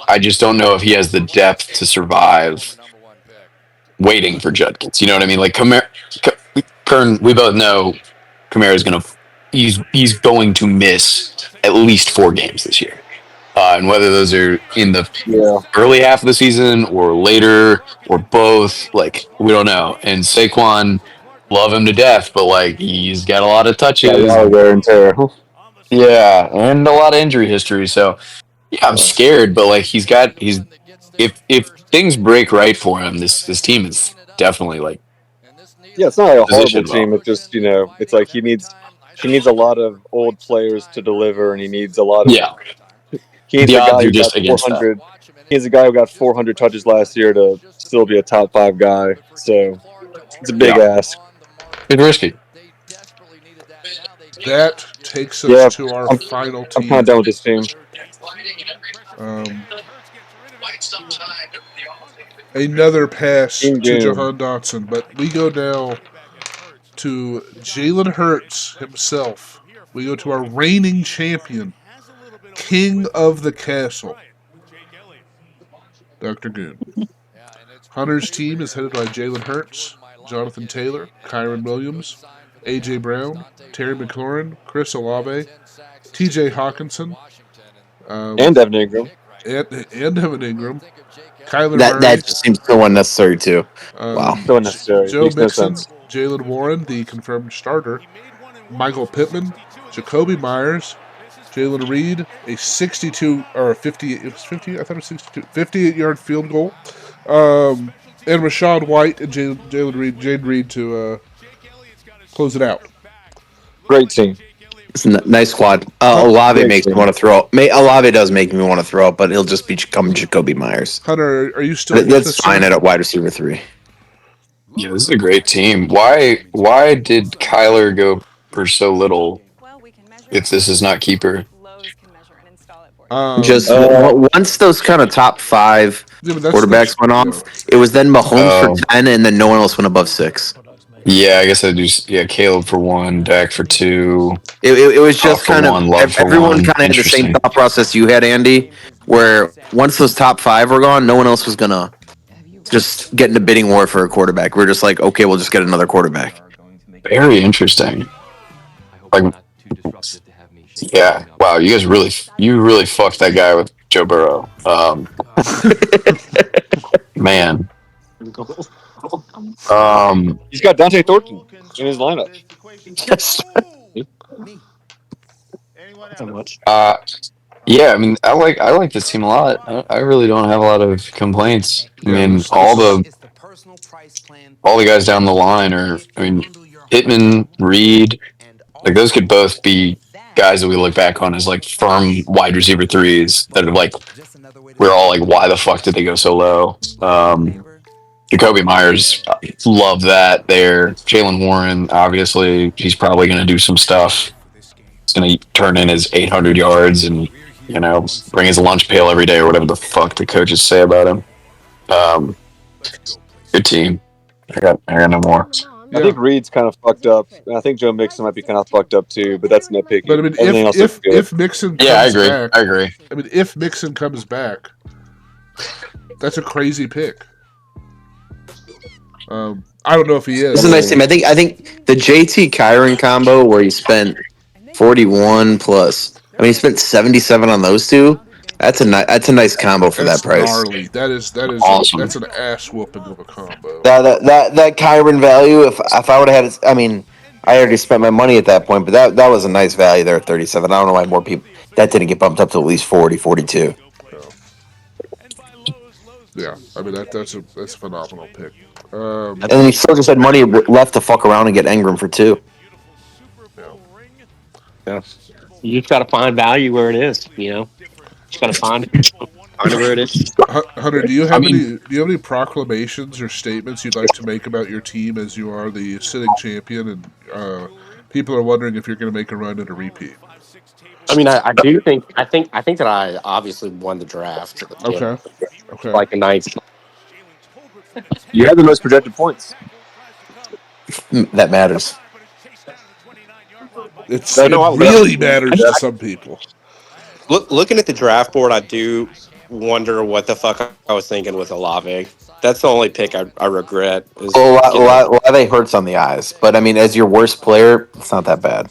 I just don't know if he has the depth to survive waiting for Judkins. You know what I mean? Like Curn, we both know Kamara's gonna he's going to miss at least 4 games this year, and whether those are in the yeah, early half of the season or later or both, like we don't know. And Saquon, love him to death, but like he's got a lot of got a touches, lot of wear and tear. yeah, and a lot of injury history. So yeah, I'm scared, but like he's if things break right for him, this team is definitely like Yeah, it's not like a horrible positioned well. team. It's just it's like he needs a lot of old players to deliver, and he needs a lot of. Yeah, He needs the a guy odds are who got just against that. 400. He needs a guy who got 400 touches last year to still be a top 5 guy. So it's a big Yeah, ask. it's risky. That takes us Yeah, to our I'm final I'm kind of team. done with this team. Another pass Team to Doom. Jahan Dotson, but we go now to Jalen Hurts himself. We go to our reigning champion, King of the Castle, Dr. Goon. Hunter's team is headed by Jalen Hurts, Jonathan Taylor, Kyron Williams, A.J. Brown, Terry McLaurin, Chris Olave, T.J. Hawkinson, And Evan Ingram. and Evan Ingram, Kyler That Murray, just seems so unnecessary too. Wow. So unnecessary. Joe Makes no Mixon, sense. Jalen Warren, the confirmed starter, Michael Pittman, Jacoby Myers, Jalen Reed, a 62 or a 50. It was 50. I thought it was 62. 58-yard field goal. And Rashad White and Jade Reed to close it out. Great team. It's a nice squad. Olave Great makes me team. want to throw up. Olave does make me want to throw up, but he'll just become Jacoby Myers. Hunter, are you still with That's us, fine sir? at wide receiver 3. Yeah, this is a great team. Why did Kyler go for so little if this is not keeper? Just Uh, once those kind of top 5 Yeah, but quarterbacks went yeah. off, it was then Mahomes for Oh, 10, and then no one else went above 6. yeah, I guess I do. Yeah, Caleb for 1, Dak for 2, It was Goff just for kind of 1, Love for everyone 1. kind of had the same Interesting. thought process you had, Andy, where once those top 5 were gone, no one else was gonna just get into bidding war for a quarterback. We're just like, okay, we'll just get another quarterback. Very interesting. Like, yeah, wow, you really fucked that guy with Joe Burrow. Man. he's got Dante Thornton in his lineup. Just So much. Yeah, I mean, I like this team a lot. I really don't have a lot of complaints. I Yeah, mean, this is all the guys down the line are. I mean, Pittman, Reed, like those could both be guys that we look back on as like firm wide receiver threes that are like we're all like, why the fuck did they go so low? Jacoby Myers, love that there. Jalen Warren, obviously, he's probably going to do some stuff. He's going to turn in his 800 yards and bring his lunch pail every day or whatever the fuck the coaches say about him. Um, good team. I got no more. I think Reed's kind of fucked up, and I think Joe Mixon might be kind of fucked up too. But that's But nitpicking. I mean, Everything else looks good. if Mixon Yeah, I comes agree. back, I agree. I mean, if Mixon comes back, that's a crazy pick. I don't know if he is. it's a nice team. I think the JT Kyron combo where he spent 41 plus. I mean, he spent 77 on those two. That's a nice combo for That's that price. gnarly. That is Awesome. that's an ass whooping of a combo. That Kyron value. If I would have had it, I mean, I already spent my money at that point, but that was a nice value there at 37. I don't know why more people that didn't get bumped up to at least 40, 42. Yeah, I mean that's a phenomenal pick. And then he still just had money left to fuck around and get Engram for 2. Yeah. You just got to find value where it is. Just got to find it where it is. Hunter, do you have any proclamations or statements you'd like to make about your team as you are the sitting champion and people are wondering if you're going to make a run at a repeat? I mean, I do think I think that I obviously won the draft. Okay. Like a nice. You have the most projected points. That matters. It No, really matters to some people. Looking at the draft board, I do wonder what the fuck I was thinking with Olave. That's the only pick I regret. Is Well, Olave hurts on the eyes, but I mean, as your worst player, it's not that bad.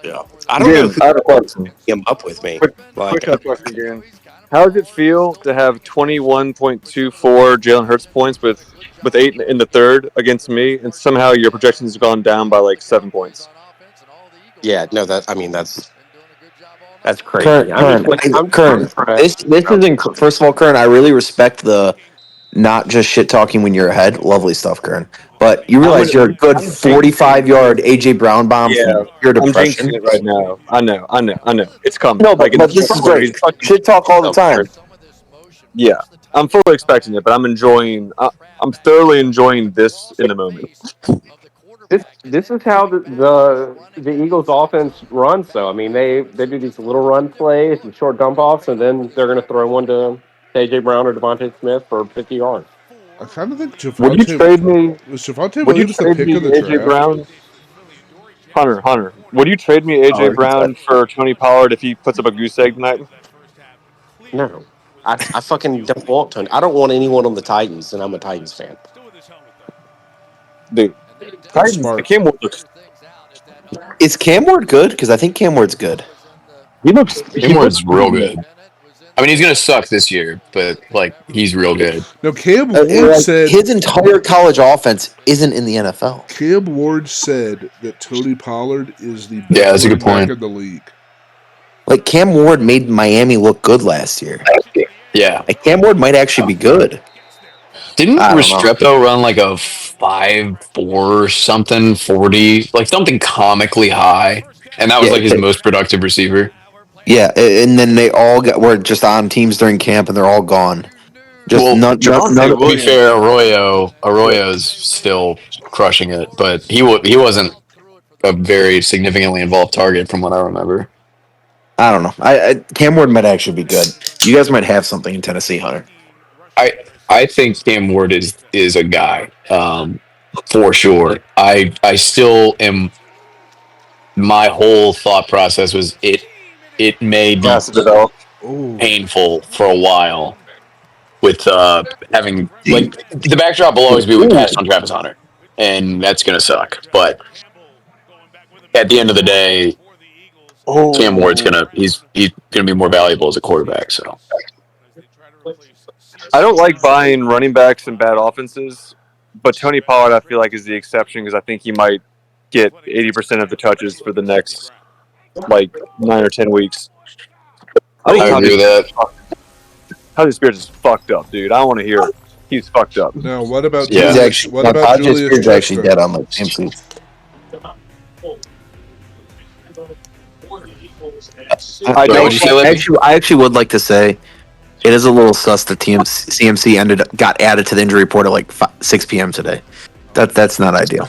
Yeah, I don't know who I have a question. came up with me. Quick question, Dan. How does it feel to have 21.24 Jalen Hurts points with 8 in the third against me, and somehow your projections have gone down by like 7 points? Yeah, no, that's crazy. Curn. This isn't. First of all, Curn, I really respect the not just shit talking when you're ahead. Lovely stuff, Curn. But you realize you're a good 45-yard AJ Brown bomb from pure I'm depression. jinxing it right now. I know. It's coming. No, but this is great. Shit talk all the time. Yeah, I'm fully expecting it, but I'm enjoying. I'm thoroughly enjoying this in the moment. This is how the Eagles offense runs. So I mean, they do these little run plays and short dump offs, and then they're going to throw one to AJ Brown or Devontae Smith for 50 yards. I kind of think Would you trade me? was Javonte Would you Williams the trade pick me of the AJ draft? Brown? Hunter, would you trade me Oh, AJ it'd be tough. Brown for Tony Pollard if he puts up a goose egg tonight? No, I fucking don't want Tony. I don't want anyone on the Titans, and I'm a Titans fan. Dude, That's Titans. smart. Cam Ward looks. Is Cam Ward good? Because I think Cam Ward's good. He looks. He looks Ward's real good. good. I mean, he's gonna suck this year, but like he's real good. No, Cam Ward said His entire college offense isn't in the NFL. Cam Ward said that Tony Pollard is the best Yeah, that's a running good back point. in the league. Like Cam Ward made Miami look good last year. Yeah, Like Cam Ward might actually be good. didn't I don't know. Restrepo run like a 5.4 something 40, like something comically high, and that was Yeah, like his most productive receiver. yeah, and then they all were just on teams during camp, and they're all gone. Just Well, none. Javonte to be Williams. fair, Arroyo's still crushing it, but he wasn't a very significantly involved target from what I remember. I don't know. Cam Ward might actually be good. You guys might have something in Tennessee, Hunter. I think Cam Ward is a guy, for sure. I still am. My whole thought process was it may be Has to develop. Oh, painful for a while with having like the backdrop will always be we passed on Travis Hunter, and that's gonna suck. But at the end of the day, Cam Ward's Oh, he's gonna be more valuable as a quarterback. So I don't like buying running backs in bad offenses, but Tony Pollard I feel like is the exception because I think he might get 80% of the touches for the next like 9 or 10 weeks. I think I agree with that. Tajay Spears is fucked up, dude. I don't want to hear it. He's fucked up. now what about Yeah. Julius? What about Tajay Julius Spears actually Chester? dead on the same season. I don't What'd you say, Lippy? I actually would like to say it is a little sus that CMC got added to the injury report at like 6 p.m. today. That's not ideal.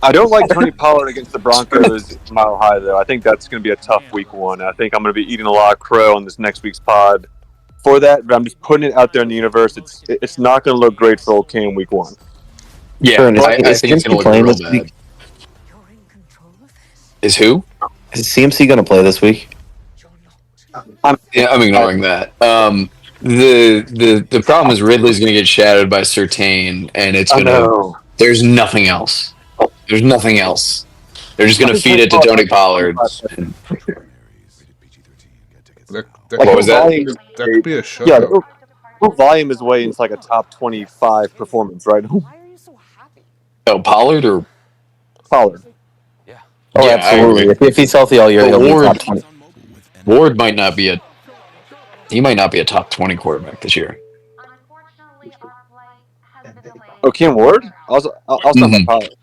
I don't like Tony Pollard against the Broncos Mile High, though. I think that's going to be a tough week one. I think I'm going to be eating a lot of crow on this next week's pod for that, but I'm just putting it out there in the universe. It's not going to look great for old Cam week one. Yeah, Curn, I think it's CMC gonna look playing real this bad. week? Is who? Is CMC going to play this week? I'm ignoring that. The problem is Ridley's going to get shadowed by Surtain, and it's I going to. know. There's nothing else. There's nothing else. They're just going to feed it to Tony Pollard. And, That What was that? That could be a Yeah, shutout. her volume is way into like a top 25 performance, right? oh, Pollard or Pollard. Oh, Yeah, I absolutely. agree. If he's healthy all year, he'll be Ward- top 20. Ward might not be a top 20 quarterback this year. Oh, Cam Ward? I'll start Mhm. by Pollard.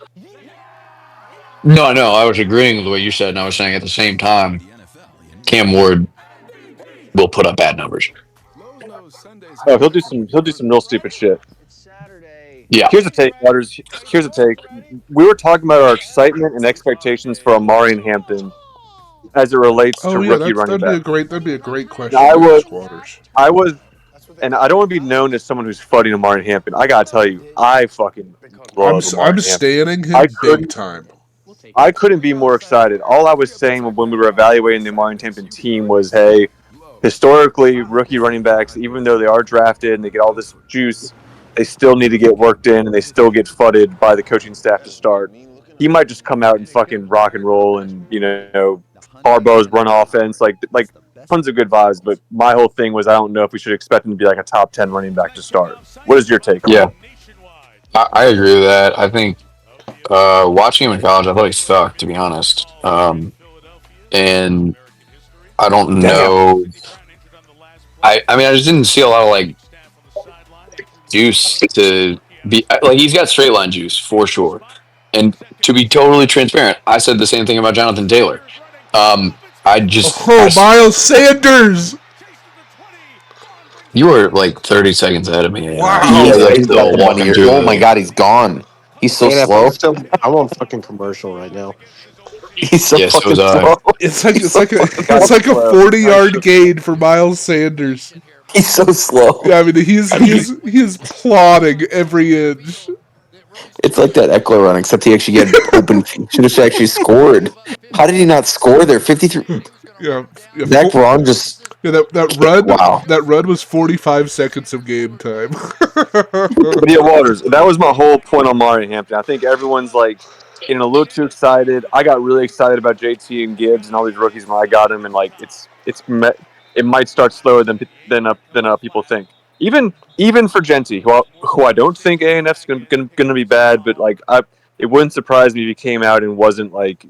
No, I was agreeing with what you said, and I was saying at the same time, Cam Ward will put up bad numbers. Oh, he'll do some real stupid shit. Yeah. Here's a take, Waters. Here's a take. We were talking about our excitement and expectations for Amari and Hampton as it relates to Oh yeah, rookie running back. that'd be a great question. I to would- ask Waters. I was, and I don't want to be known as someone who's fudding Amari Hampton. I gotta tell you, I fucking love Amari I'm Hampton. standing him I big couldn't- time. I couldn't be more excited. All I was saying when we were evaluating the Amari Hampton team was, hey, historically, rookie running backs, even though they are drafted and they get all this juice, they still need to get worked in and they still get fudded by the coaching staff to start. He might just come out and fucking rock and roll and, Harbaugh's run offense, like tons of good vibes. But my whole thing was I don't know if we should expect him to be like a top 10 running back to start. What is your take on Yeah. that? I agree with that. I think watching him in college, I thought he sucked, to be honest. And I don't know. I mean, I just didn't see a lot of like juice to be like. He's got straight line juice for sure. And to be totally transparent, I said the same thing about Jonathan Taylor. Miles Sanders! You were like 30 seconds ahead of me. And Wow. I was, like, He's still got walking through Oh the- my god, he's gone. He's so And slow. I'm on fucking commercial right now. He's so Yes, so fucking was I. slow. It's like a 40-yard gain for Miles Sanders. He's so slow. Yeah, I mean he is plodding every inch. It's like that Eckler run, except he actually had open. Should have actually scored. How did he not score there? 53. Yeah, yeah, Zach Braun just. yeah. Wow. That run was 45 seconds of game time. But yeah, Waters, that was my whole point on Mario Hampton. I think everyone's like getting a little too excited. I got really excited about JT and Gibbs and all these rookies when I got him, and like it might start slower than people think. Even for Genty, who I don't think ANF's gonna be bad, but like it wouldn't surprise me if he came out and wasn't like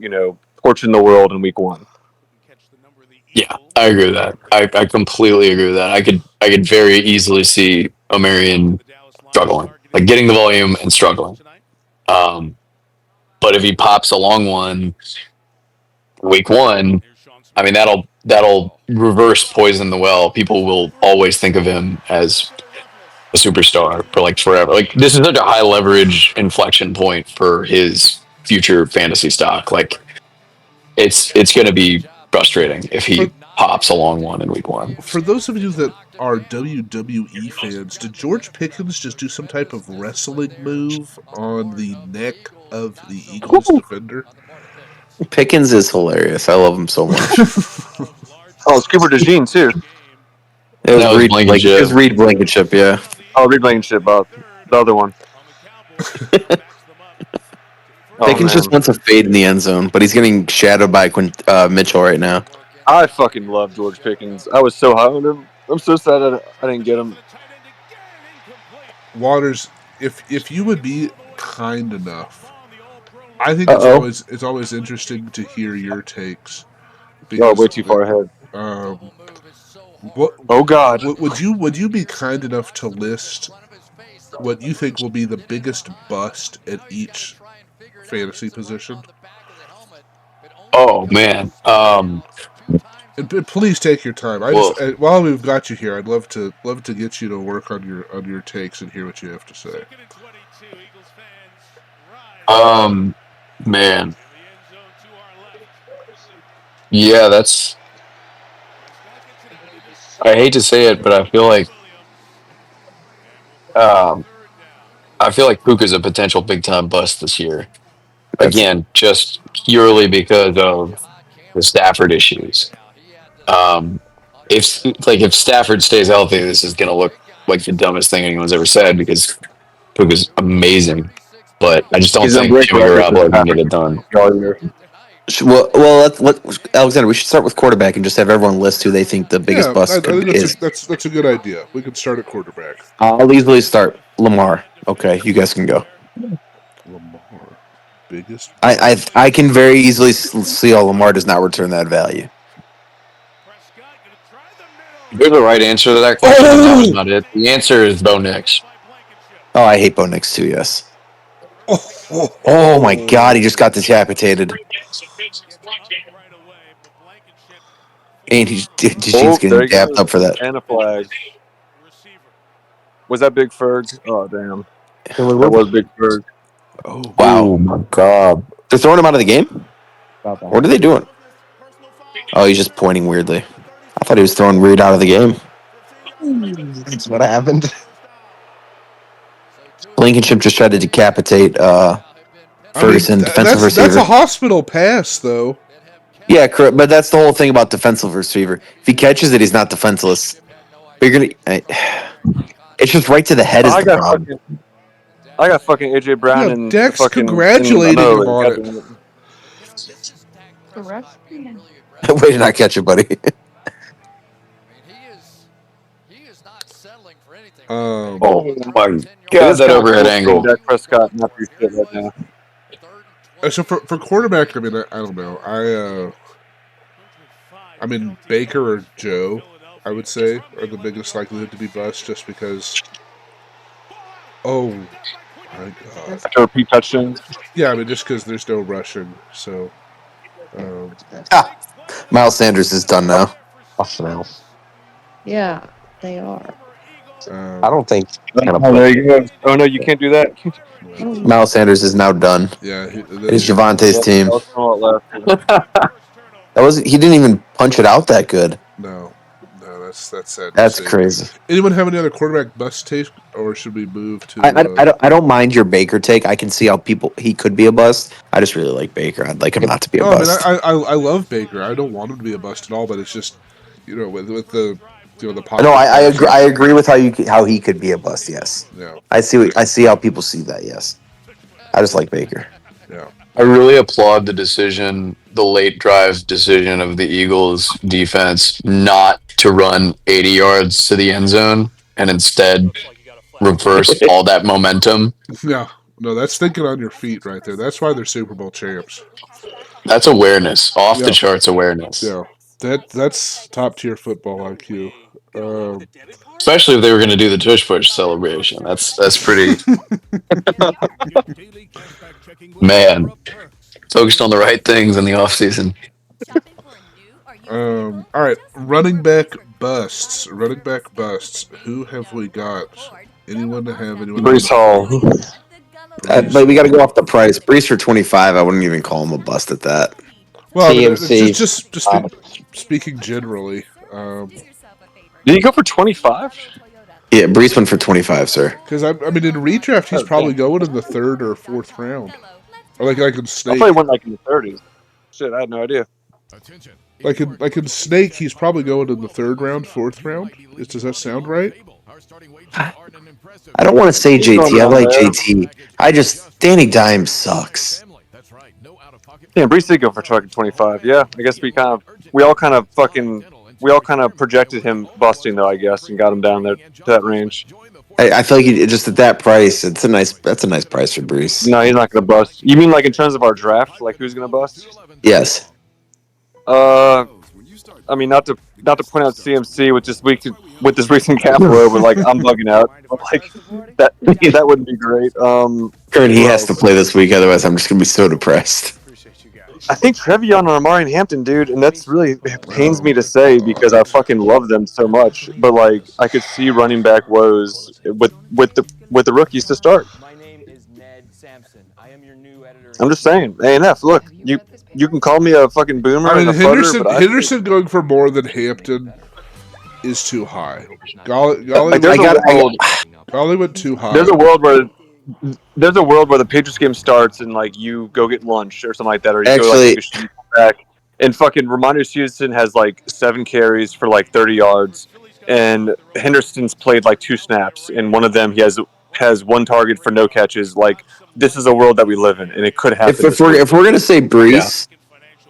torching the world in week 1. Yeah, I agree with that. I completely agree with that. I could very easily see O'Marion struggling, like getting the volume and struggling. Um, but if he pops a long one week 1, I mean that'll reverse poison the well. People will always think of him as a superstar for like forever. Like this is such a high leverage inflection point for his future fantasy stock. Like it's going to be frustrating if he pops a long one in week 1. For those of you that are WWE fans, did George Pickens just do some type of wrestling move on the neck of the Eagles defender? Pickens is hilarious. I love him so much. Oh, Cooper DeJean too. It was That was Reed Blankenship, yeah. Oh, Reed Blankenship, the other one. Pickens just wants a fade in the end zone, but he's getting shadowed by Mitchell right now. I fucking love George Pickens. I was so high on him. I'm so sad I didn't get him. Waters, if you would be kind enough, I think it's always interesting to hear your takes. Because, way too far ahead. Oh God! Would you be kind enough to list what you think will be the biggest bust at each fantasy position? Oh man. And please take your time. While we've got you here, I'd love to get you to work on your takes and hear what you have to say. Man. Yeah, that's. I hate to say it, but I feel like Puka's a potential big time bust this year. Again, just purely because of the Stafford issues. If Stafford stays healthy, this is going to look like the dumbest thing anyone's ever said because Puka's amazing, but I just don't think Jimmy Garoppolo can get it done. Well, Alexander, we should start with quarterback and just have everyone list who they think the biggest bust is. That's a good idea. We could start at quarterback. I'll easily start Lamar. Okay, you guys can go. Lamar, biggest. I can very easily see how Lamar does not return that value. There's a right answer to that question. That was not it. The answer is Bo Nix. Oh, I hate Bo Nix too. Yes. Oh my God! He just got decapitated. And DeJean's getting dapped up for that. And a flag. Was that Big Ferg? Oh damn! That was Big Ferg. Oh wow! Oh my God! They're throwing him out of the game. What are they doing? Oh, he's just pointing weirdly. I thought he was throwing weird out of the game. That's what happened. Blankenship just tried to decapitate Ferguson, defensive receiver. That's a hospital pass, though. Yeah, correct. But that's the whole thing about defensive receiver. If he catches it, he's not defenseless. But you're gonna. It's just right to the head is the problem. I got fucking AJ Brown and Dex fucking congratulating him on it. Way to not catch it, buddy. Oh my God! That overhead angle. Dak Prescott not do shit right now. So for quarterback, I mean, I don't know. I mean, Baker or Joe, I would say, are the biggest likelihood to be bust, just because. Oh my God! After repeat touchdowns. Yeah, I mean, just because there's no rushing, so. Miles Sanders is done now. Yeah, they are. I don't think. There you go. Oh no, you can't do that. Miles Sanders is now done. Yeah, it is Javante's team. That He didn't even punch it out that good. No, that's sad to That's see. crazy. Anyone have any other quarterback bust take, or should we move I, to? I, I don't I don't mind your Baker take. I can see how he could be a bust. I just really like Baker. I'd like him not to be a Oh, I mean, bust. I love Baker. I don't want him to be a bust at all, but it's just, with the the No, pocket I passes. agree with how he could be a bust. Yes, Yeah, I see how people see that. Yes, I just like Baker. yeah. I really applaud the decision, the late drive decision of the Eagles defense not to run 80 yards to the end zone and instead reverse all that momentum. Yeah, no, that's thinking on your feet right there. That's why they're Super Bowl champs. That's awareness, off the Yeah, charts awareness. yeah. That's top tier football IQ. Um, Especially if they were going to do the tush push celebration. That's pretty man. Focused on the right things in the offseason. all right, running back busts. Running back busts. Who have we got? Anyone to have anyone on Brees the Hall. board? But Brees we got to go Hall. off the price. Brees for 25. I wouldn't even call him a bust at that. Well, I mean, TMC. speaking generally. Did he go for 25? Yeah, Brees went for 25, sir. Because I mean, in redraft, he's Oh, probably damn. going in the third or fourth round, or like in I thought he Snake. went like in the 30s. Shit, I had no idea. Like in Snake, he's probably going in the third round, fourth round. Does that sound right? I don't want to say He's going JT. I around like there. JT. I just Danny Dimes sucks. Yeah, Brees did go for fucking 25. Yeah, I guess we all kind of projected him busting though, I guess, and got him down there to that range. I feel like just at that price, that's a nice price for Brees. No, he's not going to bust. You mean like in terms of our draft, like who's going to bust? Yes. Uh, I mean not to point out CMC with this recent cap low, but like I'm bugging out. But, like that wouldn't be great. Curn, he Who has to else? play this week, otherwise I'm just gonna be so depressed. I think Trevion and Amari Hampton, dude, and that's really it pains Oh me to my say because I god. fucking love them so much. But like, I could see running back woes with the rookies to start. I'm just saying, ANF. Look, you can call me a fucking boomer I and mean, a futter, but I think Henderson going for more than Hampton is too high. like I got I got Golly went too there's high. a world where there's a world where the Patriots game starts and like you go get lunch or something like that, or you go like take actually a shit and come back, and fucking Ramondre Houston has like 7 carries for like 30 yards, and Henderson's played like 2 snaps, and one of them he has 1 target for no catches. Like this is a world that we live in, and it could happen if this week. we're gonna say Yeah.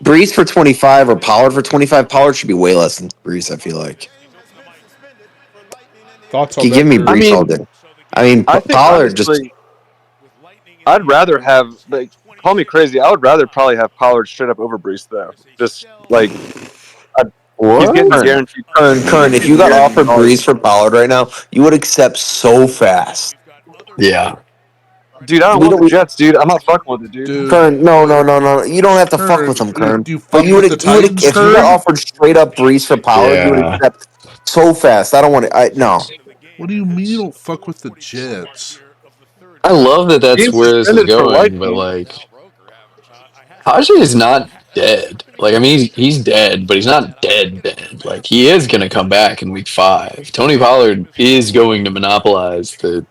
Brees for 25 or Pollard for 25, Pollard should be way less than Brees. I feel like Thoughts on you give that, me I Curn? Brees all mean, day. I mean I think Pollard just honestly, I'd rather have like call me crazy. I would rather probably have Pollard straight up over Brees though. Just like I, he's getting the What? guaranteed. Curn. He's If getting you the got guaranteed offered volume. Brees for Pollard right now, you would accept so fast. Yeah. Dude, I don't We want don't. the Jets, dude. I'm not fucking with it, dude. Dude, Kern, no. You don't have to fuck with Curn, him, Kern. you But fuck with the you would Titans, if you got Curn? offered straight up Brees for Pollard, you would Yeah. accept so fast. I don't want to. I no. What do you mean you don't fuck with the Jets? I love that that's Being where this is suspended for going, but lightning. like Haji is not dead. Like I mean, he's dead, but he's not dead. Dead. Like he is going to come back in week 5. Tony Pollard is going to monopolize the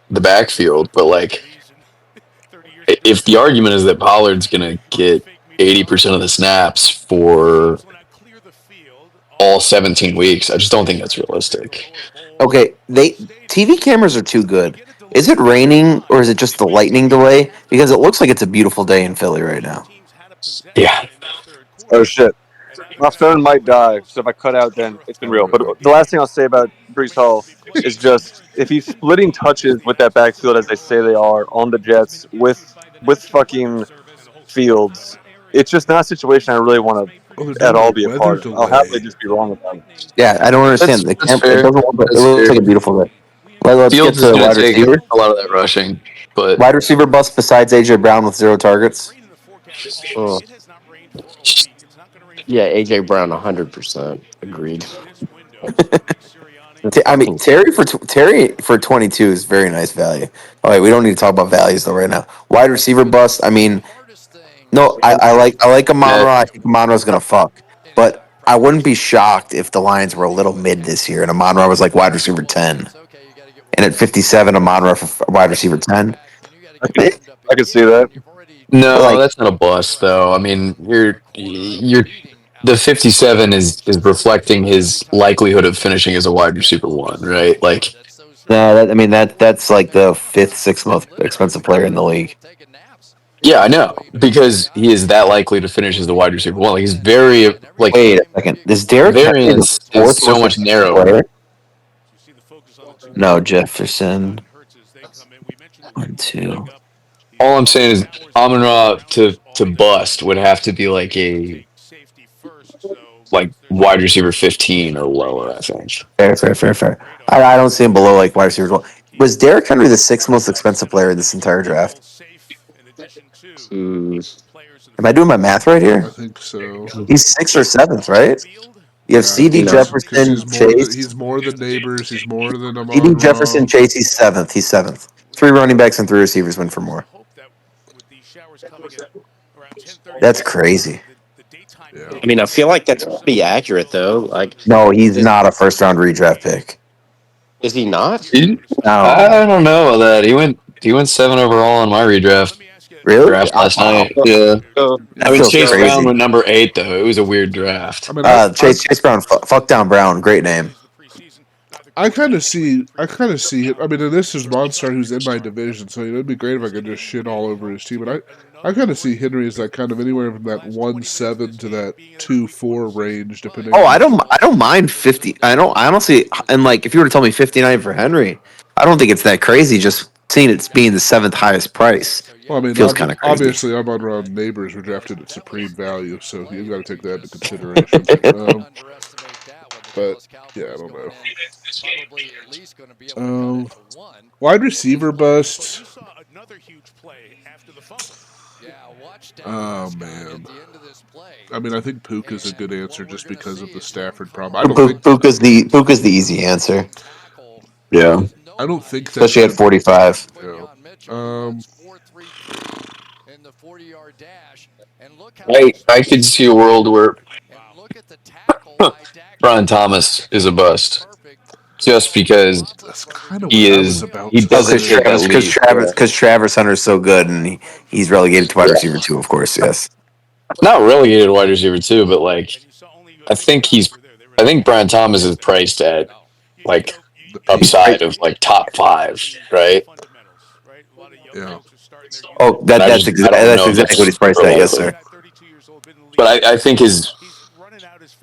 backfield, but like if the argument is that Pollard's going to get 80% of the snaps for all 17 weeks, I just don't think that's realistic. Okay, they TV cameras are too good. Is it raining or is it just the lightning delay? Because it looks like it's a beautiful day in Philly right now. Yeah. Oh shit. My phone might die, so if I cut out, then it's been Oh real. But no. the last thing I'll say about Brees Hall is just if he's splitting touches with that backfield as they say they are on the Jets with fucking Fields, it's just not a situation I really want Oh, they're to at doing a all be a weather part of. I'll happily delay. just be wrong about it. Yeah, I don't understand. That's It fair. doesn't look. It That's looks fair. like a beautiful day. Well, let's get Fields is to going to wide take receiver. a lot of that rushing, but Wide receiver bust besides AJ Brown with 0 targets. Oh, yeah, AJ Brown, 100% agreed. That's I mean, fucking Terry for 22 is very nice value. All right, we don't need to talk about values though right now. Wide receiver bust. I mean, no, I like Amon that Ra. I think Amon Ra's gonna fuck, but I wouldn't be shocked if the Lions were a little mid this year and Amon-Ra was like wide receiver 10. And at 57, Amon-Ra for wide receiver 10. I could I could see that. No, Like, that's not a bust though. I mean, you're the 57 is reflecting his likelihood of finishing as a wide receiver one, right? Like, no, I mean that's like the fifth, sixth most expensive player in the league. yeah, I know because he is that likely to finish as the wide receiver one. Like, he's very like Wait a second. Is the Derrick Henry the variance is fourth so most much expensive narrower. player? No, Jefferson. 1, 2. All I'm saying is Amon Ra to bust would have to be like a like wide receiver 15 or lower. I think. Fair. I don't see him below like wide receivers. Was Derrick Henry the sixth most expensive player in this entire draft? Mm, Am I doing my math right I here? think so. He's sixth or seventh, right? You have Yeah, CD no. because Jefferson, Chase. he's more than Neighbors. He's more than CD Amon Jefferson, Ra. Chase. He's seventh. He's seventh. 3 running backs and 3 receivers win for more. That's crazy. Yeah. I mean, I feel like that's pretty accurate though. Like, No, he's is, not a first round redraft pick. is he not? No, I don't know about that. He went 7 overall on my redraft really? draft Oh, last wow, night. Yeah. Yeah. I that mean, feels Chase Brown crazy. went number 8 though. It was a weird I draft. mean, Chase Brown, fuck down Brown, great name. I kind of see it. I mean, and this is Monstar who's in my division, so it'd be great if I could just shit all over his team. But I kind of see Henry as that kind of anywhere from that 1-7 to that 2-4 range, depending Oh, on. I don't mind 50. I don't see, and like if you were to tell me 59 for Henry, I don't think it's that crazy. Just seeing it's being the seventh highest price Well, I mean, feels kind of crazy. obviously, I'm on around Neighbors were drafted at supreme value, so you've got to take that into consideration. But yeah, I don't know. Wide receiver bust. Oh man. I mean, I think Puka's a good answer just because of the Stafford problem. Puka's the easy answer, Yeah. I don't think that's especially at a. 45. You know, I could see a world where Brian Thomas is a bust just because that's kind of what I was about he to Oh, doesn't because hit say. that leap. Yeah. Travis Hunter's so good, and he's relegated to wide receiver 2, of course. Yes. Not relegated wide receiver too, but like I think I think Brian Thomas is priced at like The He's peak. right. upside of like top 5, right? Yeah. Oh, And I don't that's know if exactly what it's he's priced super at. Yes, likely. sir. But I think his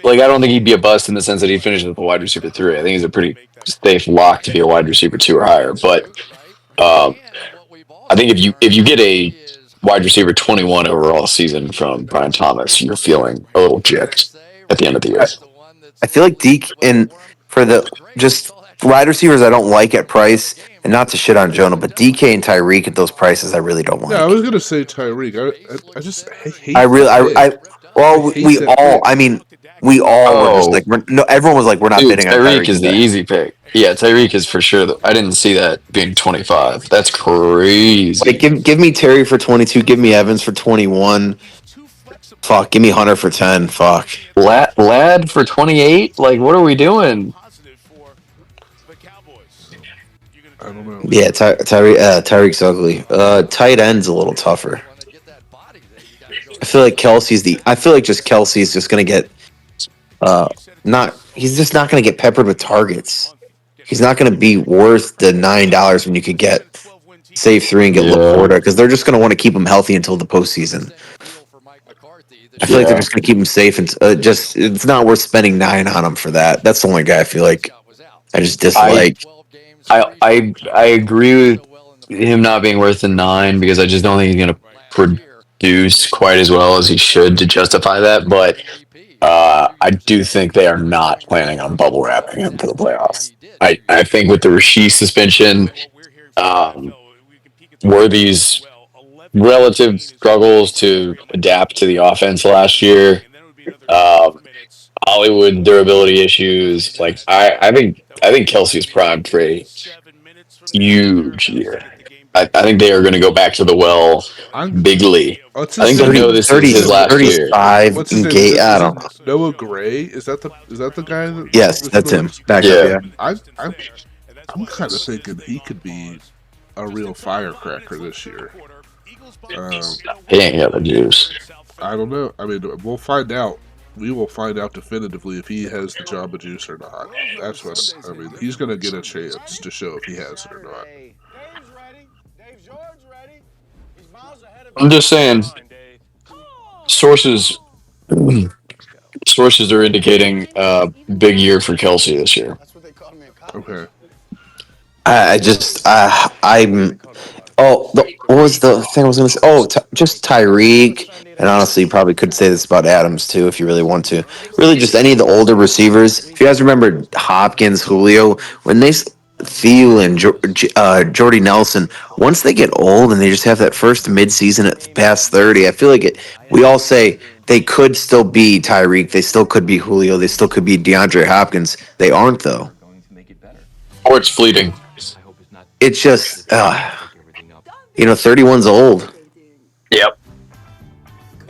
like I don't think he'd be a bust in the sense that he finishes with a wide receiver 3. I think he's a pretty safe lock to be a wide receiver 2 or higher. But um, I think if you get a wide receiver 21 overall season from Brian Thomas, you're feeling a little gypped at the end of the year. I feel like Deke and for the just wide receivers I don't like at price, and not to shit on Jonah, but DK and Tyreek at those prices I really don't Yeah, I was like. gonna say Tyreek. I just I hate really that pick. I well hate that I pick. mean we all were just like Oh, no, everyone was like we're not dude, bidding on Tyreek Tyreek is the today. easy pick. Yeah, Tyreek is for sure. I didn't see that being 25. That's Like crazy. give me Terry for 22, give me Evans for 21. Fuck, give me Hunter for 10. Fuck. Lad for 28? Like, what are we doing? I don't know. Yeah, Tyreek's ugly. Tight end's a little tougher. I feel like just Kelsey's just gonna get uh not he's just not gonna get peppered with targets. He's not gonna be worth the $9 when you could get save 3 and get Yeah, Laporta because they're just gonna want to keep him healthy until the postseason. I feel like they're yeah. just gonna keep him safe and just it's not worth spending 9 on him for that. That's the only guy I feel like I just I dislike. I agree with him not being worth the 9 because I just don't think he's going to produce quite as well as he should to justify that. But I do think they are not planning on bubble wrapping him for the playoffs. I think with the Rasheed suspension, um, were these relative struggles to adapt to the offense last year, um, Hollywood durability issues. Like I think Kelsey is primed for a huge year. I think they are going to go back to the well I'm. bigly. What's I his think they name? know 30, this is 30, his Is it? last year. 35 What's his in name? Is gate. it? I Is it don't know. Noah Gray? Is that the guy that Yes, is in that's the him. leagues? Backup, Yeah, yeah. I'm kind of thinking he could be a real firecracker this year. He ain't got the juice. I don't know. I mean, we'll find out. We will find out definitively if he has the Jamba Juice or not. That's what I mean. He's going to get a chance to show if he has it or not. I'm just saying, sources sources are indicating big year for Kelsey this year. Okay. I just, I'm. Oh, what was the thing I was going to say? Oh, just Tyreek. And honestly, you probably could say this about Adams too, if you really want to. Really, just any of the older receivers. If you guys remember Hopkins, Julio, when Thielen, Jordy Nelson, once they get old and they just have that first midseason at past 30, I feel like we all say they could still be Tyreek, they still could be Julio, they still could be DeAndre Hopkins. They aren't though. Or it's fleeting. It's just, 31's old. Yep.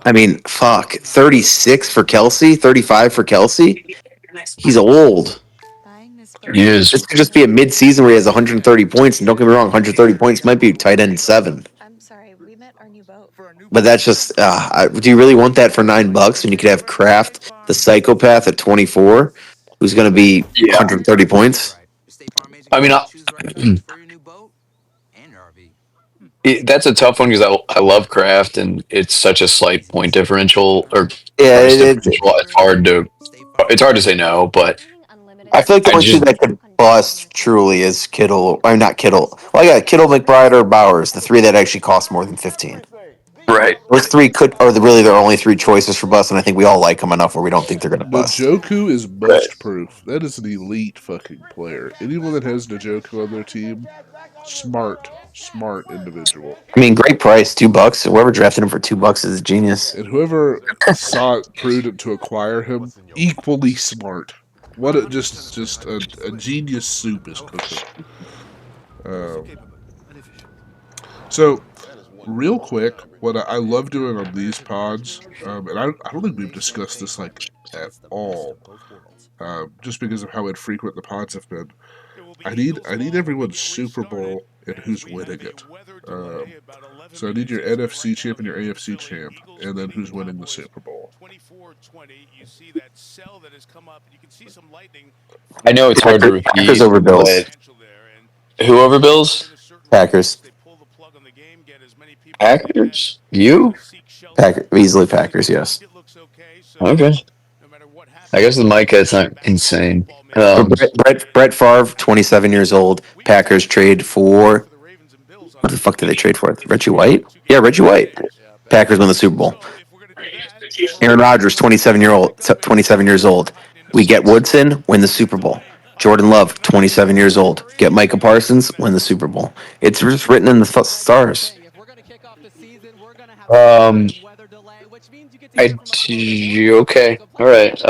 I mean, fuck, 36 for Kelsey, 35 for Kelsey. He's old. He is. This could just be a mid-season where he has 130 points, and don't get me wrong, 130 points might be tight end 7. But that's just, do you really want that for $9 when you could have Kraft, the psychopath at 24, who's going to be Yeah. 130 points? I mean, that's a tough one because I love Kraft and it's such a slight point differential or Yeah, price differential. It's hard to say no, but I feel like the I only two just that could bust truly is Kittle, or not Kittle. Well, yeah, Kittle, McBride, or Bowers, the three that actually cost more than 15. right. Those three are really their only three choices for bust, and I think we all like them enough where we don't think they're going to bust. Njoku is Right. bust proof. That is an elite fucking player. Anyone that has Njoku on their team, smart individual. I mean, great price, $2. Whoever drafted him for $2 is a genius. And whoever saw it prudent to acquire him, equally smart. What a just a genius soup is cooking. So real quick, what I love doing on these pods, and I don't think we've discussed this like at all, just because of how infrequent the pods have been. I need everyone's Super Bowl and who's winning it. So I need your NFC champ and your AFC champ, and then who's winning the Super Bowl. I know it's hard to Packers repeat, over Bills. but who over Bills? Packers. Packers? You? Easily Packers, yes. Okay. I guess the mic is not insane. But Brett Favre, 27 years old. Packers trade for what the fuck did they trade for? Reggie White? Yeah, Reggie White. Packers win the Super Bowl. Aaron Rodgers, 27 years old. We get Woodson, win the Super Bowl. Jordan Love, 27 years old. Get Micah Parsons, win the Super Bowl. It's just written in the stars. Um, okay, all right.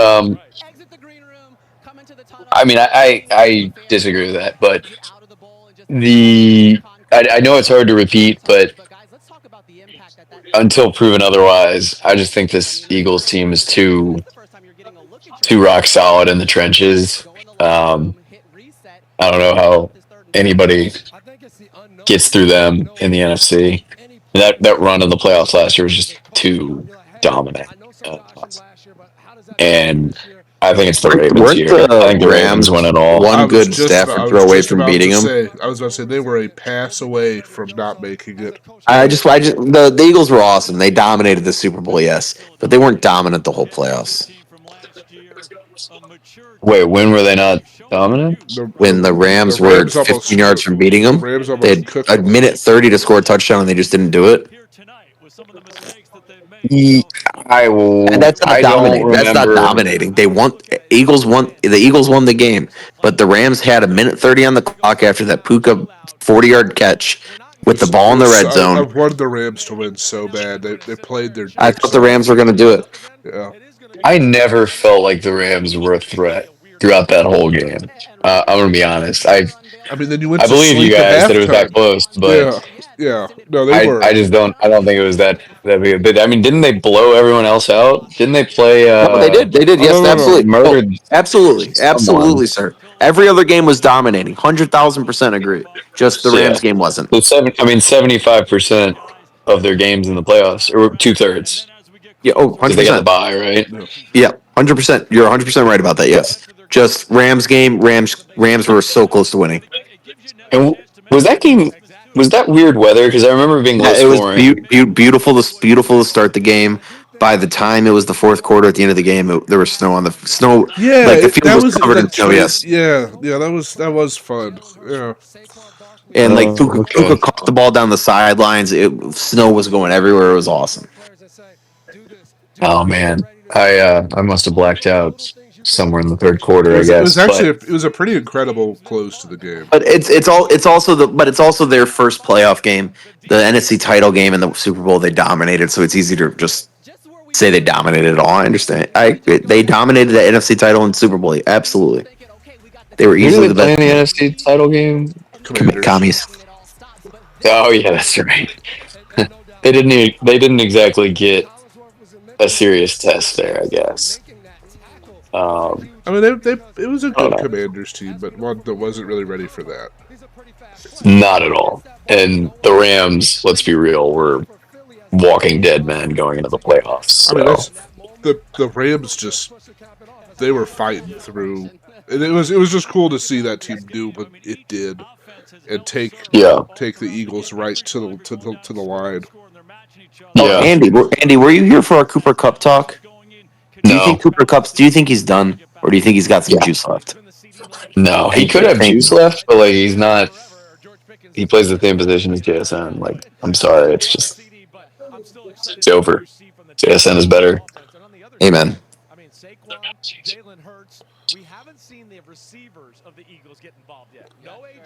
I mean, I disagree with that, but I know it's hard to repeat, but until proven otherwise, I just think this Eagles team is too rock solid in the trenches. I don't know how anybody gets through them in the NFC. That run in the playoffs last year was just too dominant, and I think it's the Ravens Weren't here. I the think the Ravens win Rams it all. one good Stafford throw away from beating them? I was about to say they were a pass away from not making it. The Eagles were awesome. They dominated the Super Bowl, yes, but they weren't dominant the whole playoffs. Wait, when were they not dominant? When the The Rams were Rams 15 almost yards from beating the them, Rams they almost had cooked a them. minute 30 to score a touchdown, and they just didn't do it. Ye- And that's not I don't dominating. That's not remember. dominating. The Eagles won the game, but the Rams had a minute 30 on the clock after that Puka 40-yard catch with the ball in the red I zone. wanted the Rams to win so bad. They played their I dicks thought the off. Rams were going to do it. Yeah. I never felt like the Rams were a threat throughout that whole game. I'm gonna be honest. I mean, then you went I to believe you sleep at guys that it was that halftime. close, but Yeah, yeah. No, they I were. just don't I don't think it was that big. But I mean, didn't they blow everyone else out? Didn't they play? No, they did. They did. Oh no, Yes, no, They no. absolutely. Oh, murdered absolutely, someone. absolutely, sir. Every other game was dominating. 100,000% agree. Just the Yeah, Rams game wasn't. the 75% of their games in the playoffs, or 2/3, Yeah. Oh, because they got the 100%. bye, right? No. Yeah, 100%. You're 100% right about that. Yeah. Yes. Just Rams game. Rams were so close to winning. And was that game? Was that weird weather? Because I remember it being low Yeah, it was scoring. beautiful to start the game. By the time it was the fourth quarter, at the end of the game, there was snow on the snow. Yeah, Like the field that was was covered in that snow. trade. Yes, Yeah, yeah, that was fun. Yeah, and like Oh, Puka okay. caught the ball down the sidelines. Snow was going everywhere. It was awesome. Oh man, I must have blacked out somewhere in the third it quarter, I was it was guess. actually But it was a pretty incredible close to the game. But it's also their first playoff game, the NFC title game, and the Super Bowl. They dominated, so it's easy to just say they dominated it all. I understand. They dominated the NFC title and Super Bowl. Absolutely, they were who did easily they the play best in the team. NFC title game? Commanders. Commies. Oh yeah, that's right. They didn't exactly get a serious test there, I guess. I mean, it was a I don't good know. Commanders team, but one that wasn't really ready for that. Not at all. And the Rams, let's be real, were walking dead men going into the playoffs. I mean, So that's the Rams just they were fighting through, and it was just cool to see that team do what it did and yeah, take the Eagles right to the line. Oh, yeah. Andy, were you here for our Cooper Cup talk? No, Do you think he's done, or do you think he's got some yeah, juice left? no. He Thank could you. have Thank juice you. left, but like he's not. He plays the same position as JSN. Like, I'm sorry, it's over. JSN is better. Amen.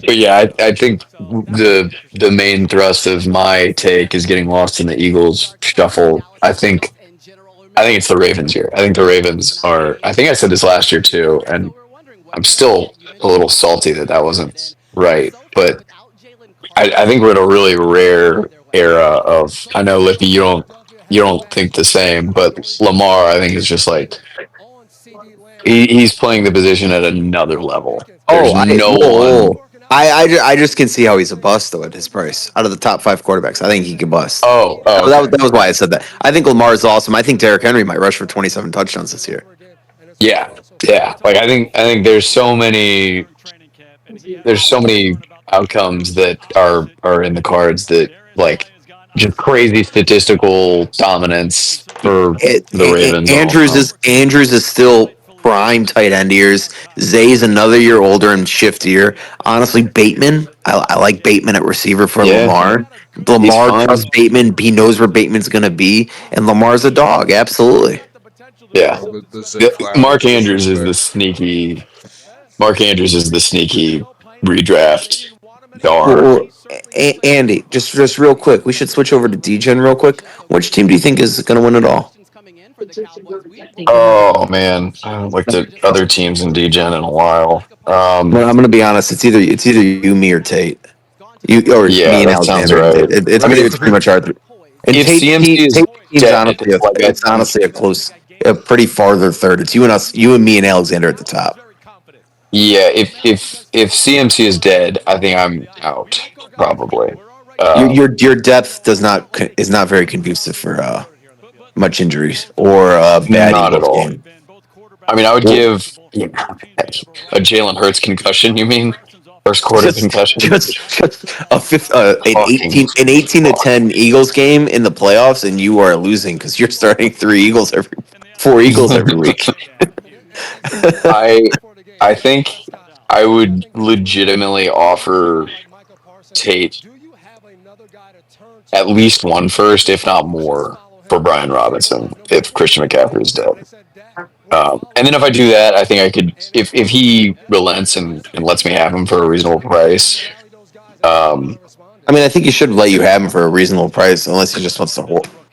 But yeah, I think the main thrust of my take is getting lost in the Eagles shuffle. I think it's the Ravens year. I think the Ravens are. I think I said this last year too, and I'm still a little salty that that wasn't right. But I think we're in a really rare era of. I know Lippy, you don't think the same, but Lamar, I think is just like he's playing the position at another level. Oh, There's no one. I just can see how he's a bust though at his price. Out of the top five quarterbacks, I think he could bust. Oh, okay. That was why I said that. I think Lamar is awesome. I think Derrick Henry might rush for 27 touchdowns this year. Yeah, yeah. Like I think there's so many outcomes that are in the cards that like just crazy statistical dominance for the Ravens also. Andrews is still prime tight end years. Zay's another year older and shiftier. Honestly, Bateman, I like Bateman at receiver for Yeah, Lamar. he's Lamar trusts fine. Bateman. He knows where Bateman's going to be, and Lamar's a dog. Absolutely. Yeah. Oh, the Zay Mark Flowers Andrews is the disrespect. sneaky Mark Andrews is the sneaky redraft star. Andy, just real quick, we should switch over to DGen real quick. Which team do you think is going to win it all? Oh man, I haven't looked at other teams in DGen in a while. I'm going to be honest. It's either you, me, or Tate. You or Yeah, me and that sounds Alexander. right. I mean, It's pretty much our. And if CMC is Tate team's dead, honestly like I it's think, honestly a pretty farther third. It's you and us, you and me and Alexander at the top. yeah, if CMC is dead, I think I'm out probably. Your depth is not very conducive for much injuries or a bad Not at Eagles all. game. I mean, I would Well, give a Jalen Hurts concussion. You mean first quarter concussion? just a fifth, Fucking 18 to 10 fuck. Eagles game in the playoffs, and you are losing because you're starting four Eagles every week. I I think I would legitimately offer Tate at least one first, if not more, for Brian Robinson if Christian McCaffrey is dead. And then if I do that, I think I could if he relents and lets me have him for a reasonable price. I mean, I think he should let you have him for a reasonable price, unless he just wants to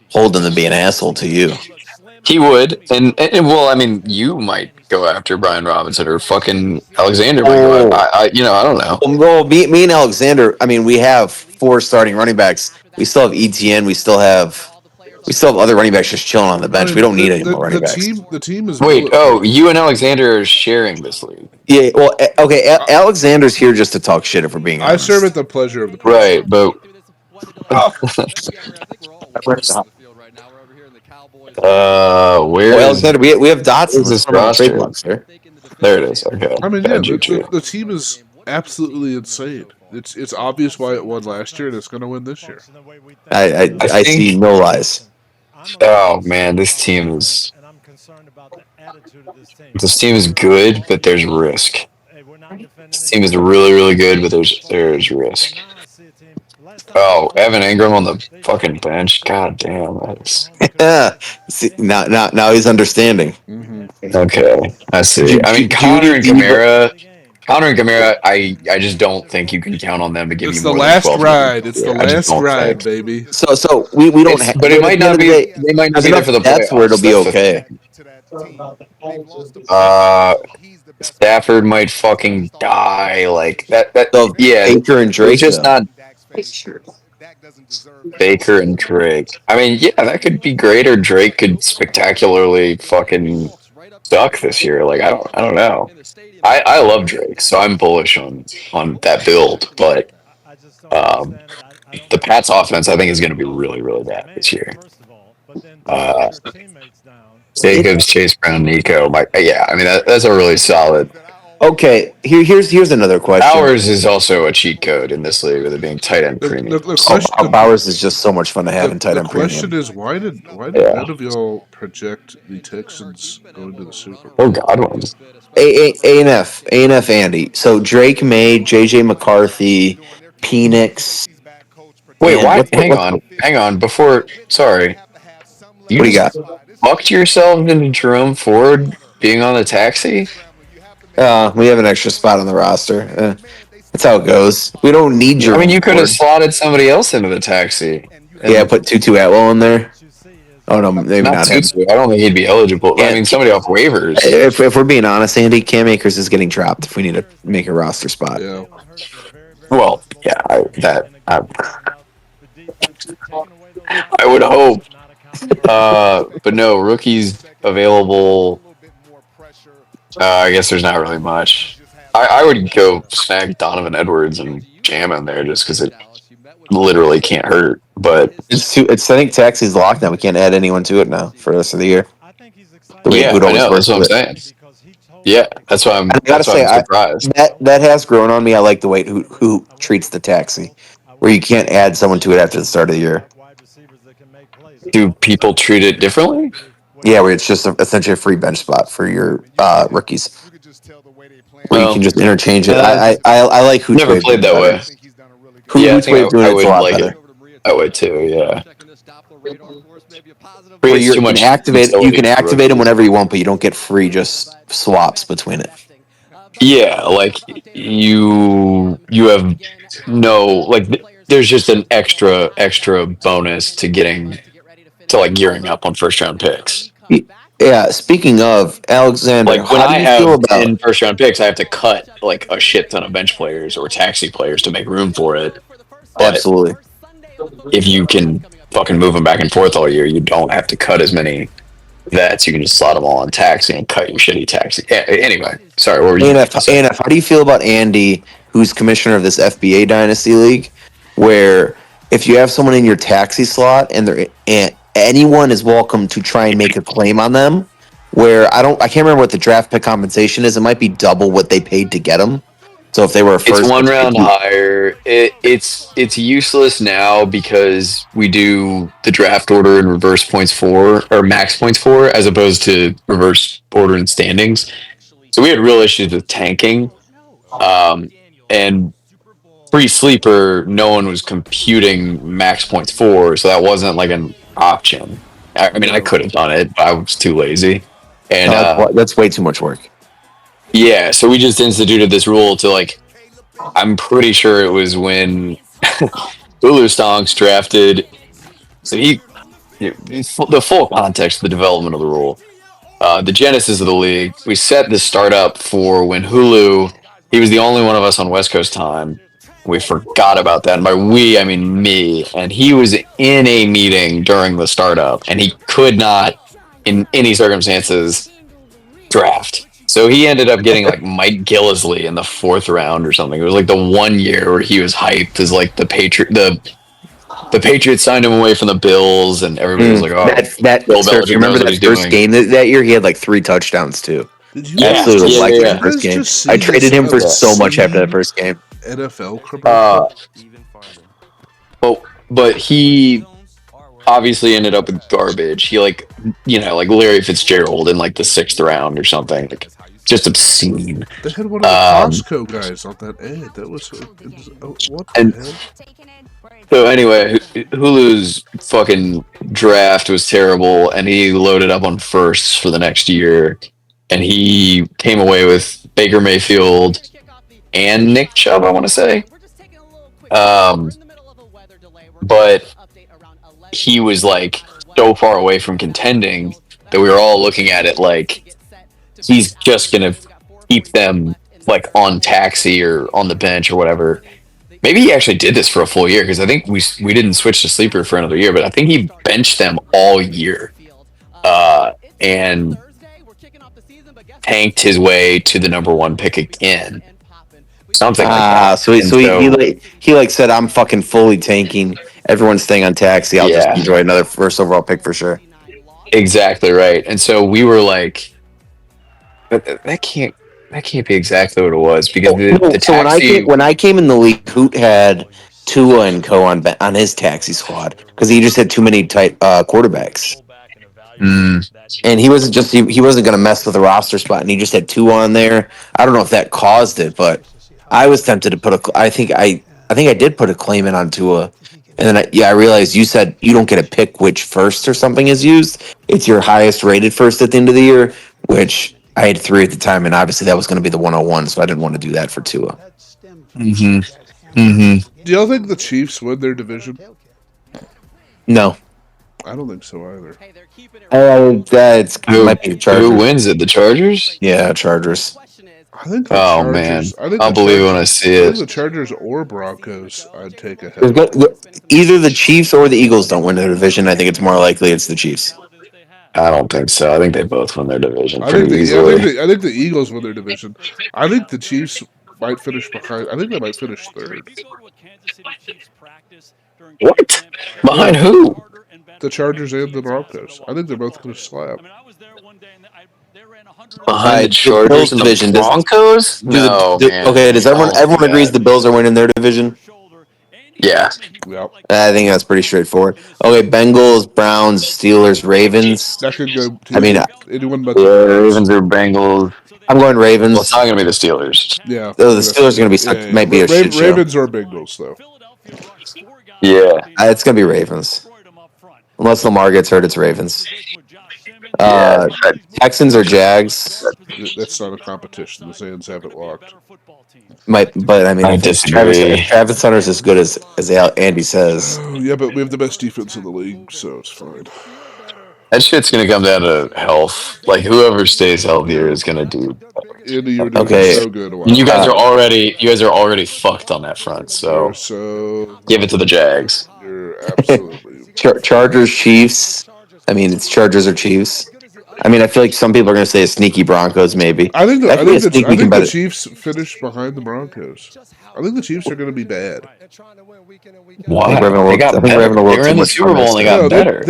hold him and be an asshole to you. He would, and well, I mean, you might go after Brian Robinson or fucking Alexander might go. Oh, I don't know. well, me and Alexander. I mean, we have four starting running backs. We still have ETN. We still have other running backs just chilling on the I bench. We mean, don't need any more running backs. the team is Wait, oh, bulletproof. you and Alexander are sharing this league, Yeah. Well, okay. I, Alexander's here just to talk shit. If we're being I serve at honest. the pleasure of the right? president. But Oh, where's Alexander, we have Dotson. Let's this put him on the trade roster? block, sir. There it is. Okay, I mean, yeah, bad juju. the team is absolutely insane. It's obvious why it won last year, and it's going to win this year. I I see think. no lies. Oh man, this team is good, but there's risk. This team is really really good, but there's risk. Oh, Evan Ingram on the fucking bench. God damn, that's Yeah. See, now he's understanding. Mm-hmm. okay. I see. I mean, Judy Diva. Connor and Kamara. I just don't think you can count on them to give you It's the more than last 12 yards. ride. It's the Yeah, I just last don't ride, think. baby. So we don't have. But it But at might the end not of the be. day, They might not there's be there enough for the depth where it'll playoffs. be That's the okay. thing. Uh, Stafford might fucking die like that. So Yeah, Baker and there's Drake just though. not Baker and Drake. I mean, yeah, that could be great, or Drake could spectacularly fucking suck this year. Like I don't know. I love Drake, so I'm bullish on that build. But um, the Pats offense, I think, is going to be really really bad this year. Uh, It, Jacobs, Chase Brown, Nico. Yeah, I mean that's a really solid. okay, here's another question. Ours is also a cheat code in this league with it being tight end premium. The Oh, question Bowers is just so much fun to have in tight the end question premium. is why did Yeah. none of y'all project the Texans going to the Super Or Bowl? Godwin. A and F Andy. So Drake May, JJ McCarthy, Penix, Wait, and why? what Hang on. Before, sorry, you what do you just got? fucked yourself into Jerome Ford being on the taxi. We have an extra spot on the roster. That's how it goes. We don't need I mean, Jerome you could have Ford. slotted somebody else into the taxi, Yeah, and put Tutu Atwell in there. Oh no, maybe not not him. Tutu. I don't think he'd be eligible. I Can't, mean, somebody off waivers. if we're being honest, Andy, Cam Akers is getting dropped if we need to make a roster spot. Yeah. Well, yeah, I would hope. But no, rookies available. I guess there's not really much. I would go snag Donovan Edwards and jam him there just because it literally can't hurt. But It's I think taxi's locked now. We can't add anyone to it now for the rest of the year. The way yeah, Boot I always know. That's works what I'm with it. saying. Yeah, And I gotta that's why say, I'm surprised. that has grown on me. I like the way who treats the taxi, where you can't add someone to it after the start of the year. Do people treat it differently? Yeah, where it's just essentially a free bench spot for your rookies, where you can Well, just interchange it. uh, I like Hoot's never way of doing played it that way. better. Yeah, I Hoot's way think of doing I it's a would lot like it better. that way too. Yeah, Where creates too you can much activate utility for them rookies. whenever you want, but you don't get free just swaps between it. Yeah, like you have no like. There's just an extra bonus to getting to like gearing up on first round picks. Yeah. Speaking of Alexander, Like when how do I you feel have about 10 first round picks, I have to cut like a shit ton of bench players or taxi players to make room for it. But absolutely? if you can fucking move them back and forth all year, you don't have to cut as many vets. You can just slot them all on taxi and cut your shitty taxi. Anyway, sorry, what were you ANF, gonna say? ANF, how do you feel about Andy, who's commissioner of this FBA Dynasty League, where if you have someone in your taxi slot and anyone is welcome to try and make a claim on them, where I can't remember what the draft pick compensation is. It might be double what they paid to get them. So if they were a It's first, one round higher. It's useless now because we do the draft order in reverse points for or max points for as opposed to reverse order in standings. So we had real issues with tanking. And pre sleeper, no one was computing max points for, so that wasn't like an option. I mean, I Yeah. could have done it, but I was too lazy. And no, that's way too much work. yeah, so we just instituted this rule to like. I'm pretty sure it was when Ulu Stonks drafted. So the full context of the development of the rule. The genesis of the league. We set the start up for when Hulu. He was the only one of us on West Coast time. We forgot about that. And by we, I mean me. And he was in a meeting during the startup, and he could not, in any circumstances, draft. So he ended up getting like Mike Gillisley in the 4th round or something. It was like the one year where he was hyped as like the Patriots signed him away from the Bills, and everybody was like, "Oh, Bill Sir, if you Belichick remember knows what that he's first doing." game that year, he had like 3 touchdowns too. Did you Yeah, guys Absolutely just, yeah, liked yeah, him did in you the first guys game. just I see traded this him for yeah. so much after that obscene first game. NFL Uh, commercial? but he obviously ended up with garbage. He like Larry Fitzgerald in like the 6th round or something. Like just obscene. They had one of the Um, Costco guys on that ad. That was what the and hell? so anyway, Hulu's fucking draft was terrible, and he loaded up on firsts for the next year, and he came away with Baker Mayfield and Nick Chubb, I want to say. Um, but he was like so far away from contending that we were all looking at it like he's just gonna keep them like on taxi or on the bench or whatever. Maybe he actually did this for a full year because I think we didn't switch to sleeper for another year, but I think he benched them all year and tanked his way to the number 1 pick again, something like that. And so He like said, "I'm fucking fully tanking. Everyone's staying on taxi. I'll just yeah, enjoy another first overall pick for sure." exactly right. And so we were like, that can't be exactly what it was because the No, so taxi. when I came in the league, Hoot had Tua and Co on his taxi squad because he just had too many tight quarterbacks. Mm, And he wasn't going to mess with the roster spot, and he just had 2 on there. I don't know if that caused it, but I was tempted to put a. I think I did put a claim in on Tua, and then I realized you said you don't get a pick which first or something is used. It's your highest rated first at the end of the year, which I had 3 at the time, and obviously that was going to be the 101, so I didn't want to do that for Tua. hmm hmm Do y'all think the Chiefs win their division? No, I don't think so either. that's Who might be the who Chargers. wins it? The Chargers? Yeah, Chargers. I think the Oh man, Chargers. I think I'll the believe it Chargers. when I see I think it. the Chargers or Broncos. I'd take ahead There's of. either the Chiefs or the Eagles don't win their division. I think it's more likely it's the Chiefs. I don't think so. I think they both win their division I think pretty the. Yeah, easily. I think the Eagles win their division. I think the Chiefs might finish behind. I think they might finish third. What? Yeah, Behind who? the Chargers and the Broncos. I think they're both going to slap. Behind the The Chargers Bills and the division Broncos? No, man. okay? Does I won't see everyone agrees that. the Bills are winning their division? Yeah. Yep. I think that's pretty straightforward. Okay, Bengals, Browns, Steelers, Ravens. That could go I mean, anyone but Yeah, the Browns. Ravens or Bengals. I'm going Well, it's Ravens. not going to be the Steelers. Yeah, Oh, I the think that's Steelers are going to be yeah. might be a shit show. Ravens or Bengals though. Yeah. It's going to be Ravens unless Lamar gets hurt. It's Ravens. Yeah. Uh, Texans or Jags That's not a competition. The Sands have it locked. might, but I mean, I if disagree. Travis Hunter's as good as Andy says, Yeah, but we have the best defense in the league, so it's fine. That shit's going to come down to health. Like, whoever stays healthier is going to do. Andy, you're doing okay. so good a And while ago. you guys are already fucked on that front. You're So so give it to the Jags. you're absolutely Chargers, Chiefs. I mean, it's Chargers or Chiefs. I mean, I feel like some people are going to say a sneaky Broncos, maybe. That could be a I sneaky think the competitor. Chiefs finish behind the Broncos. I think the Chiefs are going to be bad. I Why? They think got we're better. having a They little were too in the much Super fun there, Bowl and they sir. got No, better.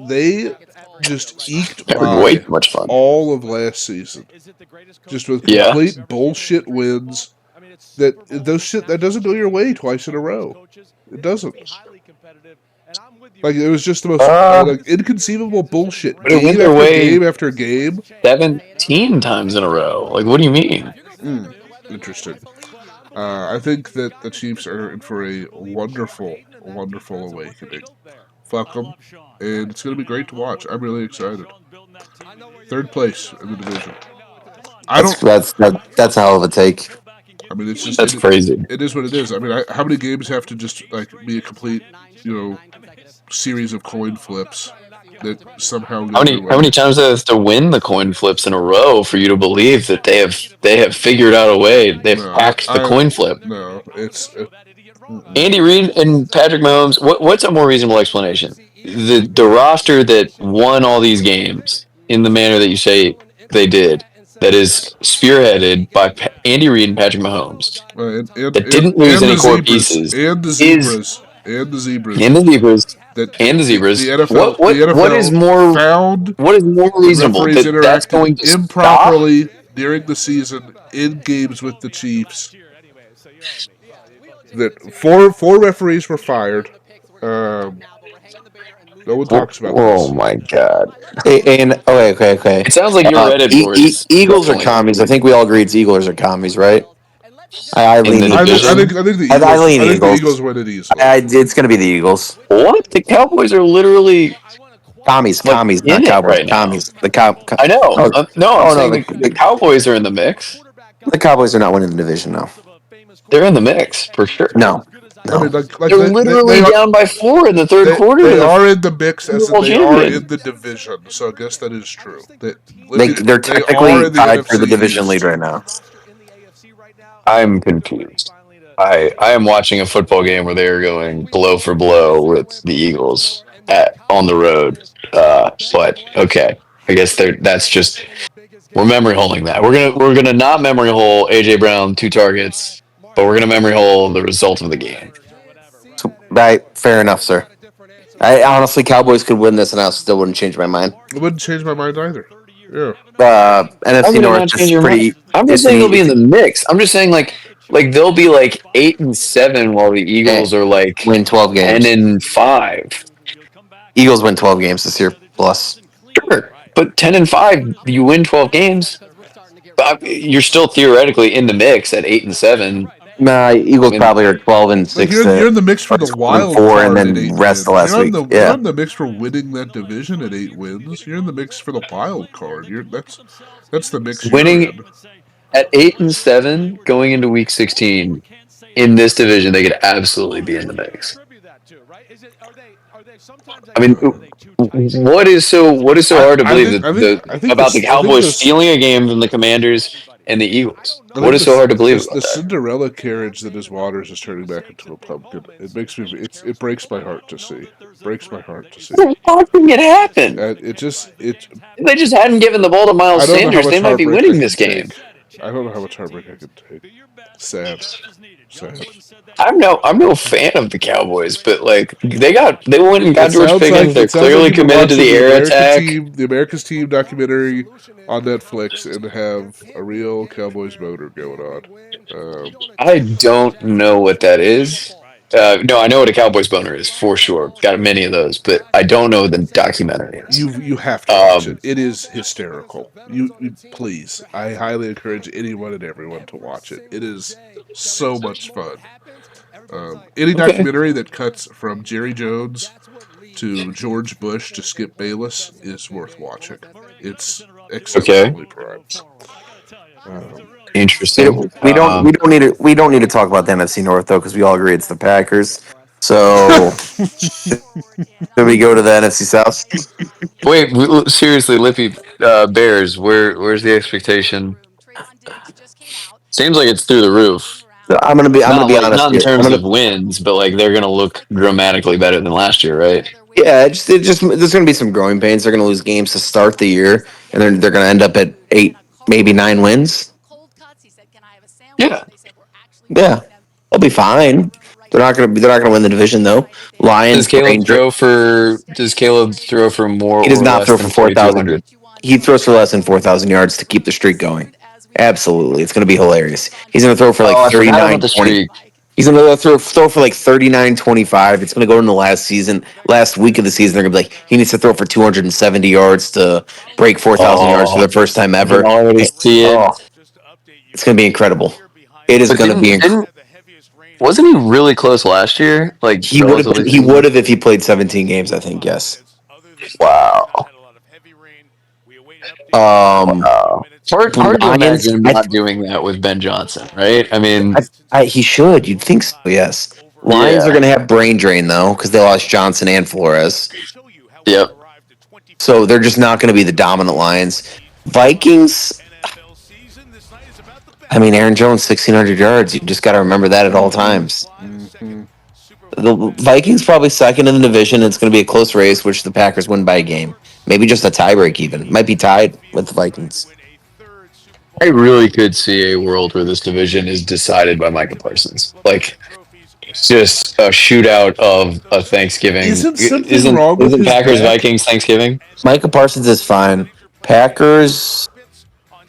they just eked They were way by too much fun. all of last season, just with Yeah. complete bullshit wins. That doesn't go your way twice in a row. It doesn't. Like it was just the most like inconceivable bullshit. But it went Game their after way game after game. 17 times in a row. Like, what do you mean? Interesting. I think that the Chiefs are in for a wonderful, wonderful awakening. Fuck them, and it's going to be great to watch. I'm really excited. Third place in the division. I don't. That's a hell of a take. I mean, it's just That's crazy. it is what it is. I mean, how many games have to just like be a complete, series of coin flips that somehow How go their many how way. many times do they have to win the coin flips in a row for you to believe that they have figured out a way? They've No, hacked the coin flip. no, it's mm-mm. Andy Reid and Patrick Mahomes. What's a more reasonable explanation? The roster that won all these games in the manner that you say they did, that is spearheaded by Andy Reid and Patrick Mahomes, And, that didn't lose any the core zebras, pieces, and the is zebras, and the zebras and the zebras that and the the zebras. NFL What what is more found what is more the reasonable referees that that's interacted going to stop? improperly during the season in games with the Chiefs. That four referees were fired. Um, no one talks about Oh this. my god! And okay. It sounds like your Reddit boards Eagles are definitely commies. I think we all agree it's Eagles are commies, right? I in lean the the Eagles. division. I think the I Eagles. lean I think the Eagles. Eagles win it easily. It's going to be the Eagles. What? The Cowboys are literally like Commies, in not it Cowboys. right now. Commies. I know. Oh, No, I'm oh no, saying the Cowboys are in the mix. the Cowboys are not winning the division. No, They're in the mix for sure. no, I mean, no. like They're literally down by 4 in the third quarter to they the are in the mix Super as in Bowl they are champion. in the division. So I guess that is true. They're They are technically in the tied for NFC the division lead East. right now. I'm confused. I am watching a football game where they are going blow for blow with the Eagles on the road. But okay, I guess that's just we're memory holding that. We're gonna not memory hole AJ Brown 2 targets, but we're gonna memory hole the result of the game. So, right, fair enough, sir. I honestly, Cowboys could win this, and I still wouldn't change my mind. It wouldn't change my mind either. Yeah. How NFC would it North not change is your mind? pretty. I'm just It's an saying they'll be in it's the mix. I'm just saying like they'll be like 8-7 while the eh, Eagles are like win 12 ten games. and five. Eagles win 12 games this year plus. Sure, but 10-5, you win 12 games. You're still theoretically in the mix at 8-7. Nah, I Eagles mean, probably are 12 and Like 6 you're to in the mix for or the 12 and wild 4, and card at then 8 rest the wins. last week. You're Yeah. in the mix for winning that division at 8 wins. You're in the mix for the wild card. That's the mix you're winning in. at 8-7 going into Week 16 in this division, they could absolutely be in the mix. I mean, what is so hard to believe that about the I think Cowboys this stealing a game from the Commanders and the Eagles? I What think is so hard to believe this about the that? Cinderella carriage that is Waters is turning back into a pumpkin. It breaks my heart to see. Breaks my heart to see. They're watching it happen. It just it If they just hadn't given the ball to I Miles don't know how Sanders, they much might be heartbreak I winning can this game. take. I don't know how much heartbreak I can take. Sad. Sad. I'm no fan of the Cowboys, but like they went and got George Pickens. They're It sounds like clearly you've been committed to watching the the air attack. America's Team documentary on Netflix and have a real Cowboys motor going on. I don't know what that is. No, I know what a Cowboys boner is for sure. Got many of those, but I don't know what the documentary is. You have to watch it. Um, It is hysterical. Please, I highly encourage anyone and everyone to watch it. It is so much fun. Any okay, documentary that cuts from Jerry Jones to George Bush to Skip Bayless is worth watching. It's okay, exceptionally prime. interesting. We don't need to talk about the NFC North though because we all agree it's the Packers. So should we go to the NFC South? Wait, seriously, Lippy, Bears. Where's the expectation? Seems like it's through the roof. So I'm gonna Not be like honest not in here. terms of wins, but like they're gonna look dramatically better than last year, right? Yeah, it just there's gonna be some growing pains. They're gonna lose games to start the year, and they're gonna end up at 8, maybe 9 wins. Yeah. Yeah, they'll be fine. They're not gonna win the division though. Does Lions, Caleb Rangers. throw for Does Caleb throw for more He does or not less throw for than four forty two thousand. hundred? He throws for less than 4,000 yards to keep the streak going. Absolutely, it's gonna be hilarious. He's gonna throw for like Oh, I forgot about 39, the 20. streak. He's gonna throw for like 39, 25. It's gonna go in the last week of the season. They're gonna be like, he needs to throw for 270 yards to break 4,000 yards for Oh, the first time I can ever. already Eh, see it. Oh, it's gonna be incredible. It is But gonna be. didn't wasn't he really close last year? Like relatively He would speaking. have if he played 17 games. I think yes. Wow. Um, Wow. the Hard to Lions. imagine him not doing that with Ben Johnson, right? I mean, He should. You'd think so. Yes. Lions are going to have brain drain though because they lost Johnson and Flores, Yep. so they're just not going to be the dominant Lions. Vikings. I mean, Aaron Jones, 1,600 yards. You just got to remember that at all Mm-hmm. times. Mm-hmm. The Vikings probably second in the division. It's going to be a close race, which the Packers win by a game, maybe just a tiebreak. Even might be tied with the Vikings. I really could see a world where this division is decided by Micah Parsons. Like it's just a shootout of a Thanksgiving. Isn't something Isn't wrong with isn't his Packers back? Vikings Thanksgiving? Micah Parsons is fine. Packers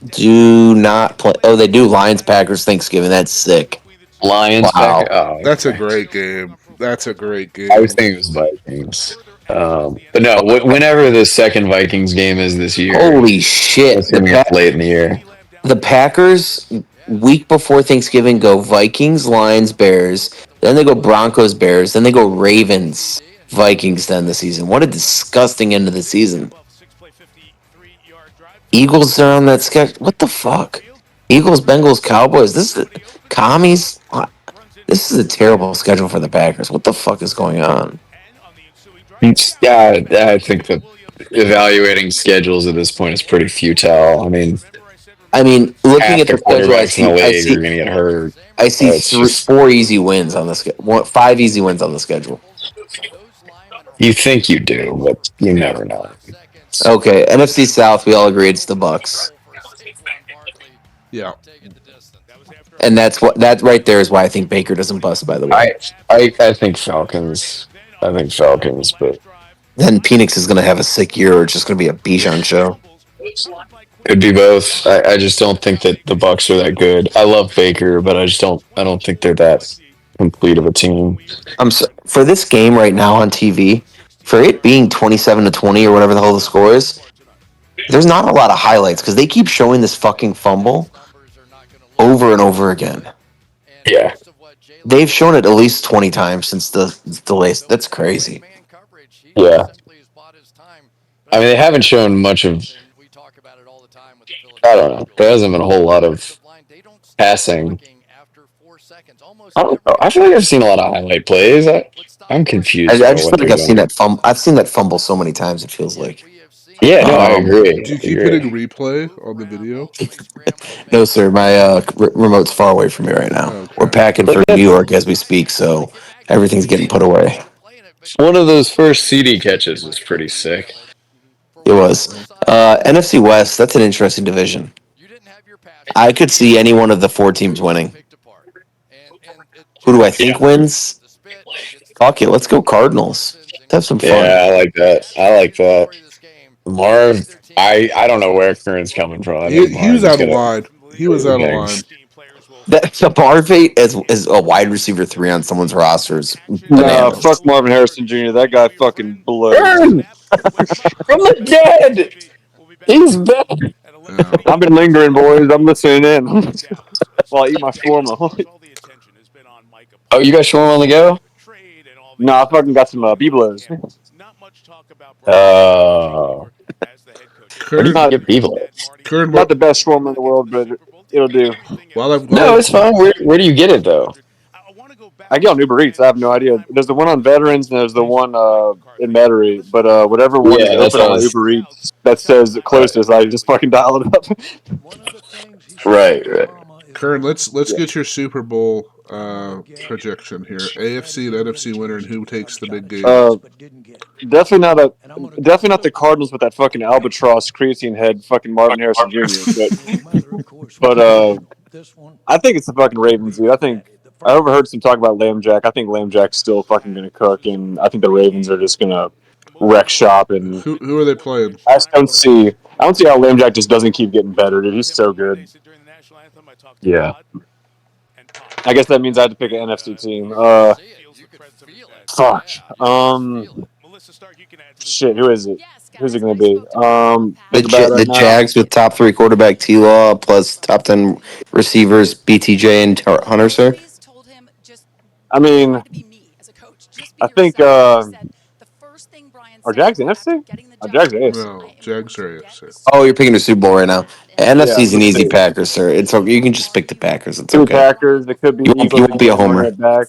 do not play. Oh, they do. Lions Packers Thanksgiving. That's sick. Lions Packers. Wow. Oh, That's a okay. great game. That's a great I was game. thinking it was Vikings. But no, whenever the second Vikings game is this year, Holy shit! assuming it's late in the year. The Packers week before Thanksgiving go Vikings, Lions, Bears. Then they go Broncos, Bears. Then they go Ravens, Vikings. Then the season. What a disgusting end of the season. Eagles are on that sketch. What the fuck? Eagles, Bengals, Cowboys. This is commies. This is a terrible schedule for the Packers. What the fuck is going on? Yeah, I think that evaluating schedules at this point is pretty futile. I mean, looking Half at the their schedule, quarterbacks in the league are going to get hurt. I see It's just four easy wins on the schedule. 5 easy wins on the schedule. you think you do, but you never know. Okay, NFC South. We all agree it's the Bucks, Yeah. and that right there is why I think Baker doesn't bust. By the way, I think Falcons. I think Falcons, but then Phoenix is going to have a sick year, or it's just going to be a Bijan show. could be both. I just don't think that the Bucks are that good. I love Baker, but I don't think they're that complete of a team. For this game right now on TV, for it being 27-20 or whatever the hell the score is. There's not a lot of highlights because they keep showing this fucking fumble over and over again. Yeah. They've shown it at least 20 times since the delay. That's crazy. Yeah. They haven't shown much of. I don't know. There hasn't been a whole lot of passing. I don't know. I feel like I've seen a lot of highlight plays. I'm confused I about just what feel like they're I've seen doing. that fumble. I've seen that fumble so many times. It feels like. Yeah, no, I Um, agree. Do you I keep agree. hitting replay on the video? no, sir. My remote's far away from me right now. We're Okay. packing for New York as we speak, so everything's getting put away. One of those first CD catches was pretty sick. It was NFC West. That's an interesting division. I could see any one of the four teams winning. Who do I Yeah. think wins? Fuck it, let's go Cardinals. Let's have some fun. Yeah, I like that. I like that. Marv, I don't know where Current's coming from. I think He was Marv is out of gonna line. He was out of line. That's a bar fate as a wide receiver 3 on someone's roster is Nah, bananas. fuck Marvin Harrison Jr. That guy fucking blows. Curn from the dead. He's back. Yeah. I've been lingering, boys. I'm listening in while I eat my shawarma. Oh, you got Shorm on the go? Nah, I fucking got some Biblos. Oh, where do you Curn, Not get people? Curn, not the best shawarma in the world, but it'll do. No, it's fine. Where do you get it though? I get on Uber Eats. I have no idea. There's the one on Veterans and there's the one in Metairie. But whatever one is Yeah, that's open on what I my was. Uber Eats that says closest, I just fucking dial it up. Right, right. Curn, let's Yeah. get your Super Bowl projection here. AFC and NFC winner, and who takes the big game? Definitely not the Cardinals with that fucking albatross creatine head, fucking Marvin Harrison Jr. But I think it's the fucking Ravens, dude. I overheard some talk about Lamb Jack. I think Lamb Jack's still fucking gonna cook, and I think the Ravens are just gonna wreck shop. And Who are they playing? I don't see how Lamb Jack just doesn't keep getting better, dude. He's so good. Yeah. I guess that means I had to pick an NFC team. Fuck. Shit. Who is it? Who's it gonna be? Think about it The right now. Jags with top 3 quarterback T Law plus top 10 receivers BTJ and Hunter, sir. I mean, I think are Jags NFC? Jags are AFC. No, Jags are AFC. Oh, you're picking the Super Bowl right now. Yeah, NFC's an let's easy see. Packers, sir. It's okay. You can just pick the Packers. It's Could be okay. Packers. It could be You Eagles won't be a again. Running homer. it back.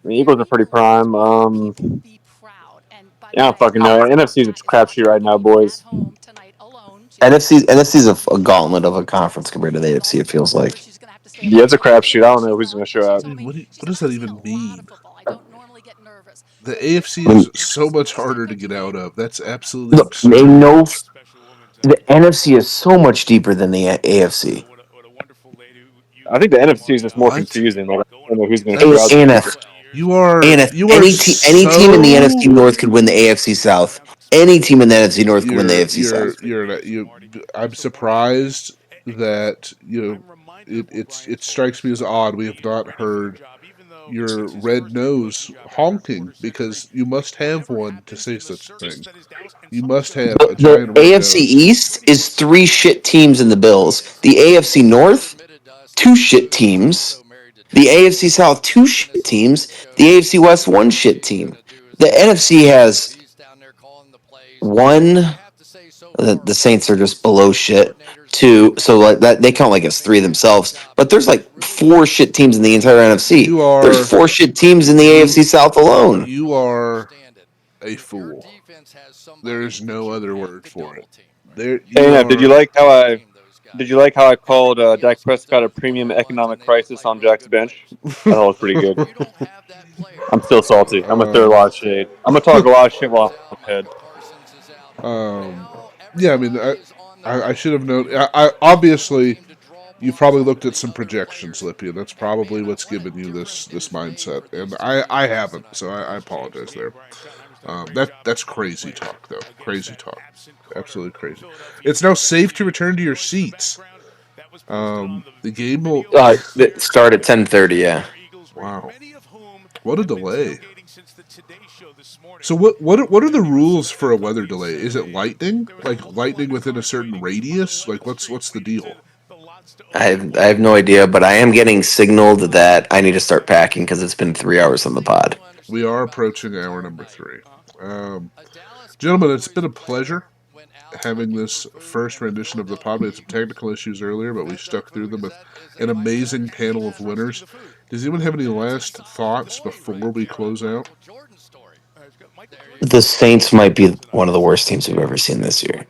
The Eagles are pretty prime. Yeah, I don't fucking know. NFC is a crapshoot right now, boys. NFC is a gauntlet of a conference compared to the AFC. It feels like Yeah, it's a crapshoot. I don't know who's going to show up. I mean, what does that even mean? The I AFC mean, is so much harder to get out of. That's absolutely no, they absurd. know the NFC is so much deeper than the AFC. I think the NFC is just more What? confusing. Like, I don't know who's going to show A- out That's this ANF, year. ANF, you are any team in the NFC so North could win the AFC South. Any team in the NFC North could win the you're AFC you're South. you. I'm surprised that it strikes me as odd. We have not heard your red nose honking because you must have one to say such a thing. You must have a The giant red AFC nose. East is three shit teams in the Bills. The AFC North, two shit teams. The AFC South, two shit teams. The AFC West, one shit team. The NFC has one. The Saints are just below shit. Two, so like that they count like as three themselves. But there's like four shit teams in the entire NFC. You There's are four shit teams in the you AFC South alone. you are a fool. There's no other word for it. There you ANF, did you are. like how I called Dak Prescott a premium economic crisis on Jack's bench? I thought it was pretty good. I'm still salty. I'm gonna throw a lot of shade. I'm gonna talk a lot of shit while I'm ahead. um, yeah, I mean, I should have known. I obviously you've probably looked at some projections, Lippy, and that's probably what's given you this mindset. And I haven't, so I apologize there. That's crazy talk, though. Crazy talk. Absolutely crazy. It's now safe to return to your seats. The game will. It start at 10:30. Yeah. Wow, what a delay. So what are the rules for a weather delay? Is it lightning? Like lightning within a certain radius? Like what's the deal? I have no idea, but I am getting signaled that I need to start packing because it's been 3 hours on the pod. We are approaching hour number 3. Um, Gentlemen, it's been a pleasure having this first rendition of the pod. We had some technical issues earlier, but we stuck through them with an amazing panel of winners. Does anyone have any last thoughts before we close out? The Saints might be one of the worst teams we've ever seen this year.